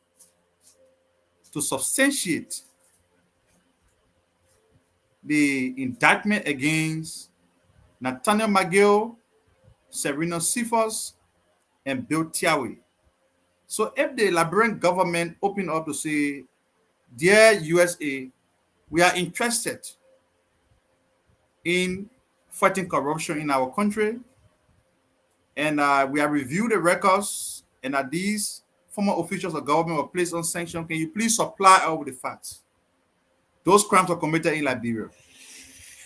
to substantiate the indictment against Nathaniel McGill, Serena Cephas, and Bill Tiawe. So if the Liberian government open up to say, dear USA, we are interested in fighting corruption in our country, and we have reviewed the records, and that these former officials of government were placed on sanction, can you please supply us with the facts? Those crimes were committed in Liberia.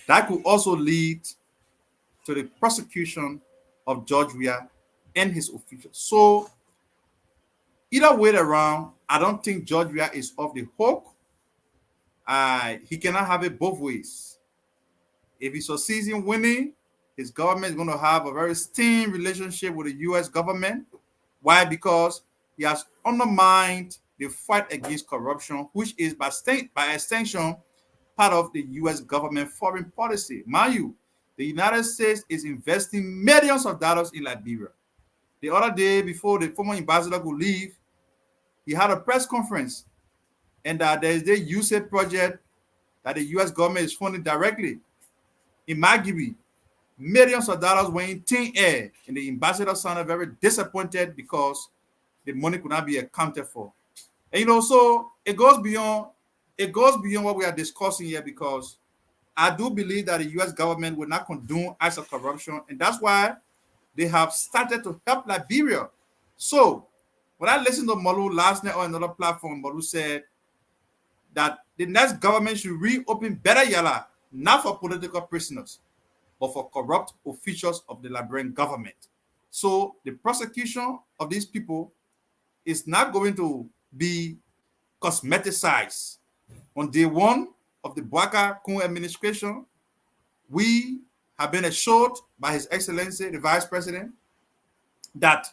That could also lead to the prosecution of George Weah and his officials. So either way around, I don't think George Weah is off the hook. He cannot have it both ways. If he succeeds in winning, his government is going to have a very strained relationship with the U.S. government. Why? Because he has undermined the fight against corruption, which is by extension part of the U.S. government foreign policy. Mind you, the United States is investing millions of dollars in Liberia. The other day, before the former ambassador could leave, he had a press conference, and there is the USAID project that the U.S. government is funding directly in Magibi. Millions of dollars went in thin air, and the ambassador sounded very disappointed because the money could not be accounted for. And so it goes beyond what we are discussing here, because I do believe that the U.S. government will not condone acts of corruption, and that's why they have started to help Liberia. So when I listened to Malu last night on another platform, Malu said that the next government should reopen Better Yala, not for political prisoners, but for corrupt officials of the Liberian government. So the prosecution of these people is not going to be cosmeticized. On day one of the Boakai-Kun administration, we have been assured by His Excellency, the Vice President, that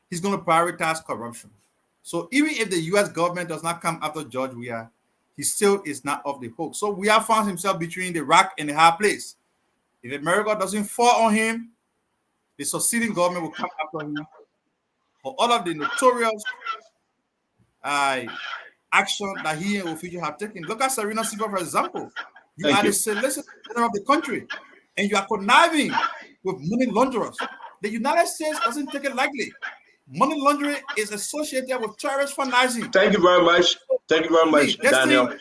he's going to prioritize corruption. So even if the U.S. government does not come after George Weah, he still is not off the hook. So Weah found himself between the rock and the hard place. If America doesn't fall on him, the succeeding government will come after him for all of the notorious action that he and officials have taken. Look at Serena Silva, for example. You are the solicitor general of the country, and you are conniving with money launderers. The United States doesn't take it lightly. Money laundering is associated with terrorist financing. Thank you very much. Thank you very much, Daniel.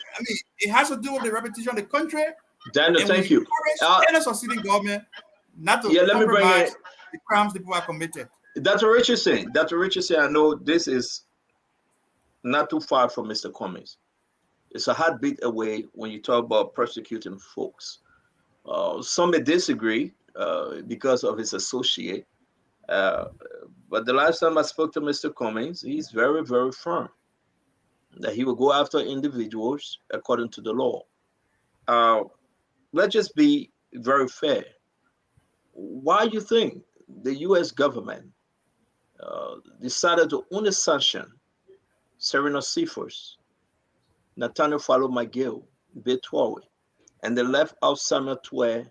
It has to do with the reputation of the country. Daniel, thank you. And the succeeding government not to let me bring compromise the crimes the people are committed. Dr. Richardson, I know this is not too far from Mr. Cummings. It's a heartbeat away when you talk about persecuting folks. Some may disagree because of his associate. But the last time I spoke to Mr. Cummings, he's very, very firm that he will go after individuals according to the law. Let's just be very fair. Why do you think the U.S. government decided to only sanction Serena Cephas, Nathaniel Fallow McGill, Bill Tiawe, and they left out Samuel Twe,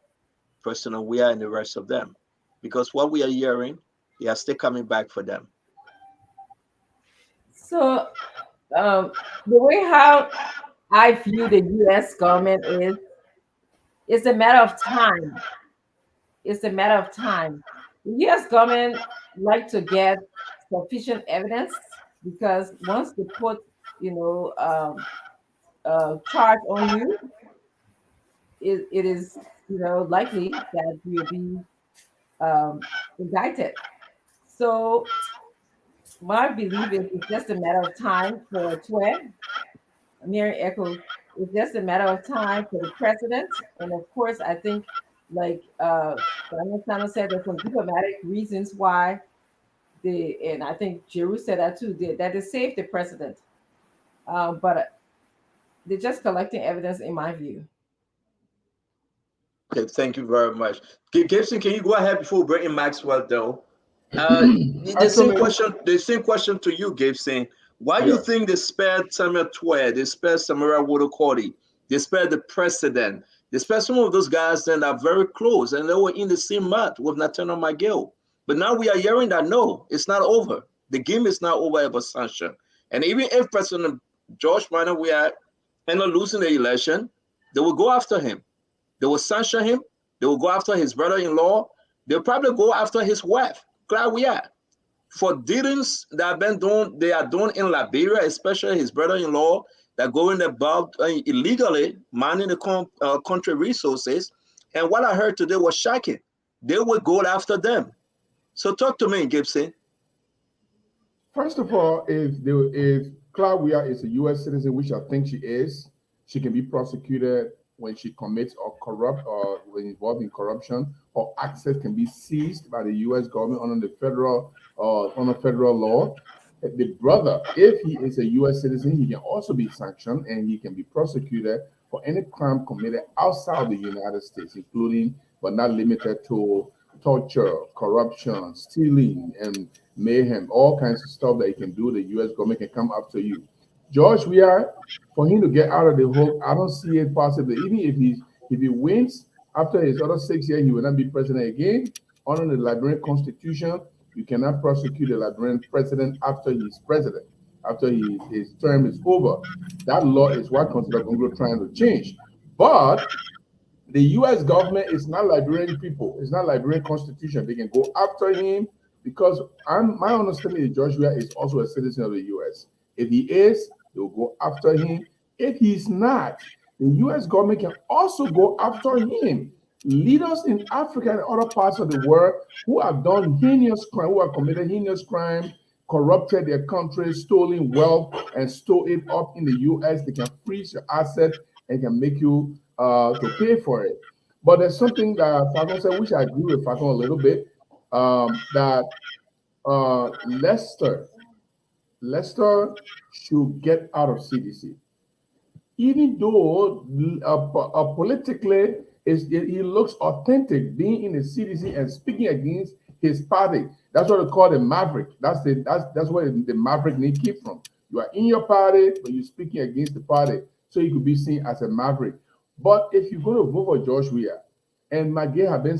President Weah, and the rest of them? Because what we are hearing, they are still coming back for them. So the way how I view the U.S. government is, it's a matter of time. It's a matter of time. The U.S. government like to get sufficient evidence, because once they put, charge on you, it is, likely that you'll be indicted. So my belief is it's just a matter of time for Twe, Mary Echo. It's just a matter of time for the president, and of course, I think, like Daniel Sano said, there's some diplomatic reasons why and I think Giroux said that too, that they saved the president. But they're just collecting evidence, in my view. Okay, thank you very much. Gibson, can you go ahead before we bring in Maxwell, though? The same question to you, Gibson. Why do you think they spared Samuel Twe, they spared Samira Wodokodi, they spared the president, they spared some of those guys that are very close and they were in the same mat with Nathaniel McGill? But now we are hearing that no, it's not over. The game is not over ever sanction. And even if President George Minor we are ended up losing the election, they will go after him. They will sanction him. They will go after his brother-in-law. They'll probably go after his wife, Claudia, for dealings that they are doing in Liberia, especially his brother-in-law, that going about illegally mining the country resources. And what I heard today was shocking. They will go after them. So talk to me, Gibson. First of all, if Claudia is a U.S. citizen, which I think she is, she can be prosecuted when she commits or when involved in corruption, or access can be seized by the U.S. government under the federal law. The brother, if he is a U.S. citizen, he can also be sanctioned and he can be prosecuted for any crime committed outside the United States, including but not limited to torture, corruption, stealing, and mayhem, all kinds of stuff that you can do. The U.S. government can come after you. George Weah, for him to get out of the hole, I don't see it possible. Even if he wins after his other 6 years, he will not be president again. Under the Liberian Constitution, you cannot prosecute the Liberian president after he's president, after his term is over. That law is what Constitution Congo trying to change. But the U.S. government is not Liberian people. It's not Liberian Constitution. They can go after him because my understanding is George Weah is also a citizen of the U.S. If he is, they will go after him. If he's not, the U.S. government can also go after him. Leaders in Africa and other parts of the world who have done heinous crime, who have committed heinous crime, corrupted their country, stolen wealth, and store it up in the U.S., they can freeze your asset and can make you to pay for it. But there's something that Falcon said, which I agree with Falcon a little bit, that Lester should get out of CDC. Even though politically he looks authentic being in the CDC and speaking against his party. That's what they call the maverick. That's where the maverick name came from. You are in your party, but you're speaking against the party. So you could be seen as a maverick. But if you're going to vote for George Weah, and McGill have been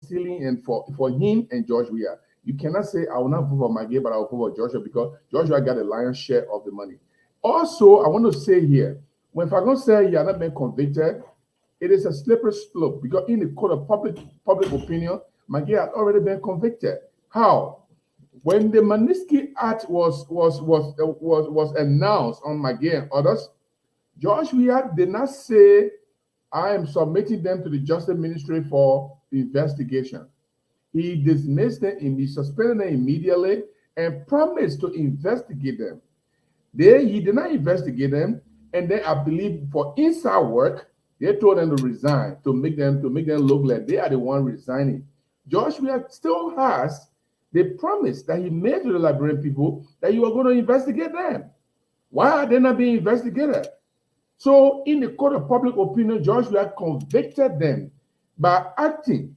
stealing and for him and George Weah, you cannot say, I will not vote for McGill, but I will vote for George, because George Weah got a lion's share of the money. Also, I want to say here, when Falcon said he had not been convicted, it is a slippery slope, because in the court of public opinion, McGill had already been convicted. How? When the Magnitsky Act was announced on McGill and others, George Weah did not say, I am submitting them to the Justice Ministry for investigation. He dismissed them and he suspended them immediately and promised to investigate them. He did not investigate them, and then I believe for inside work, they told them to resign to make them look like they are the one resigning. George Weah still has the promise that he made to the Liberian people that you are going to investigate them. Why are they not being investigated? So in the court of public opinion, George Weah convicted them by acting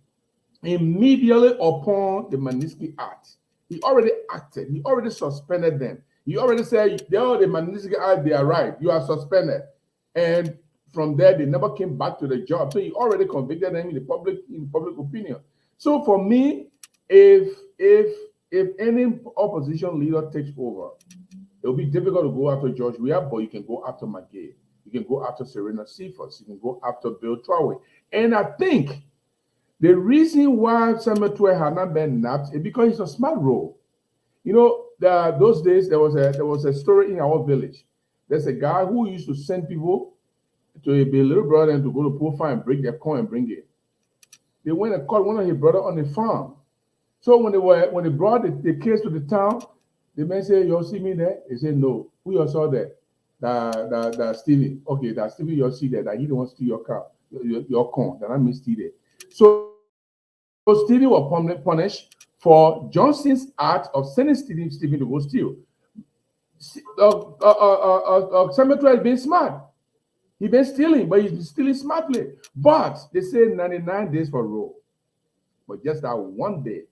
immediately upon the Magnitsky Act. He already acted. He already suspended them. He already said, the Magnitsky Act, they are right. You are suspended. And from there, they never came back to the job. So he already convicted them in public opinion. So for me, if any opposition leader takes over, it'll be difficult to go after George Weah, but you can go after McGill. You can go after Serena Cephas. You can go after Bill Traore. And I think the reason why Samuel Twe had not been nabbed is because it's a smart role. You know, those days there was a story in our village. There's a guy who used to send people to be a little brother and to go to poor farm and break their corn and bring it. They went and caught one of his brother on the farm. So when they brought the case to the town, the man said, "You see me there?" He said, "No. Who you saw there? That Stevie. Okay, that Stevie you see there. That he don't want to steal your car, your corn. That I mean steal it." So Stevie was punished for Johnson's act of sending Stevie to go steal. Cemetery has been smart. He been stealing, but he's stealing smartly. But they say 99 days for roll. But just that one day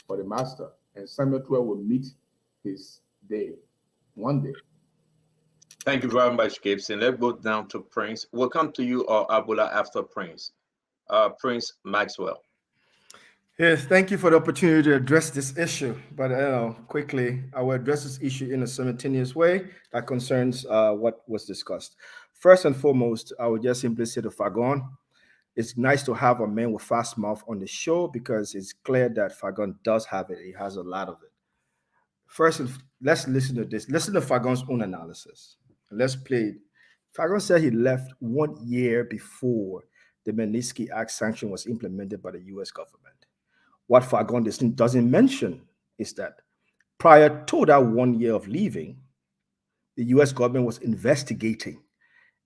for the master, and Samuel 12 will meet his day. One day. Thank you very much, Gibson. Let's go down to Prince. We'll come to you or Abula after Prince. Prince Maxwell. Yes, thank you for the opportunity to address this issue. But quickly, I will address this issue in a simultaneous way that concerns what was discussed. First and foremost, I would just simply say to Fagon, it's nice to have a man with fast mouth on the show because it's clear that Fagon does have it. He has a lot of it. First, let's listen to this. Listen to Fagon's own analysis. Let's play it. Fagon said he left 1 year before the Magnitsky Act sanction was implemented by the U.S. government. What Fagon doesn't mention is that prior to that 1 year of leaving, the U.S. government was investigating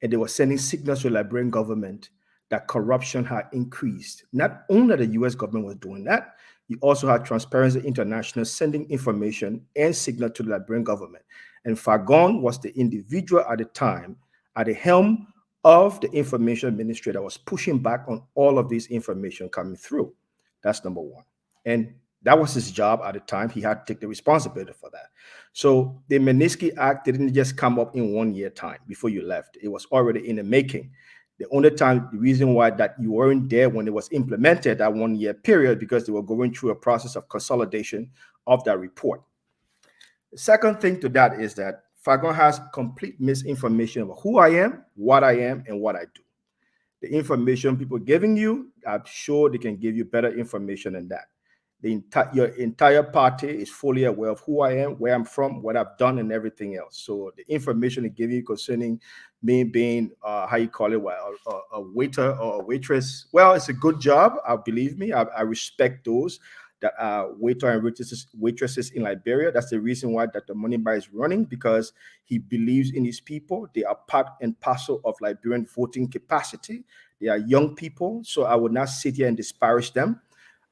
and they were sending signals to the Liberian government that corruption had increased. Not only the U.S. government was doing that, you also had Transparency International sending information and signal to the Liberian government. And Fagon was the individual at the time at the helm of the information ministry that was pushing back on all of this information coming through. That's number one. And that was his job at the time. He had to take the responsibility for that. So the Magnitsky Act didn't just come up in 1 year time before you left. It was already in the making. The only time, the reason why that you weren't there when it was implemented, that 1 year period, because they were going through a process of consolidation of that report. The second thing to that is that Fagon has complete misinformation about who I am, and what I do. The information people giving you, I'm sure they can give you better information than that. Your entire party is fully aware of who I am, where I'm from, what I've done, and everything else. So the information they give you concerning me being, how you call it, a waiter or a waitress, well, it's a good job. Believe me, I respect those that are waiter and waitresses in Liberia. That's the reason why Dr. Moneyba is running, because he believes in his people. They are part and parcel of Liberian voting capacity. They are young people, so I would not sit here and disparage them.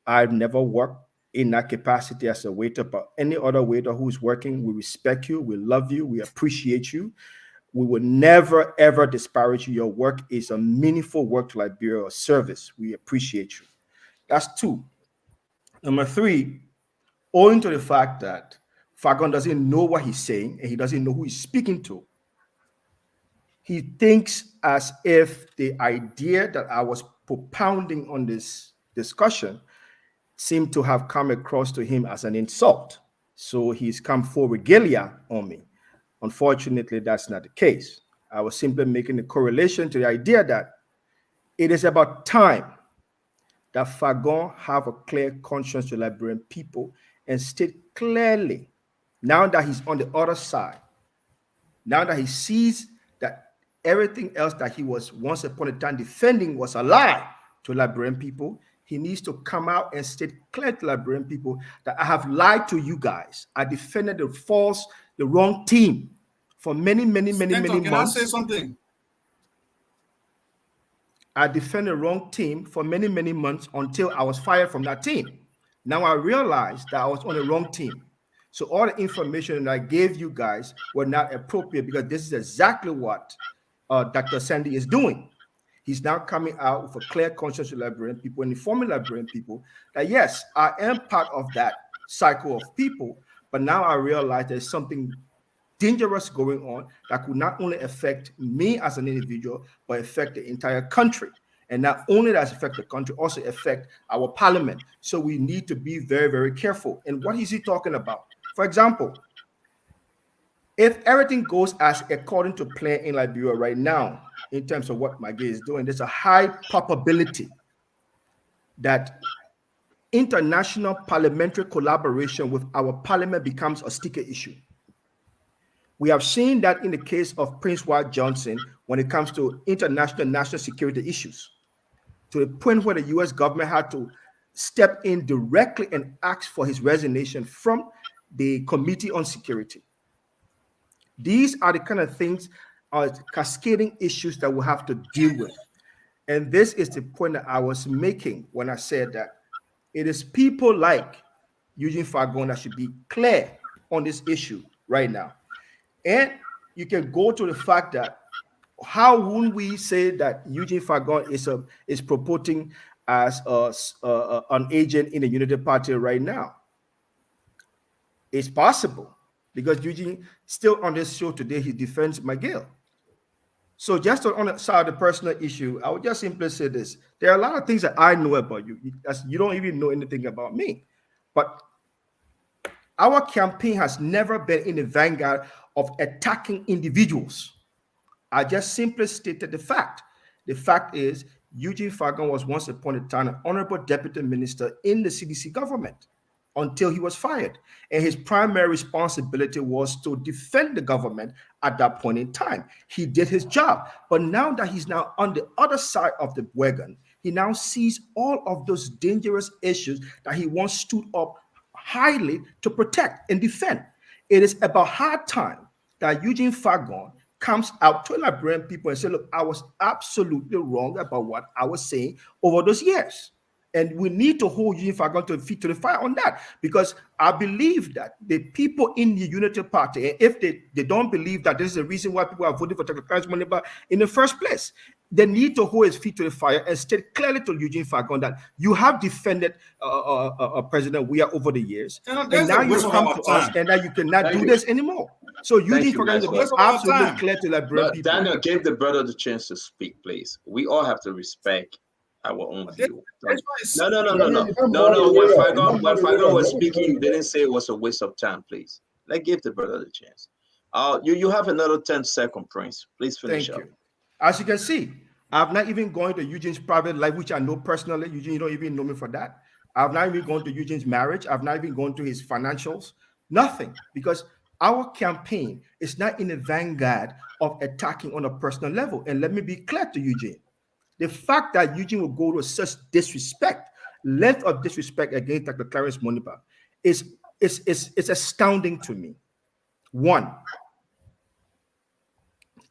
I've never worked in that capacity as a waiter, but any other waiter who's working, we respect you, we love you, we appreciate you. We will never, ever disparage you. Your work is a meaningful work to Liberia or service. We appreciate you. That's two. Number three, owing to the fact that Fagon doesn't know what he's saying and he doesn't know who he's speaking to, he thinks as if the idea that I was propounding on this discussion seemed to have come across to him as an insult. So he's come for regalia on me. Unfortunately, that's not the case. I was simply making a correlation to the idea that it is about time that Fagon have a clear conscience to Liberian people and state clearly, now that he's on the other side, now that he sees that everything else that he was once upon a time defending was a lie to Liberian people, he needs to come out and state clearly to Liberian people that I have lied to you guys. I defended the wrong team for many months. Can I say something? I defended the wrong team for many months until I was fired from that team. Now I realized that I was on the wrong team. So all the information that I gave you guys were not appropriate, because this is exactly what Dr. Sandy is doing. He's now coming out with a clear conscience to Liberian people and informing Liberian people that, yes, I am part of that cycle of people, but now I realize there's something dangerous going on that could not only affect me as an individual, but affect the entire country. And not only does it affect the country, also affect our parliament. So we need to be very, very careful. And what is he talking about? For example, if everything goes as according to plan in Liberia right now, in terms of what Maggie is doing, there's a high probability that international parliamentary collaboration with our parliament becomes a sticker issue. We have seen that in the case of Prince Ward Johnson when it comes to international national security issues, to the point where the US government had to step in directly and ask for his resignation from the Committee on Security. These are the kind of things, cascading issues that we'll have to deal with. And this is the point that I was making when I said that it is people like Eugene Fagon that should be clear on this issue right now. And you can go to the fact that how would we say that Eugene Fagon is purporting as an agent in the Unity Party right now? It's possible because Eugene still on this show today, he defends McGill. So just on the side of the personal issue, I would just simply say this. There are a lot of things that I know about you. You don't even know anything about me. But our campaign has never been in the vanguard of attacking individuals. I just simply stated the fact. The fact is, Eugene Fagon was once upon a time an honorable deputy minister in the CDC government until he was fired. And his primary responsibility was to defend the government at that point in time. He did his job. But now that he's now on the other side of the wagon, he now sees all of those dangerous issues that he once stood up highly to protect and defend. It is about hard time that Eugene Fagon comes out to Liberian people and say, look, I was absolutely wrong about what I was saying over those years. And we need to hold Eugene Fagon to feet to the fire on that, because I believe that the people in the Unity Party, if they don't believe that this is the reason why people are voting for Dr. Clarence Moniba in the first place, they need to hold his feet to the fire and state clearly to Eugene Fagon that you have defended President Weah over the years, and now you come to us and that you cannot do this anymore. So Eugene Fagon is absolutely clear to Liberian people. Daniel, give the brother the chance to speak, please. We all have to respect our own view. No. When Fagon was speaking, didn't say it was a waste of time, please. Let's give the brother the chance. You have another 10-second, Prince. Please finish up. Thank you. As you can see, I've not even gone to Eugene's private life, which I know personally. Eugene, you don't even know me for that. I've not even gone to Eugene's marriage. I've not even gone to his financials. Nothing, because our campaign is not in the vanguard of attacking on a personal level. And let me be clear to Eugene. The fact that Eugene will go to such disrespect, length of disrespect against Dr. Clarence Moniba is astounding to me. One,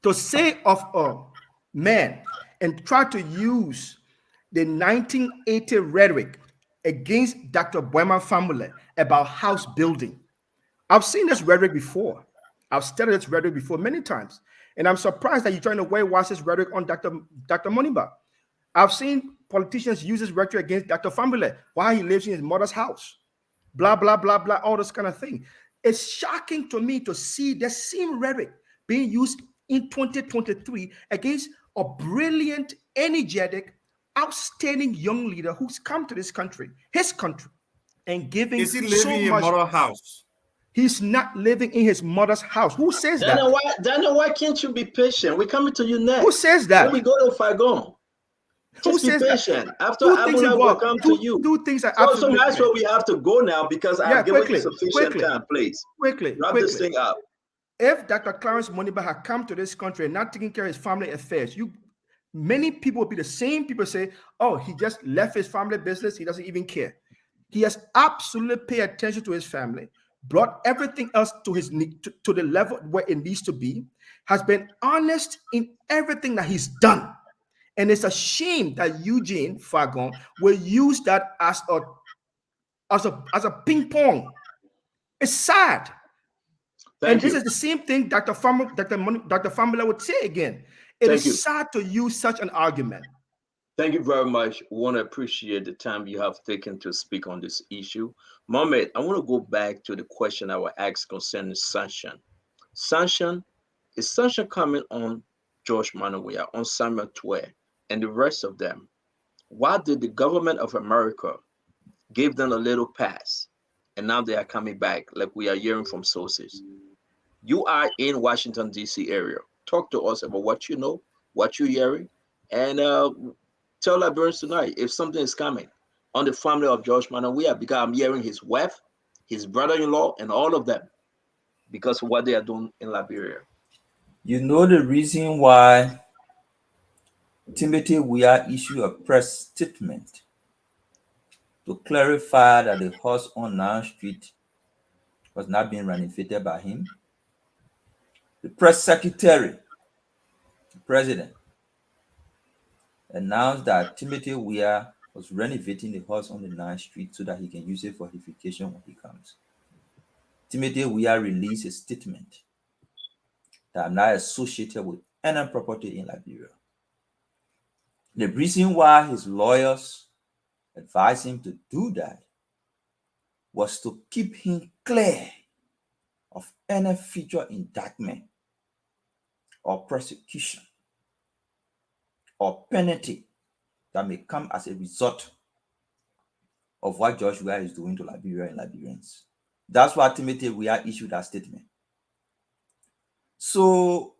to say of a man and try to use the 1980 rhetoric against Dr. Boyman family about house building. I've seen this rhetoric before. I've studied this rhetoric before many times. And I'm surprised that you're trying to whitewash this rhetoric on Dr. Moniba. I've seen politicians use this rhetoric against Dr. Fambule while he lives in his mother's house. Blah, blah, blah, blah, all this kind of thing. It's shocking to me to see the same rhetoric being used in 2023 against a brilliant, energetic, outstanding young leader who's come to this country, his country, and giving Is he living in his mother's house? He's not living in his mother's house. Who says Daniel, that? Daniel, why can't you be patient? We're coming to you next. Who says that? When we go to Fagon. Who Just be says patient. that? After Abula will come to you. Two things are So absolutely that's clear. where we have to go now, because I've given you sufficient time. Please Quickly. wrap this thing up. If Dr. Clarence Moniba had come to this country and not taking care of his family affairs, many people would be the same people say, oh, he just left his family business. He doesn't even care. He has absolutely paid attention to his family, brought everything else to his to the level where it needs to be, has been honest in everything that he's done. And it's a shame that Eugene Fagon will use that as a ping pong. It's sad. This is the same thing Dr. Fambula would say again. It is sad to use such an argument. Thank you very much. We want to appreciate the time you have taken to speak on this issue. Mohamed, I want to go back to the question I was asked concerning sanction. Is sanction coming on George Manaweah, on Samuel Twe, and the rest of them? Why did the government of America give them a little pass, and now they are coming back, like we are hearing from sources? You are in Washington, D.C. area. Talk to us about what you know, what you're hearing, and tell Liberians tonight if something is coming. on the family of George Manuel Weah, because I'm hearing his wife, his brother-in-law, and all of them because of what they are doing in Liberia. You know the reason why Timothy Weah issued a press statement to clarify that the house on 9th Street was not being renovated by him? The press secretary, the president, announced that Timothy Weah was renovating the house on the 9th Street so that he can use it for edification when he comes. Timothy Weah released a statement that I'm not associated with any property in Liberia. The reason why his lawyers advised him to do that was to keep him clear of any future indictment or prosecution or penalty that may come as a result of what George Weah is doing to Liberia and Liberians. That's why Timothy Weah issued that statement. So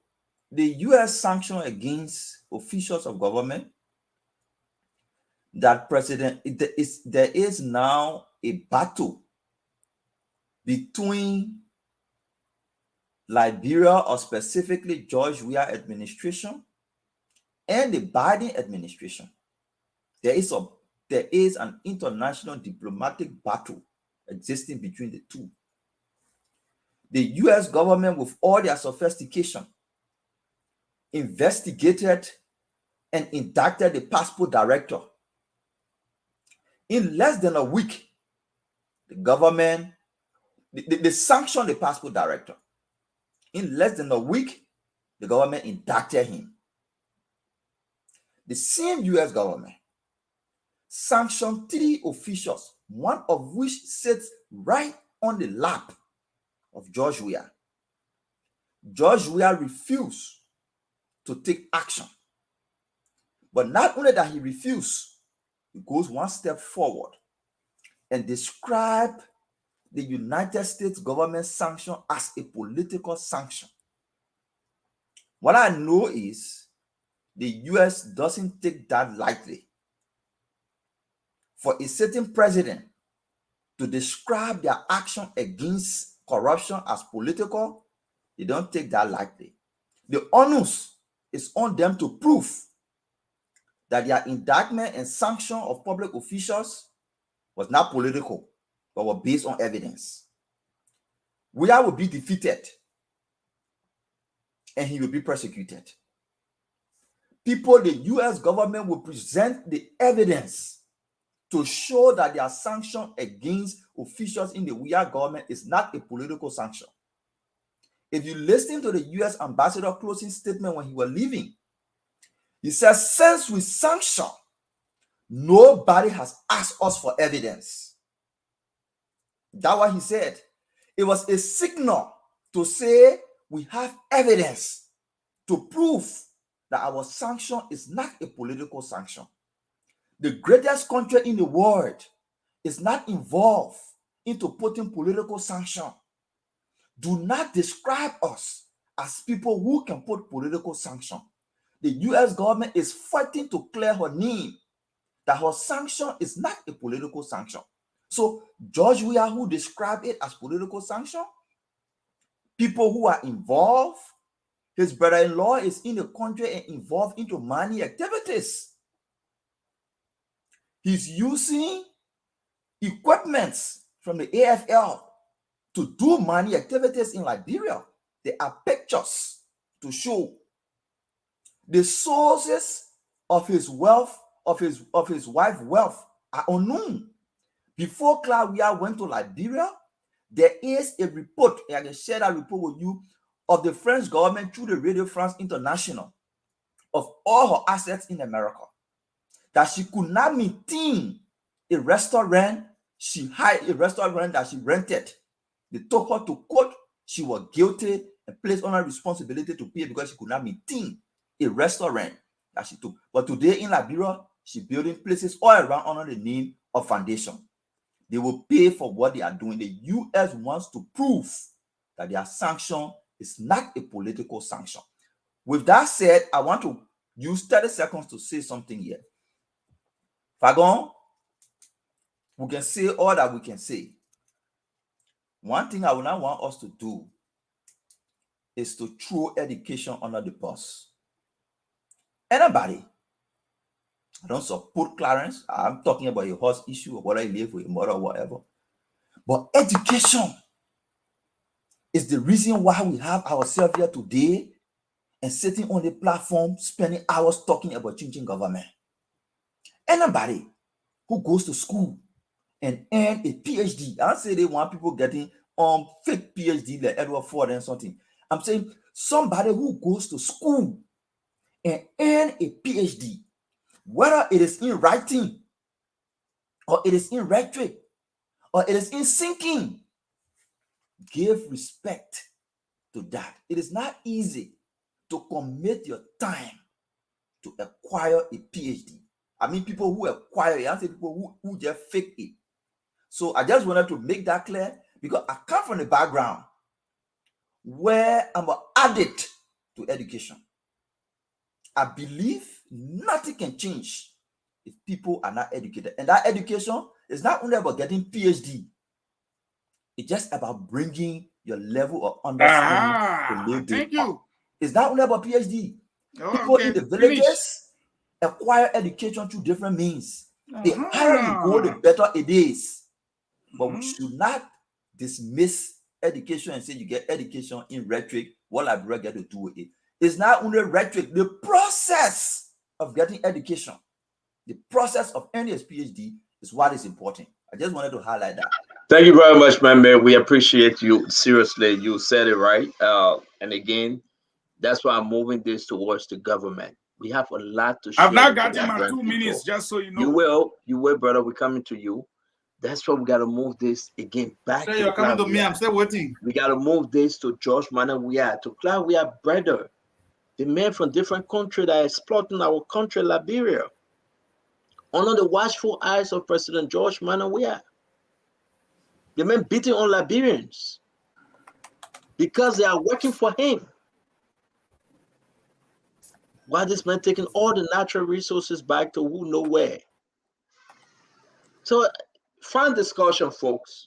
the U.S. sanction against officials of government, that there is now a battle between Liberia, or specifically George Weah administration, and the Biden administration. There is an international diplomatic battle existing between the two. The U.S. government, with all their sophistication, investigated and indicted the passport director. In less than a week, the government, they sanctioned the passport director. In less than a week, the government indicted him. The same U.S. government sanctioned 3 officials, one of which sits right on the lap of George Weah. George Weah refused to take action. But not only that he refused, he goes one step forward and describe the United States government sanction as a political sanction. What I know is the US doesn't take that lightly. For a certain president to describe their action against corruption as political, they don't take that lightly. The onus is on them to prove that their indictment and sanction of public officials was not political, but were based on evidence. Weah will be defeated and he will be persecuted. The US government will present the evidence to show that their sanction against officials in the Weah government is not a political sanction. If you listen to the US ambassador closing statement when he was leaving, he says, since we sanction, nobody has asked us for evidence. That's what he said. It was a signal to say we have evidence to prove that our sanction is not a political sanction. The greatest country in the world is not involved into putting political sanction. Do not describe us as people who can put political sanction. The US government is fighting to clear her name that her sanction is not a political sanction. So George Weah, who described it as political sanction, people who are involved, his brother-in-law is in the country and involved into money activities. He's using equipments from the AFL to do money activities in Liberia. There are pictures to show. The sources of his wealth, of his wife's wealth, are unknown. Before Clive Weah went to Liberia, there is a report, and I can share that report with you, of the French government through the Radio France International of all her assets in America, that she could not maintain a restaurant. She hired a restaurant that she rented. They took her to court. She was guilty and placed on her responsibility to pay because she could not maintain a restaurant that she took. But today in Liberia, she's building places all around under the name of Foundation. They will pay for what they are doing. The US wants to prove that their sanction is not a political sanction. With that said, I want to use 30 seconds to say something here. Fagon, We can say all that we can say. One thing I would not want us to do is to throw education under the bus. Anybody, I don't support Clarence. I'm talking about a horse issue or whether he live with a mother or whatever. But education is the reason why we have ourselves here today and sitting on the platform, spending hours talking about changing government. Anybody who goes to school and earn a PhD, I don't say they want people getting fake PhD like Edward Ford and something. I'm saying somebody who goes to school and earn a PhD, whether it is in writing or it is in rhetoric or it is in thinking, give respect to that. It is not easy to commit your time to acquire a PhD. I mean, people who acquire it, I say people who just fake it. So I just wanted to make that clear because I come from a background where I'm an addict to education. I believe nothing can change if people are not educated. And that education is not only about getting PhD. It's just about bringing your level of understanding to live. Thank you. It's not only about PhD. Oh, People okay, in the villages acquire education through different means. The higher you go, the better it is. But we should not dismiss education and say you get education in rhetoric. What Liberia get to do with it? It's not only rhetoric, the process of getting education, the process of earning a PhD is what is important. I just wanted to highlight that. Thank you very much, man. We appreciate you. Seriously, you said it right. And again, that's why I'm moving this towards the government. We have a lot to share. I've not with gotten my Liberian 2 minutes, people. just so you know. You will, brother. We're coming to you. That's why we got to move this again back. So you're coming to me. I'm still waiting. We got to move this to George Manawia, to Claudia brother, the men from different countries that are exploiting our country, Liberia, under the watchful eyes of President George Manawia. The men beating on Liberians because they are working for him. Why this man taking all the natural resources back to who know where? So, fun discussion, folks.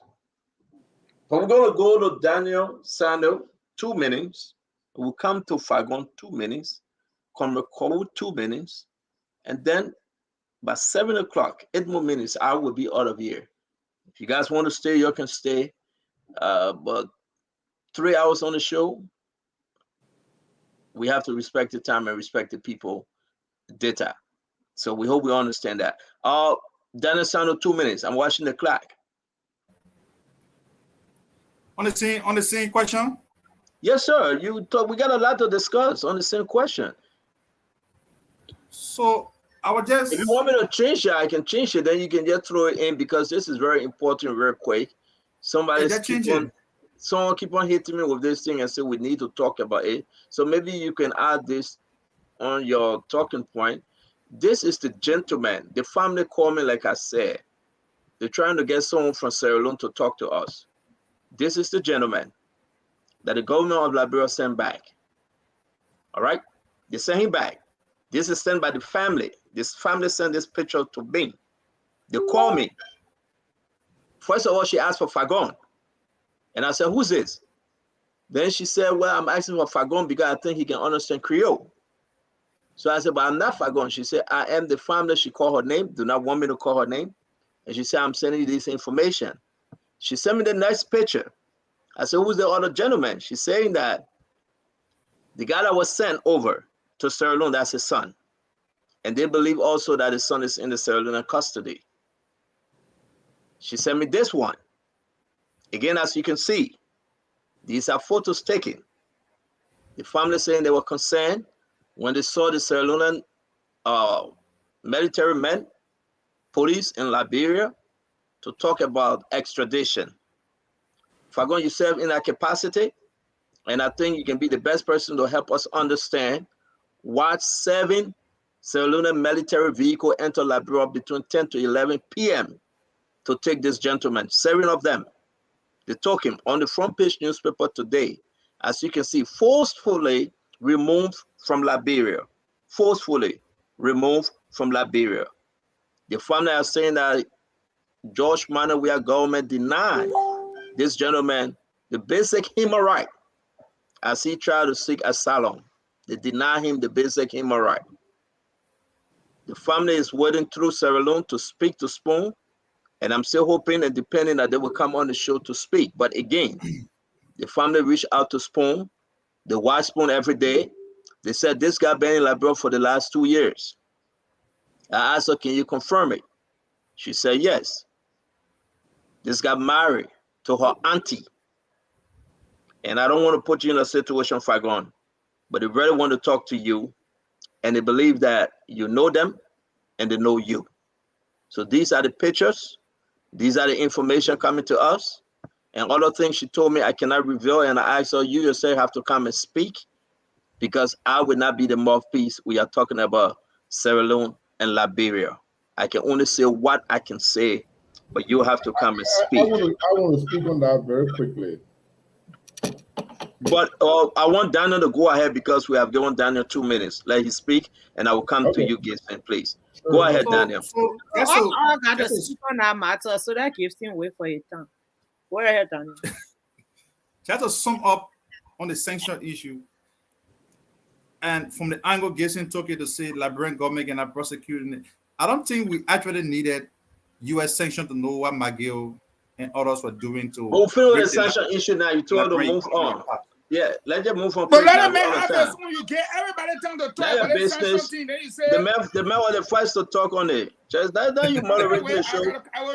But we're going to go to Daniel Sano, 2 minutes. We'll come to Fagon, 2 minutes. Komreko, 2 minutes. And then by 7 o'clock, 8 more minutes, I will be out of here. If you guys want to stay, you can stay. But 3 hours on the show, we have to respect the time and respect the people data. So we hope we understand that. Daniel Sano, 2 minutes. I'm watching the clock. On the same question? Yes, sir. We got a lot to discuss on the same question. So I would just, if you want me to change it, I can change it. Then you can just throw it in because this is very important, very quick. Someone keep on hitting me with this thing and say we need to talk about it. So maybe you can add this on your talking point. This is the gentleman. The family called me, like I said. They're trying to get someone from Sierra Leone to talk to us. This is the gentleman that the government of Liberia sent back. All right? They sent him back. This is sent by the family. This family sent this picture to me. They called me. First of all, she asked for Fagon. And I said, who's this? Then she said, well, I'm asking for Fagon because I think he can understand Creole. So I said, but I'm not Fagon. She said, I am the family. She called her name. Do not want me to call her name. And she said, I'm sending you this information. She sent me the next picture. I said, who's the other gentleman? She's saying that the guy that was sent over to Sierra Leone, that's his son. And they believe also that his son is in the Sierra Leone custody. She sent me this one. Again, as you can see, these are photos taken. The family saying they were concerned when they saw the Sierra Leonean military men, police in Liberia, to talk about extradition. Fagon, you serve in that capacity, and I think you can be the best person to help us understand why 7 Sierra Leonean military vehicles entered Liberia between 10 to 11 p.m. to take this gentleman, 7 of them. They took him on the front page newspaper today, as you can see, forcefully removed from Liberia. Forcefully removed from Liberia. The family are saying that George Manawia government denied this gentleman the basic human right as he tried to seek asylum. They deny him the basic human right. The family is waiting through Sierra Leone to speak to Spoon, and I'm still hoping and depending that they will come on the show to speak. But again, the family reached out to Spoon. They watch Spoon every day. They said this guy been in Liberia for the last 2 years. I asked her, can you confirm it? She said yes. This guy married to her auntie. And I don't want to put you in a situation, Fagon, but they really want to talk to you, and they believe that you know them and they know you. So these are the pictures. These are the information coming to us. And other things she told me I cannot reveal. And I asked her, you yourself have to come and speak, because I will not be the mouthpiece. We are talking about Sierra Leone and Liberia. I can only say what I can say, but you have to come and speak. I want to speak on that very quickly. But I want Daniel to go ahead, because we have given Daniel 2 minutes. Let him speak, and I will come to you, Gisman, please. Go ahead, Daniel. I got to speak on that matter, so that gives him wait for his time. Go ahead, Daniel. Just to sum up on the sanction issue, and from the angle Jason took it to say Liberian government cannot prosecute it, I don't think we actually needed U.S. sanction to know what McGill and others were doing to. We'll finish the sanction issue now. You told them to move on. Yeah, let's just move on. But let them have this when you get everybody time to talk. But they say something, then you say the man was the first to talk on it. Just that you moderate the show.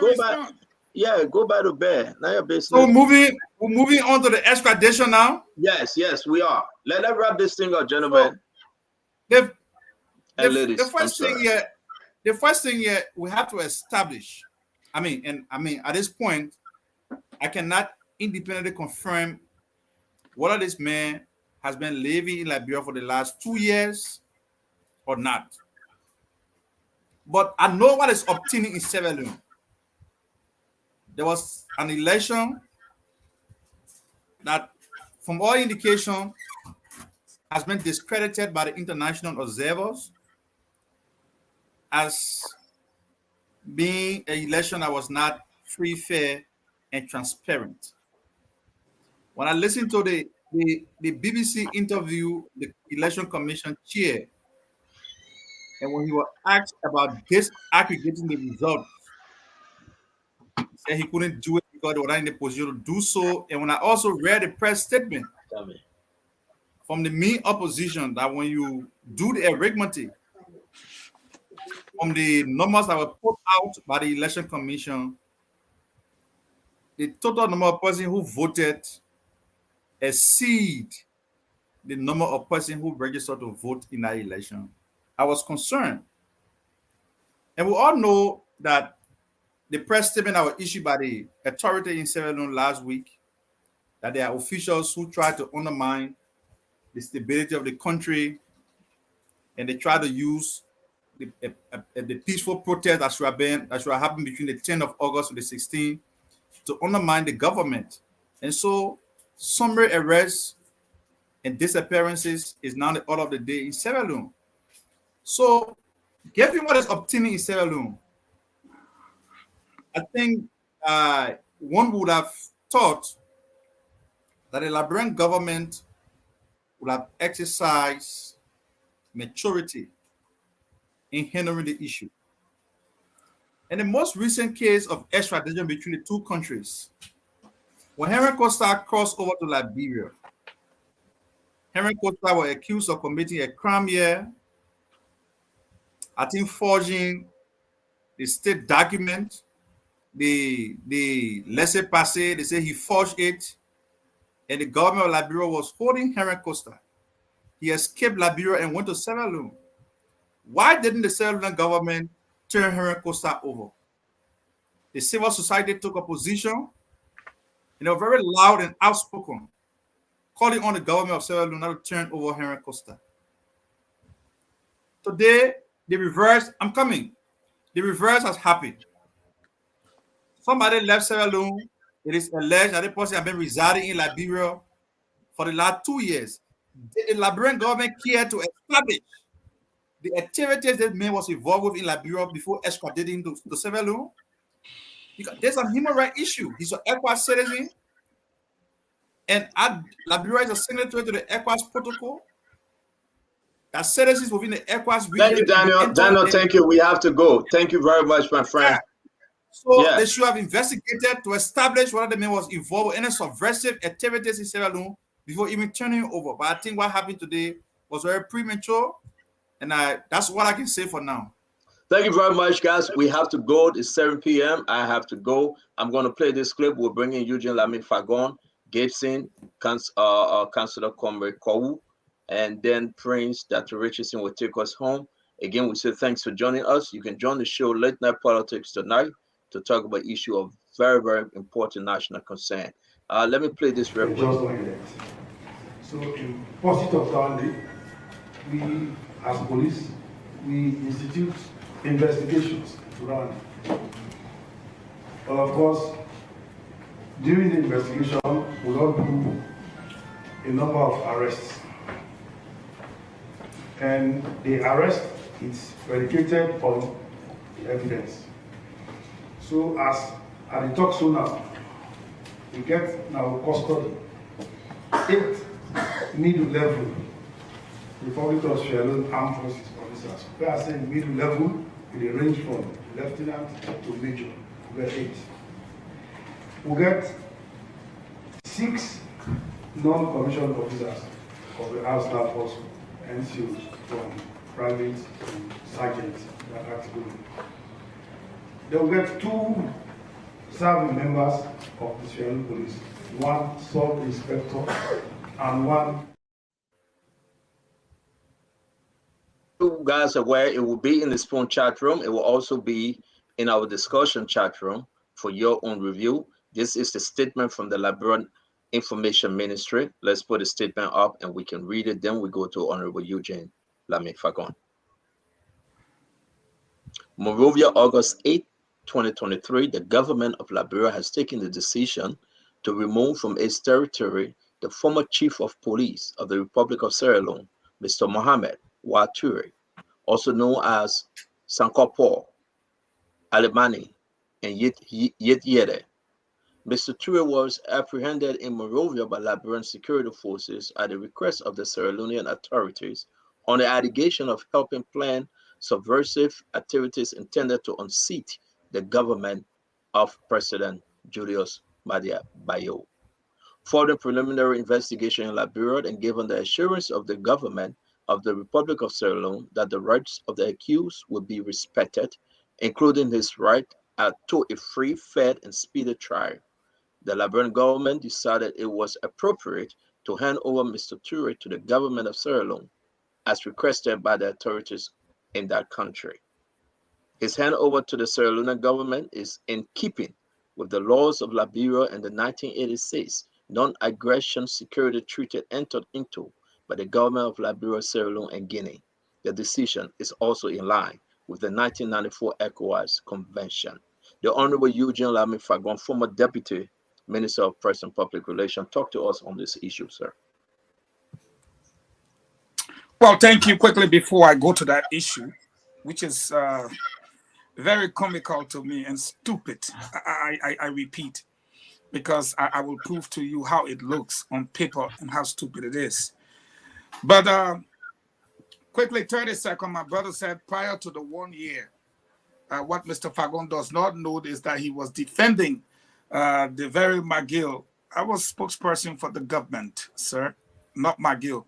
Go back. Yeah, go back to bed. Now your business. So we're moving on to the extradition now. Yes, we are. Let's wrap this thing up, gentlemen. So ladies, the first thing here we have to establish. I mean, at this point, I cannot independently confirm whether this man has been living in Liberia for the last 2 years or not. But I know what is obtaining in Sierra Leone. There was an election that, from all indication, has been discredited by the international observers as being an election that was not free, fair, and transparent. When I listened to the BBC interview the election commission chair, and when he was asked about disaggregating the results, he said he couldn't do it because they were not in the position to do so. And when I also read the press statement from the main opposition, that when you do the arithmetic from the numbers that were put out by the election commission, the total number of persons who voted exceed the number of persons who registered to vote in that election. I was concerned. And we all know that the press statement that was issued by the authority in Sierra Leone last week, that there are officials who try to undermine the stability of the country, and they try to use the peaceful protest that should have happened between the 10th of August to the 16th to undermine the government. And so summary arrests and disappearances is now the order of the day in Sierra Leone. So given what is obtaining in Sierra Leone, I think one would have thought that the Liberian government would have exercised maturity in handling the issue. In the most recent case of extradition between the two countries, when Henry Costa crossed over to Liberia, Henry Costa was accused of committing a crime here, I think forging the state document, the laissez-passer, they say he forged it, and the government of Liberia was holding Henry Costa. He escaped Liberia and went to Sierra Leone. Why didn't the Sierra Leone government turn Henry Costa over? The civil society took a position, and they were very loud and outspoken, calling on the government of Sierra Leone not to turn over Henry Costa. Today, the reverse, I'm coming. The reverse has happened. Somebody left Sierra Leone. It is alleged that the person has been residing in Liberia for the last 2 years. Did the Liberian government care to establish the activities that man was involved with in Liberia before extraditing to Sierra Leone? because there's a human rights issue. He's an ECOWAS citizen, and Liberia is a signatory to the ECOWAS protocol. That citizens within the ECOWAS region. Thank you, Daniel. Daniel, thank you. We have to go. Thank you very much, my friend. So they should have investigated to establish whether the man was involved in any subversive activities in Sierra Leone before even turning him over. But I think what happened today was very premature, and that's what I can say for now. Thank you very much, guys. We have to go. It's 7 p.m. I have to go. I'm going to play this clip. We'll bring in Eugene Lamin Fagon, Gibson, Councilor Comrade Kowu, and then Prince, Dr. Richardson will take us home. Again, we say thanks for joining us. You can join the show Late Night Politics tonight to talk about issue of very, very important national concern. Let me play this real quick. So in pursuit of Sunday, we as police, we institute investigations to run. But of course, during the investigation, we will do a number of arrests. And the arrest is predicated on evidence. So as at the talk so now, we get now custody 8 middle-level Republic of Sierra Leone Armed Forces officers. We are saying middle-level, they range from lieutenant to major. We get 8. We get 6 non-commissioned officers of the Armed Staff Force, NCOs, from private to sergeant that category. Then we get 2 serving members of the Sierra Leone Police, 1 sub-inspector and 1. You guys are aware it will be in the Spoon chat room. It will also be in our discussion chat room for your own review. This is the statement from the Liberian Information Ministry. Let's put the statement up and we can read it. Then we go to Honorable Eugene Lamin Fagon. Monrovia, August 8, 2023, the government of Liberia has taken the decision to remove from its territory the former chief of police of the Republic of Sierra Leone, Mr. Mohamed Wature, also known as Sankopo, Alemani, and Yet. Mr. Ture was apprehended in Monrovia by Liberian security forces at the request of the Sierra Leonean authorities on the allegation of helping plan subversive activities intended to unseat the government of President Julius Maada Bio. Further preliminary investigation in Liberia and given the assurance of the government of the Republic of Sierra Leone that the rights of the accused will be respected, including his right to a free, fair, and speedy trial. The Liberian government decided it was appropriate to hand over Mr. Ture to the government of Sierra Leone, as requested by the authorities in that country. His handover to the Sierra Leone government is in keeping with the laws of Liberia and the 1986 non-aggression security treaty entered into by the government of Liberia, Sierra Leone, and Guinea. The decision is also in line with the 1994 ECOWAS Convention. The Honorable Eugene Lamin Fagon, former Deputy Minister of Press and Public Relations, talk to us on this issue, sir. Well, thank you. Quickly before I go to that issue, which is very comical to me and stupid, I repeat, because I will prove to you how it looks on paper and how stupid it is. But quickly, 30 seconds, my brother said prior to the 1 year, what Mr. Fagon does not know is that he was defending the very McGill. I was spokesperson for the government, sir, not McGill.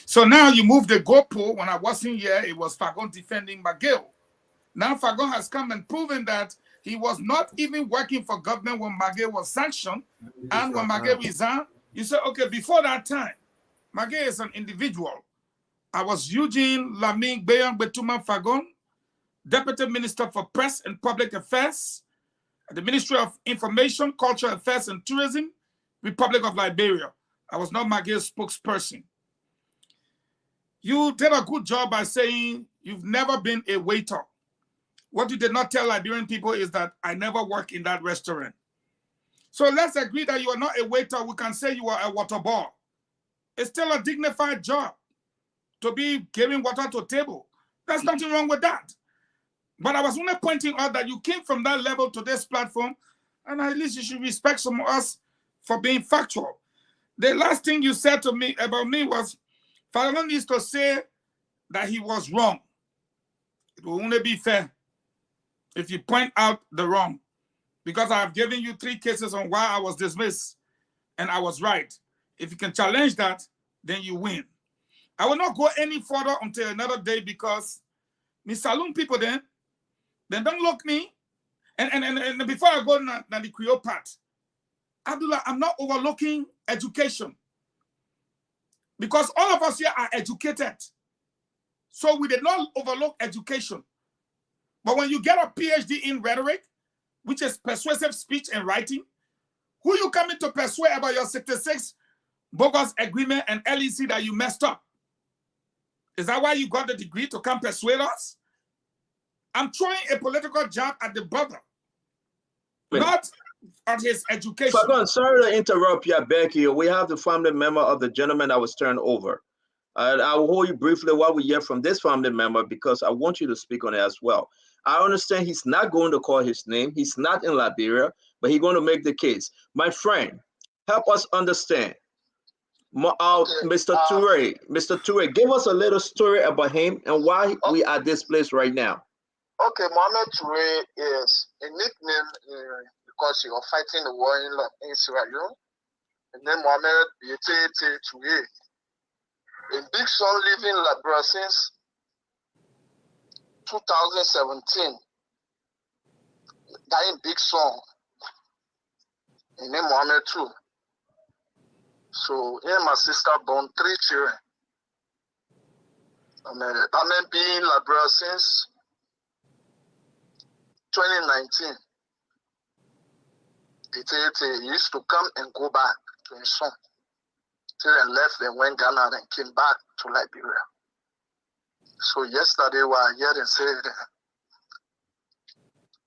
So now you move the goalpost. When I wasn't here, it was Fagon defending McGill. Now Fagon has come and proven that he was not even working for government when McGill was sanctioned. And when McGill resigned, you said, okay, before that time, McGill is an individual. I was Eugene Lamin Betuma Fagon, Deputy Minister for Press and Public Affairs at the Ministry of Information, Cultural Affairs and Tourism, Republic of Liberia. I was not McGill's spokesperson. You did a good job by saying you've never been a waiter. What you did not tell Liberian people is that I never worked in that restaurant. So let's agree that you are not a waiter. We can say you are a water boy. It's still a dignified job to be giving water to a table. There's nothing wrong with that. But I was only pointing out that you came from that level to this platform, and at least you should respect some of us for being factual. The last thing you said to me about me was, Falcon needs to say that he was wrong. It will only be fair if you point out the wrong, because I have given you 3 cases on why I was dismissed, and I was right. If you can challenge that, then you win. I will not go any further until another day, because me saloon people then don't look me. And before I go to the Creole part, Abdullah, I'm not overlooking education, because all of us here are educated. So we did not overlook education. But when you get a PhD in rhetoric, which is persuasive speech and writing, who you coming to persuade about your 66 bogus agreement and LEC that you messed up? Is that why you got the degree, to come persuade us? I'm throwing a political jab at the brother, not at his education. Fagon, sorry to interrupt you, Becky. We have the family member of the gentleman that was turned over. I will hold you briefly while we hear from this family member, because I want you to speak on it as well. I understand he's not going to call his name. He's not in Liberia, but he's going to make the case. My friend, help us understand. Mr. Toure, give us a little story about him and why we are at this place right now. Okay, Mohamed Toure is a nickname because he was fighting the war in Sierra Leone. And then Mohamed Toure. A big son living in Liberia since 2017. That is big son. His name Mohamed too. So him and my sister born 3 children. I've been in Liberia since 2019. He used to come and go back to his son. Till they left, they went Ghana and came back to Liberia. So yesterday we were here and said,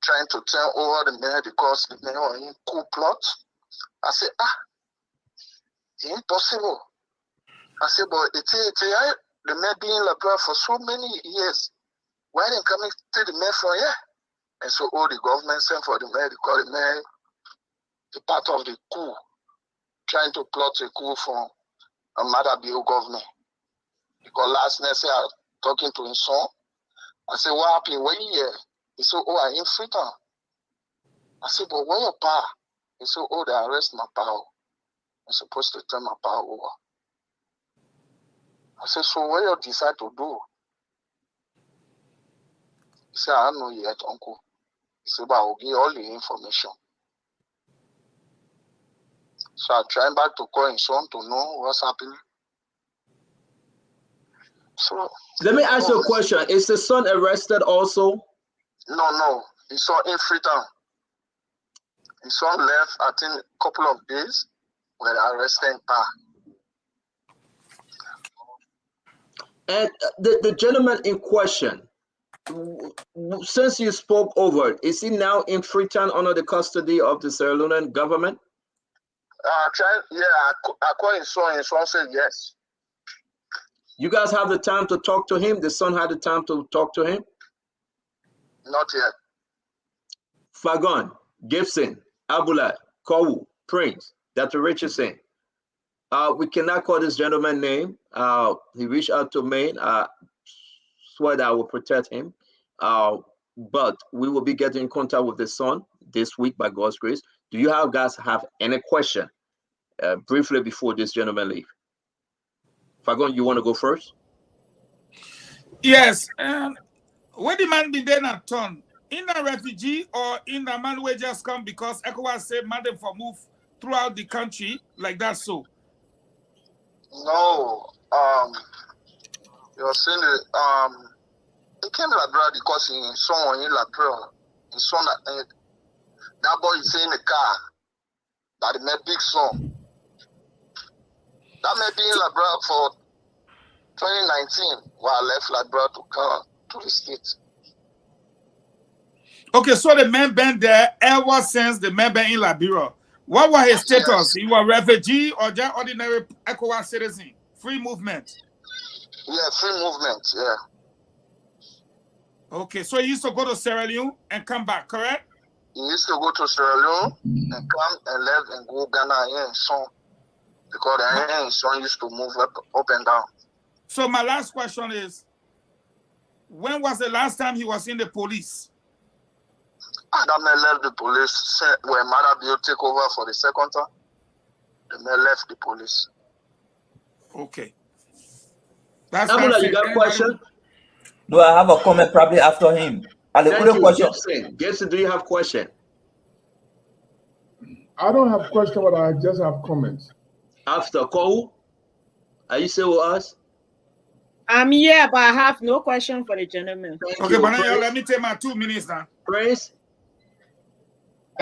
trying to turn over the man because the man was in coup plot. I said, it's impossible. I said, but the man being in Liberia for so many years. Why didn't come to the man from here? And so all the government sent for the man, they call the man the part of the coup, trying to plot a coup from a Madabio government. Because last night I was talking to his son. I said, what happened? Where you here? He said, oh, I'm in Freetown. I said, but where your power? He said, oh, they arrest my power. I'm supposed to turn my power over. I said, so what you decide to do? He said, I don't know yet, uncle. He said, but I'll give you all the information. So I'm trying back to call his son to know what's happening. So let me ask you a question. Is the son arrested also? No. His son in Freetown. His son left, I think, a couple of days when I arrested Pa. And the gentleman in question, since you spoke over it, is he now in Freetown under the custody of the Sierra Leonean government? I called his son said yes. You guys have the time to talk to him? The son had the time to talk to him? Not yet. Fagon, Gibson, Abula, Kowu, Prince, Dr. Richardson. We cannot call this gentleman's name. He reached out to me. Swear that I will protect him. But we will be getting in contact with the son this week by God's grace. Do you guys have any question briefly before this gentleman leave? Fagon, you want to go first? Yes. Where the man be then at turn? In a refugee or in a man who just come because ECOWAS said man them for move throughout the country like that so? No. You're saying that he came to Liberia because he saw in Liberia. He saw that boy is in the car that he made big song. That may be in Liberia for 2019 while I left Liberia to come to the States. Okay, so the man been there ever since the man been in Liberia. What was his status? Yes. He was refugee or just ordinary ECOWAS citizen? Free movement? Yeah, free movement, yeah. Okay, so he used to go to Sierra Leone and come back, correct? He used to go to Sierra Leone and come and left and go Ghana here in Son. Because the here in Son used to move up and down. So my last question is, when was the last time he was in the police? That man left the police when Marabio took over for the second time. The man left the police. Okay. Abdullah, you got a question? Do I have a comment probably after him? And the Thank other you, question. Gibson, do you have a question? I don't have question, but I just have comments. After Kou, are you still with us? I'm here, but I have no question for the gentleman. Okay, but now let me take my 2 minutes now. Prince?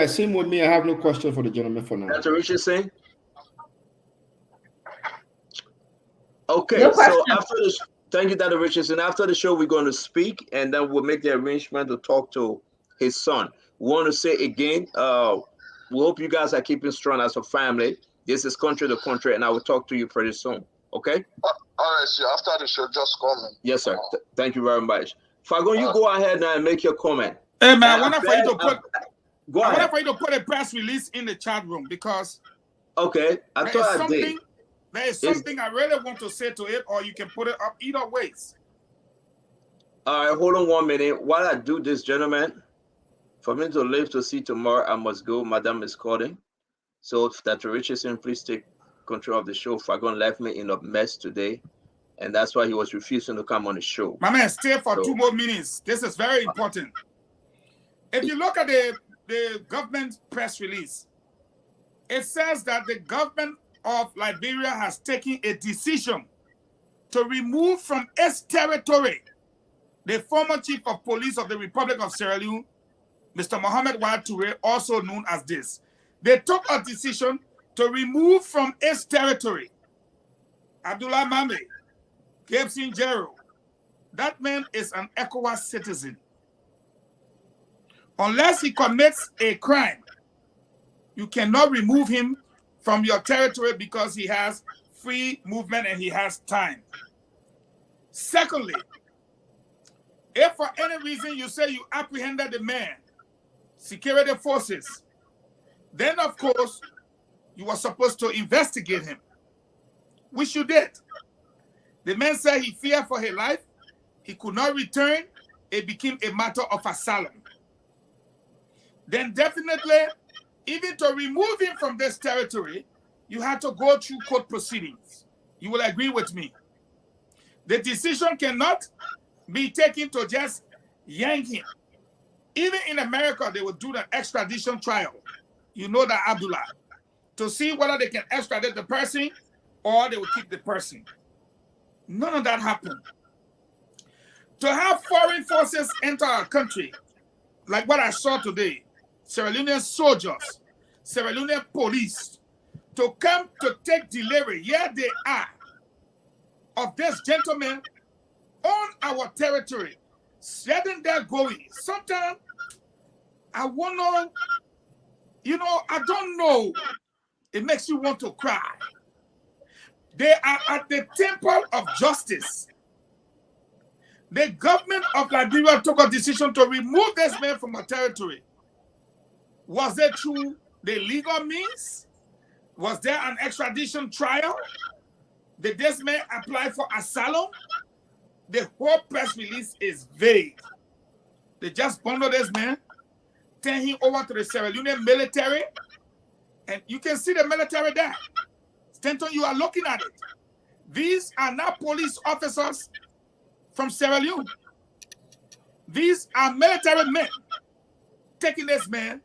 Same with me. I have no question for the gentleman for now. Dr. Richardson? Okay, No so question. after the thank you, Dr. Richardson. After the show, we're going to speak, and then we'll make the arrangement to talk to his son. We want to say again, we hope you guys are keeping strong as a family. This is country to country, and I will talk to you pretty soon. Okay? All right, so after the show, just call me. Yes, sir. Thank you very much. Fagon, you go ahead now and make your comment. Hey man, I want for you to put Go I ahead. want for you to put a press release in the chat room because Okay, I thought I did. there is something I really want to say to it, or you can put it up either ways. All right, hold on 1 minute. While I do this, gentlemen, for me to live to see tomorrow, I must go. Madam is calling. So, Dr. Richardson, please take control of the show. Fagon left me in a mess today, and that's why he was refusing to come on the show. My man, stay for 2 more minutes. This is very important. If you look at the government press release, it says that the government of Liberia has taken a decision to remove from its territory the former chief of police of the Republic of Sierra Leone, Mr. Mohamed Wad Toure, also known as this. They took a decision to remove from its territory Abdullah Mame, Gibson Jero. That man is an ECOWAS citizen. Unless he commits a crime, you cannot remove him from your territory because he has free movement and he has time. Secondly, if for any reason you say you apprehended the man, security forces, then of course you were supposed to investigate him, which you did. The man said he feared for his life, he could not return, it became a matter of asylum. Then definitely, even to remove him from this territory, you had to go through court proceedings. You will agree with me. The decision cannot be taken to just yank him. Even in America, they will do the extradition trial. You know that, Abdullah, to see whether they can extradite the person or they will keep the person. None of that happened. To have foreign forces enter our country, like what I saw today, Sierra Leonean soldiers, Sierra Leonean police, to come to take delivery, here they are, of this gentleman on our territory, setting their going. Sometimes I wonder, I don't know. It makes you want to cry. They are at the temple of justice. The government of Liberia took a decision to remove this man from our territory. Was it through the legal means? Was there an extradition trial? Did this man apply for asylum? The whole press release is vague. They just bundled this man, turn him over to the Sierra Leonean military, and you can see the military there. Stanton, you are looking at it. These are not police officers from Sierra Leone. These are military men taking this man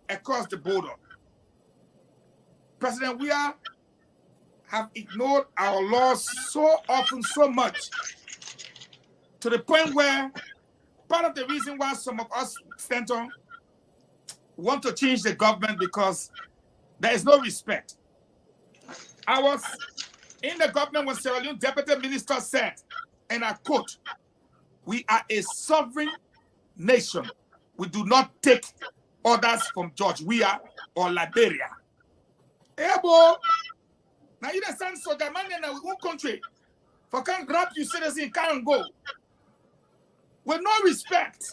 across the border. President Weah have ignored our laws so often, so much, to the point where part of the reason why some of us, Stanton, want to change the government because there is no respect. I was in the government when Sierra Leone Deputy Minister said, and I quote, "We are a sovereign nation. We do not take orders from George Weah or Liberia." Hey, boy, now you understand, so the man in our own country, for can grab you citizen, can't go. with no respect.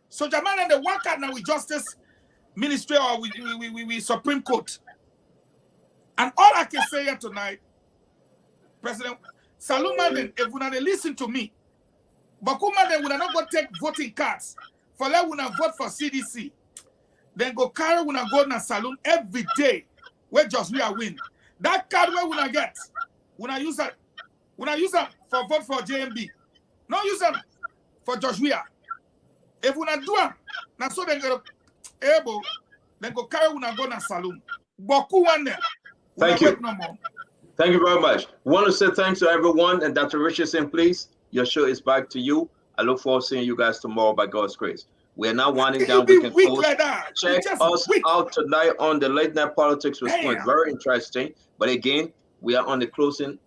So Jamal and the work out now with Justice Ministry or with Supreme Court. And all I can say here tonight, President Saluma, then if they listen to me, Bakuma then would not go take voting cards for let we vote for CDC. Then go carry when I go na saloon every day where just we are win. That card where we get, when I use that for vote for JMB. No use them for Joshua. If we not do it, now so they get able, then go carry when I go na saloon. Boku one there. Thank you. No more. Thank you very much. We want to say thanks to everyone. And Dr. Richardson, please, your show is back to you. I look forward to seeing you guys tomorrow by God's grace. We are now winding down. We can close. Check us out tonight on the Late Night Politics with Sprint. Very interesting. But again, we are on the closing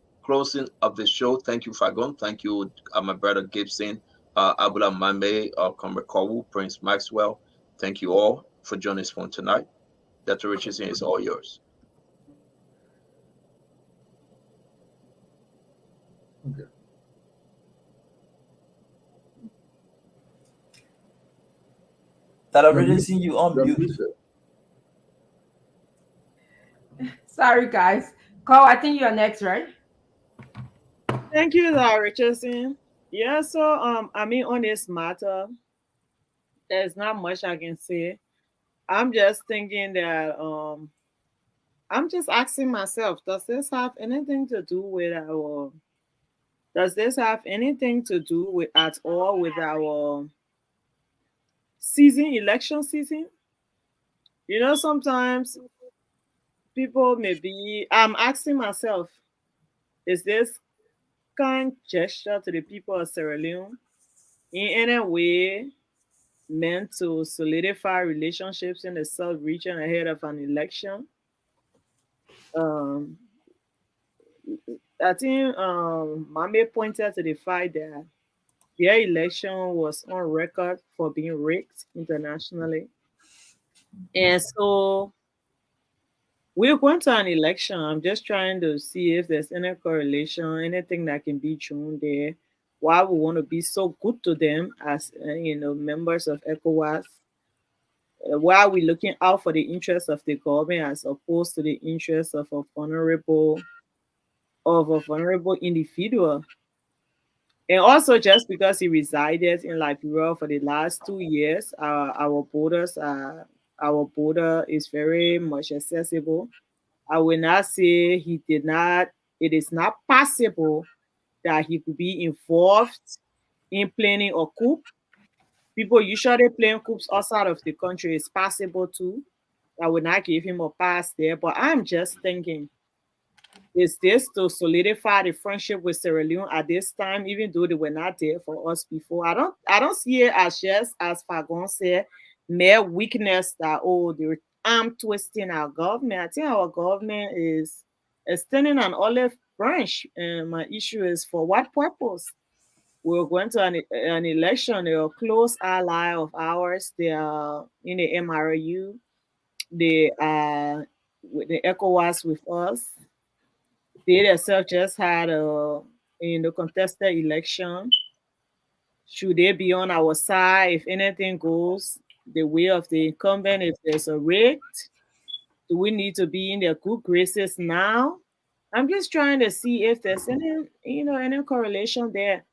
of the show. Thank you, Fagon. Thank you, my brother Gibson, Abula Mame, Comrade Kowu, Prince Maxwell. Thank you all for joining us for tonight. Dr. Richardson is all yours. Okay. That already seen you on mute. Sorry, guys. Cole, I think you're next, right? Thank you, Richardson. Yeah, so I mean, on this matter, there's not much I can say. I'm just thinking that I'm just asking myself, does this have anything to do with our at all with our election season? You know, sometimes people I'm asking myself, is this kind gesture to the people of Sierra Leone in any way meant to solidify relationships in the South region ahead of an election? I think Mame pointed to the fact that their election was on record for being rigged internationally. And so we're going to an election. I'm just trying to see if there's any correlation, anything that can be shown there. Why we want to be so good to them as members of ECOWAS. Why are we looking out for the interests of the government as opposed to the interests of a vulnerable individual? And also, just because he resided in Liberia for the last 2 years, our border is very much accessible. I will not say it is not possible that he could be involved in planning a coup. People usually plan coups outside of the country. It's possible too. I would not give him a pass there, but I'm just thinking, is this to solidify the friendship with Sierra Leone at this time, even though they were not there for us before? I don't see it as just, as Fagon said, mere weakness that they're arm twisting our government. I think our government is extending an olive branch, and my issue is for what purpose? We're going to an election. They're a close ally of ours. They are in the MRU. They are with the ECOWAS with us. They themselves just had a contested election. Should they be on our side if anything goes the way of the incumbent? If there's a rigged, do we need to be in their good graces now? I'm just trying to see if there's any correlation there.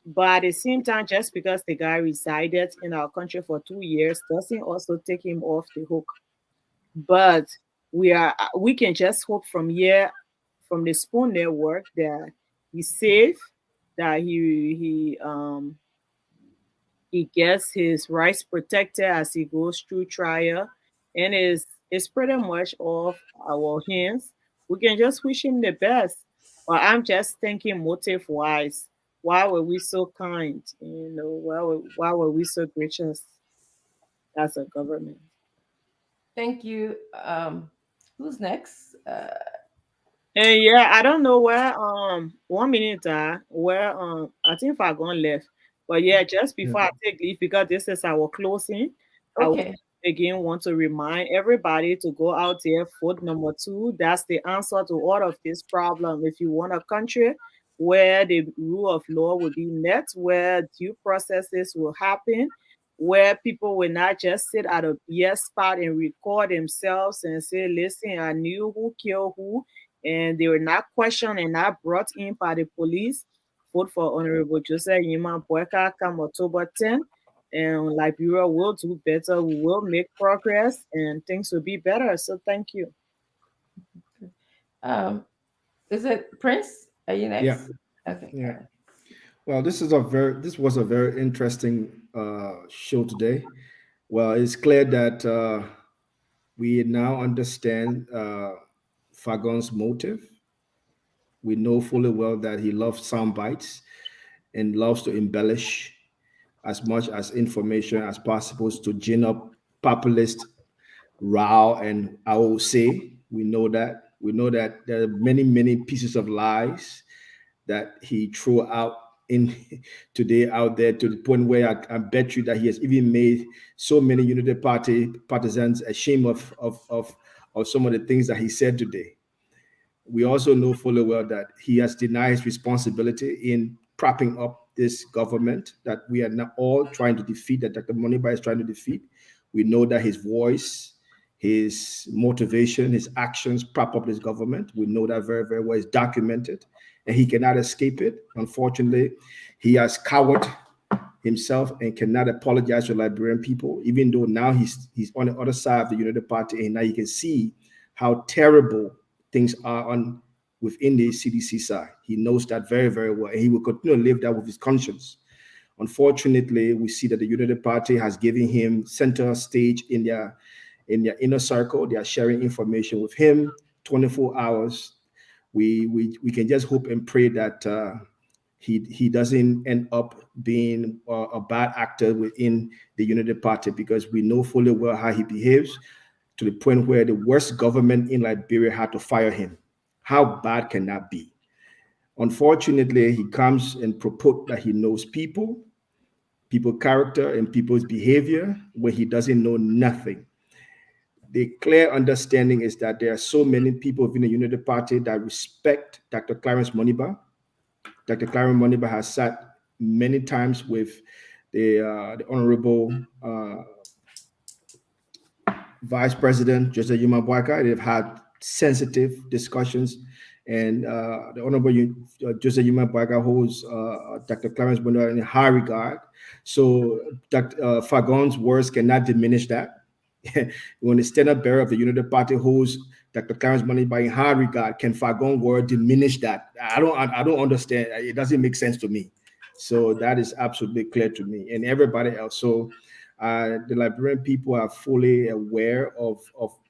But at the same time, just because the guy resided in our country for 2 years doesn't also take him off the hook. But we can just hope from here, from the Spoon Network, that he's safe, that he gets his rights protected as he goes through trial, and it's pretty much off our hands. We can just wish him the best. But I'm just thinking motive-wise, why were we so kind? Why were we so gracious as a government? Thank you. Who's next? And yeah, I don't know where 1 minute where I think Fagon left. But yeah, just before I take leave, because this is our closing, I would again want to remind everybody to go out there, vote number 2. That's the answer to all of this problem. If you want a country where the rule of law will be met, where due processes will happen, where people will not just sit at a BS spot and record themselves and say, listen, I knew who killed who, and they were not questioned and not brought in by the police. Vote for Honorable Joseph Yima Boyka come October 10th, and Liberia will do better. We will make progress, and things will be better. So thank you. Is it Prince? Are you next? Yeah. Okay. Yeah. Well, this was a very interesting show today. Well, it's clear that we now understand Fagon's motive. We know fully well that he loves sound bites and loves to embellish as much as information as possible to gin up populist row and AOC. We know that. We know that there are many, many pieces of lies that he threw out in today out there, to the point where I bet you that he has even made so many Unity Party partisans ashamed of some of the things that he said today. We also know fully well that he has denied his responsibility in propping up this government that we are now all trying to defeat, that Dr. Moniba is trying to defeat. We know that his voice, his motivation, his actions prop up this government. We know that very, very well. It's documented, and he cannot escape it. Unfortunately, he has cowered himself and cannot apologize to Liberian people, even though now he's on the other side of the Unity Party, and now you can see how terrible things are within the CDC side. He knows that very, very well, and he will continue to live that with his conscience. Unfortunately, we see that the Unity Party has given him center stage in their inner circle. They are sharing information with him 24 hours. We can just hope and pray that he doesn't end up being a bad actor within the Unity Party, because we know fully well how he behaves, to the point where the worst government in Liberia had to fire him. How bad can that be? Unfortunately, he comes and proposes that he knows people character, and people's behavior, when he doesn't know nothing. The clear understanding is that there are so many people within the Unity Party that respect Dr. Clarence Moniba. Dr. Clarence Moniba has sat many times with the Honorable Vice President Joseph Yuma Boyka. They've had sensitive discussions, and the Honorable Joseph Yuma Boyka holds Dr. Clarence Moniba in high regard. So Dr. Fagon's words cannot diminish that. When the standard bearer of the Unity Party holds Dr. Clarence Moniba in high regard, can Fagon's word diminish that? I don't understand. It doesn't make sense to me. So that is absolutely clear to me and everybody else. So the Liberian people are fully aware of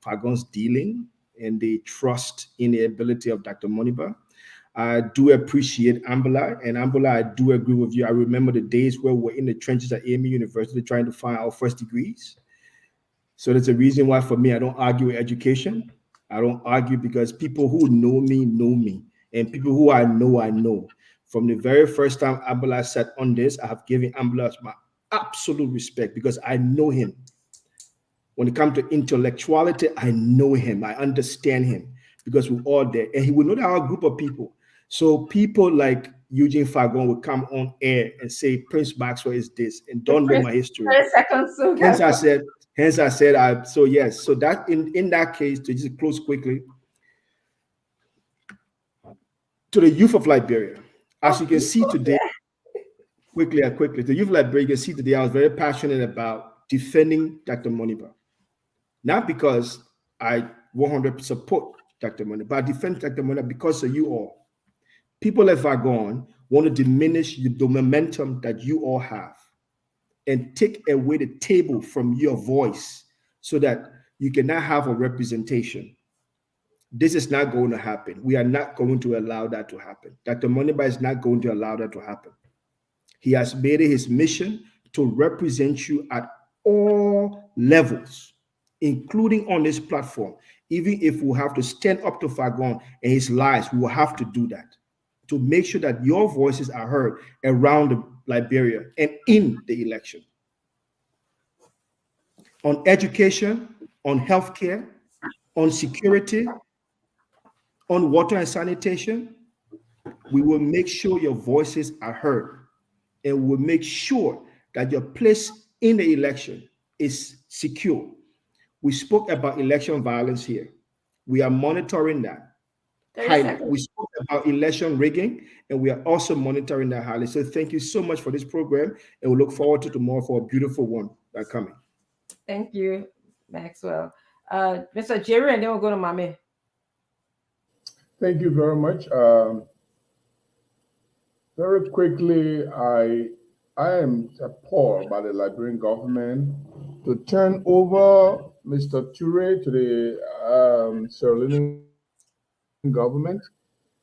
Fagon's dealing, and they trust in the ability of Dr. Moniba. I do appreciate Ambula, and Ambula, I do agree with you. I remember the days where we were in the trenches at AME University trying to find our first degrees. So that's a reason why, for me, I don't argue with education. I don't argue, because people who know me, and people who I know. From the very first time Ambula sat on this, I have given Ambula my absolute respect, because I know him. When it comes to intellectuality, I know him. I understand him, because we're all there. And he will know that our group of people. So people like Eugene Fagon will come on air and say Prince Maxwell is this, and don't know my history. Hence I said, so yes. So that in that case, to just close quickly, to the youth of Liberia, as you can see today, quickly, the youth of Liberia, you can see today, I was very passionate about defending Dr. Moniba. Not because I 100% support Dr. Moniba, but I defend Dr. Moniba because of you all. People like Fagon want to diminish the momentum that you all have and take away the table from your voice so that you cannot have a representation. This is not going to happen. We are not going to allow that to happen. Dr. Moniba is not going to allow that to happen. He has made it his mission to represent you at all levels, including on this platform. Even if we have to stand up to Fagon and his lies, we will have to do that to make sure that your voices are heard around Liberia and in the election. On education, on healthcare, on security, on water and sanitation, We will make sure your voices are heard, and we'll make sure that your place in the election is secure. We spoke about election violence here. We are monitoring that 30 highly. seconds. We spoke about election rigging, and we are also monitoring that highly. So thank you so much for this program, and we look forward to tomorrow for a beautiful one that's coming. Thank you, Maxwell. Mr. Jerry, and then we'll go to Mame. Thank you very much. Very quickly, I am appalled by the Liberian government to turn over Mr. Toure to the Sierra Leonean government.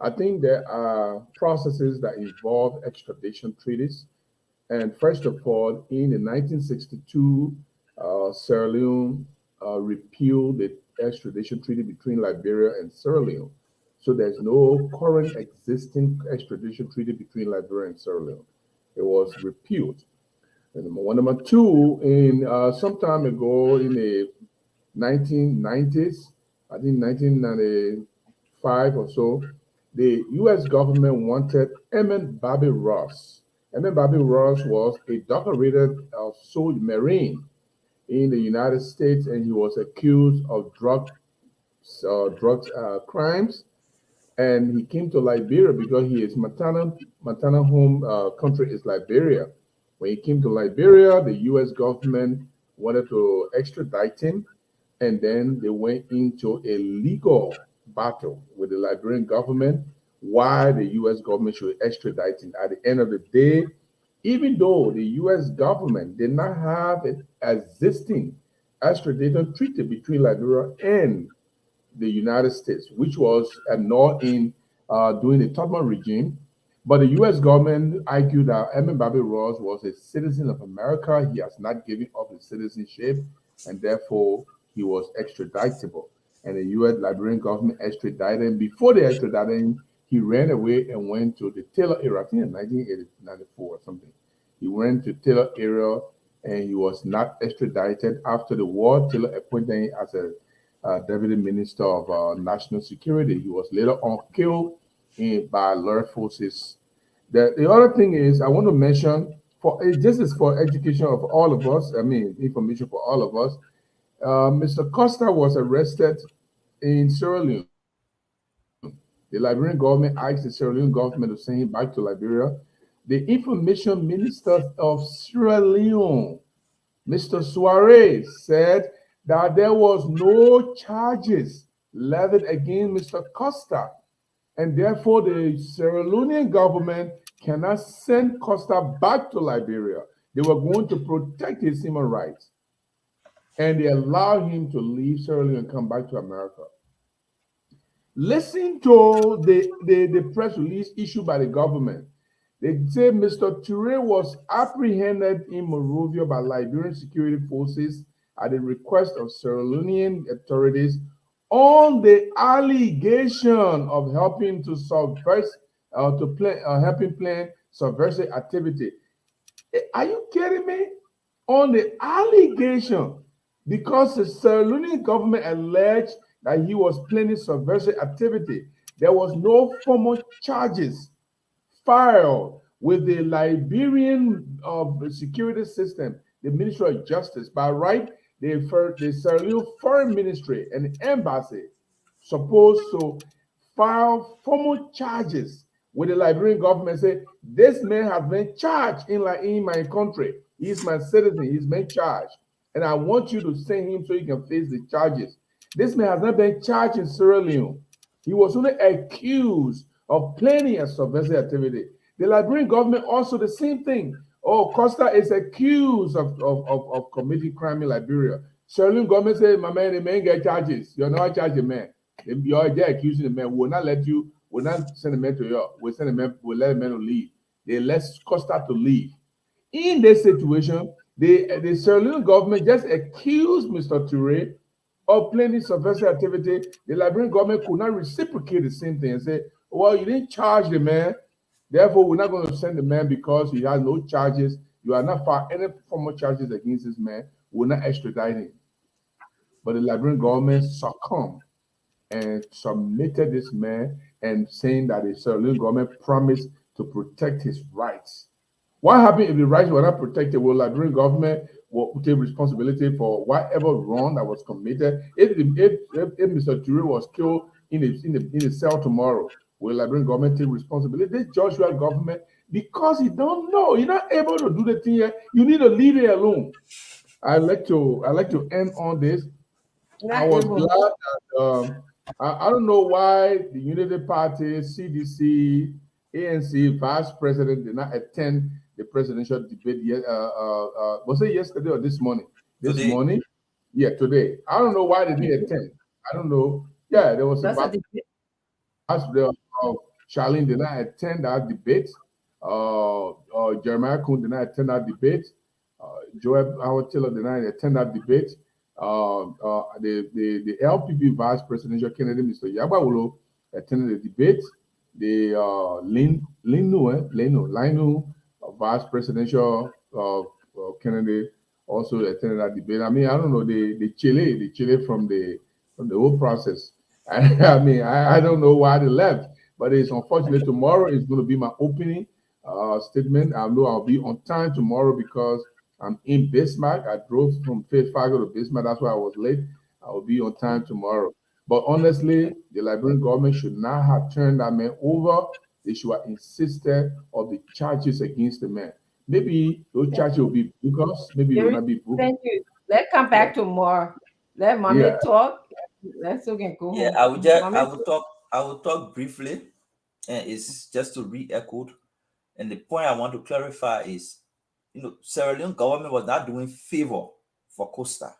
I think there are processes that involve extradition treaties. And first of all, in the 1962, Sierra Leone repealed the extradition treaty between Liberia and Sierra Leone. So there's no current existing extradition treaty between Liberia and Sierra Leone. It was repealed. And number one. Number two, in some time ago in the 1990s, I think 1995 or so, the U.S. government wanted Emmett Bobby Ross. Emmett Bobby Ross was a decorated Marine in the United States, and he was accused of drugs crimes. And he came to Liberia because his maternal home country is Liberia. When he came to Liberia, the U.S. government wanted to extradite him, and then they went into a legal battle with the Liberian government why the U.S. government should extradite him. At the end of the day, even though the U.S. government did not have an existing extradition treaty between Liberia and the United States, which was annulled in during the Tubman regime. But the U.S. government argued that Emmett Bobby Ross was a citizen of America. He has not given up his citizenship, and therefore he was extraditable. And the U.S. Liberian government extradited him. Before they extradited him, he ran away and went to the Taylor area, I think in 1994 or something. He went to Taylor area, and he was not extradited. After the war, Taylor appointed him as a Deputy Minister of National Security. He was later on killed by law forces. The other thing is, I want to mention, this is for education of all of us, information for all of us. Mr. Costa was arrested in Sierra Leone. The Liberian government asked the Sierra Leone government to send him back to Liberia. The information minister of Sierra Leone, Mr. Suarez, said that there was no charges levied against Mr. Costa, and therefore the Sierra Leonean government cannot send Costa back to Liberia. They were going to protect his human rights, and they allowed him to leave Sierra Leone and come back to America. Listen to the press release issued by the government. They say Mr. Toure was apprehended in Monrovia by Liberian security forces at the request of Sierra Leonean authorities on the allegation of helping to helping plan subversive activity. Are you kidding me? On the allegation, because the Sierra Leonean government alleged that he was planning subversive activity. There was no formal charges filed with the Liberian security system, the Ministry of Justice. By right, the Sierra Leone Foreign Ministry and the embassy supposed to file formal charges with the Liberian government. Say, this man has been charged in my country. He's my citizen. He's been charged, and I want you to send him so he can face the charges. This man has not been charged in Sierra Leone. He was only accused of planning a subversive activity. The Liberian government also the same thing. Oh, Costa is accused of committing crime in Liberia. Sierra Leone government says, my man, the man get charges. You're not charging the man. You're accusing the man. We'll not let you, we'll not send the man to you. We'll send the man, we'll let the man leave. They let Costa to leave. In this situation, the Sierra Leone government just accused Mr. Toure of planning subversive activity. The Liberian government could not reciprocate the same thing and say, well, you didn't charge the man, therefore we're not going to send the man because he has no charges. You are not filed any formal charges against this man. We're not extraditing him. But the Liberian government succumbed and submitted this man and saying that the Sierra Leone government promised to protect his rights. What happened if the rights were not protected? Will Liberian government will take responsibility for whatever wrong that was committed? If Mr. Toure was killed in a cell tomorrow, will Liberian government take responsibility? This Joshua government, because you don't know, you're not able to do the thing here, you need to leave it alone. I like to end on this. I was glad that I don't know why the Unity Party, CDC, ANC Vice President did not attend the presidential debate yet. Was it yesterday or this morning? This morning? Yeah, today. I don't know why they didn't attend. I don't know. Yeah, there was Charlene did not attend that debate. Jeremiah Kuhn did not attend that debate. Joel Howard Taylor did not attend that debate. The LPP Vice Presidential candidate, Mr. Yabawolo, attended the debate. The Linu Vice Presidential candidate also attended that debate. I mean, I don't know, the Chile from the whole process. I mean, I don't know why they left, but it's unfortunate. Tomorrow is going to be my opening statement. I know I'll be on time tomorrow because I'm in Bismarck. I drove from Faith Fargo to Bismarck. That's why I was late. I will be on time tomorrow. But honestly, the Liberian government should not have turned that man over. They should have insisted on the charges against the man. Maybe those charges will be bogus. Maybe it will not be bogus. Thank you. Let's come back to more. Let Mommy talk. Let's go home. Yeah, I will talk briefly, and it's just to re-echo. And the point I want to clarify is, Sierra Leone government was not doing favor for Costa.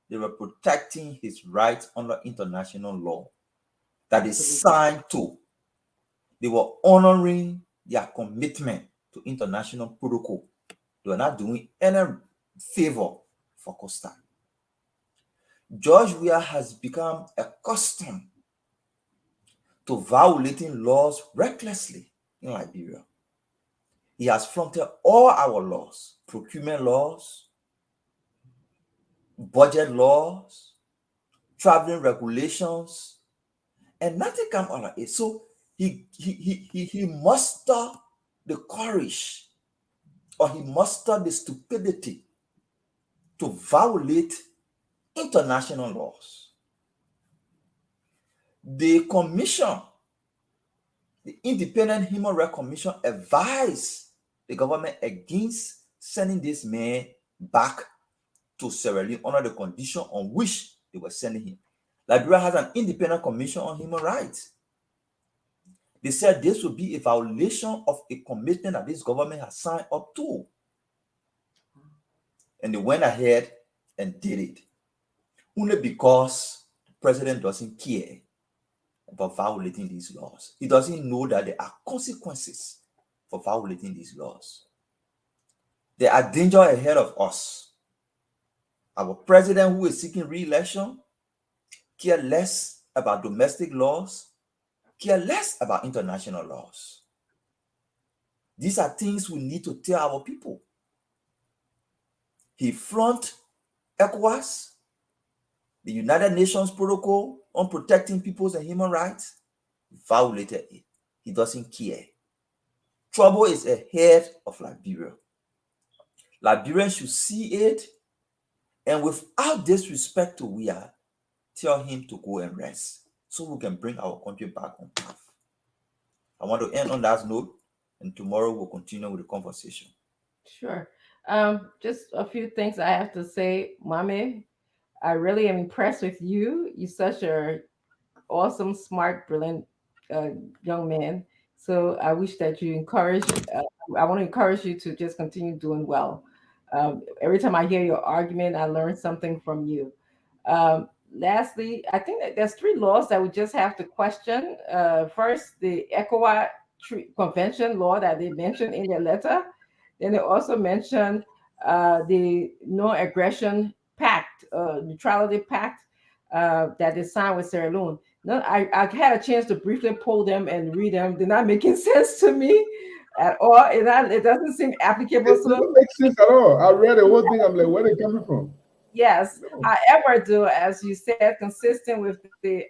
They were protecting his rights under international law that is signed to. They were honoring their commitment to international protocol. They were not doing any favor for Costa. George Weah has become accustomed to violating laws recklessly in Liberia. He has flaunted all our laws, procurement laws, budget laws, traveling regulations, and nothing comes out of it. So he muster the courage, or he muster the stupidity to violate international laws. The commission, the Independent Human Rights Commission, advised the government against sending this man back to Sierra Leone under the condition on which they were sending him. Liberia has an independent commission on human rights. They said this would be a violation of a commitment that this government has signed up to. And they went ahead and did it. Only because the president doesn't care about violating these laws. He doesn't know that there are consequences for violating these laws. There are dangers ahead of us. Our president, who is seeking re-election, care less about domestic laws, care less about international laws. These are things we need to tell our people. He flaunted ECOWAS, the United Nations Protocol on protecting people's and human rights, violated it. He doesn't care. Trouble is ahead of Liberia. Liberians should see it, and without disrespect to Weah, tell him to go and rest so we can bring our country back on path. I want to end on that note, and tomorrow we'll continue with the conversation. Sure. Just a few things I have to say, Mommy. I really am impressed with you. You're such a awesome, smart, brilliant young man. So I wish that you encourage. I want to encourage you to just continue doing well. Every time I hear your argument, I learn something from you. Lastly, I think that there's 3 laws that we just have to question. First, the ECOWAS Convention law that they mentioned in their letter. Then they also mentioned the No-Aggression Pact, Neutrality Pact that they signed with Sierra Leone. No, I had a chance to briefly pull them and read them. They're not making sense to me at all. It doesn't seem applicable. It doesn't make sense at all. I read the whole thing. I'm like, where are they coming from? Yes. However, as you said, consistent with the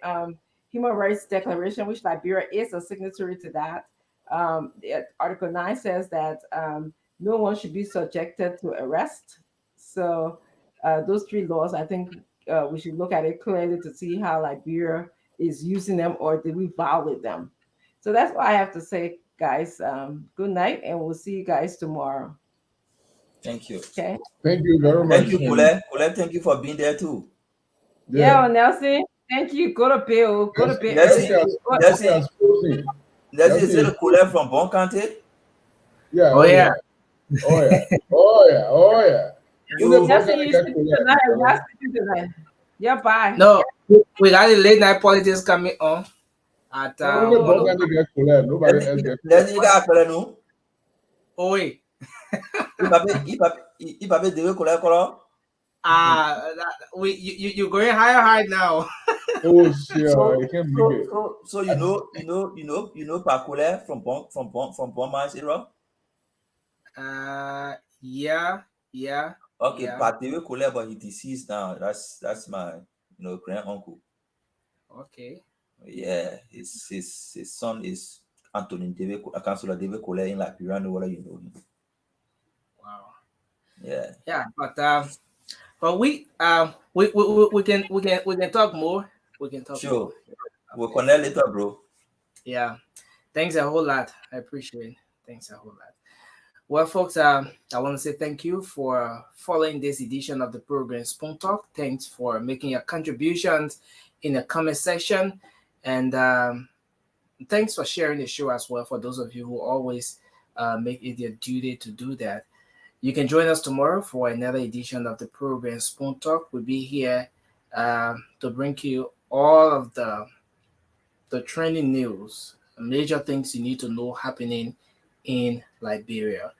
Human Rights Declaration, which Liberia is a signatory to that. Article 9 says that no one should be subjected to arrest. So those 3 laws, I think we should look at it clearly to see how Liberia is using them, or did we violate them. So that's what I have to say, guys. Good night, and we'll see you guys tomorrow. Thank you. Okay. Thank you very much. Thank you, Colette. Colette, thank you for being there too. Yeah, Nelson. Thank you. Go to Bill. Go to Bill. Let's see the Colette from Bon County. Yeah. Oh yeah. Oh yeah. Oh yeah. Oh yeah. Nelson, you should be tonight. Yeah, bye. No, we got the late night politics coming on. At Nobody else gets Let's see that Colette no. Oh wait. If I do Colette color. You're going higher now. Oh sure, I can't believe it. So you know Pacole from Bon area? Yeah. Okay, yeah. Patewe Colette, but he deceased now. That's my grand uncle. Okay. Yeah, his son is Anthony David, Councillor David Colette in Liberia. Whether you know him. Wow. Yeah, but we can talk more. We can talk sure. more. We'll connect later, bro. Yeah. Thanks a whole lot. I appreciate it. Thanks a whole lot. Well, folks, I want to say thank you for following this edition of the program Spoon Talk. Thanks for making your contributions in the comment section. And thanks for sharing the show as well for those of you who always make it their duty to do that. You can join us tomorrow for another edition of the program Spoon Talk. We'll be here to bring you all of the trending news, major things you need to know happening in Liberia.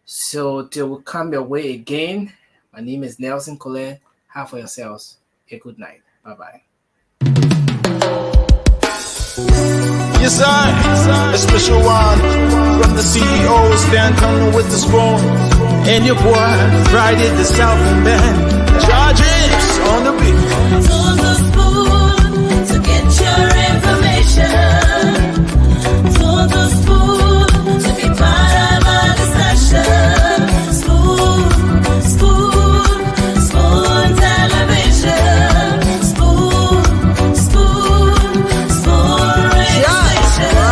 So till we come your way again, my name is Nelson Colette. Have for yourselves a good night. Bye-bye. Yes, I, a special one from the CEO, stand coming with the spoon. And your boy, Friday the Southern Band, Charges on the beat. On the spoon to get your information. On the spoon to be part of our discussion. Spoon television. Spoon radio station.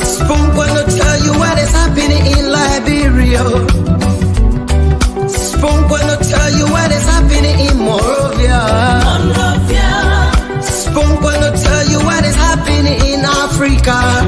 Spoon gonna tell you what is happening in Liberia. Spoon gonna tell you what is happening in Monrovia. Spoon gonna tell you what is happening in Africa.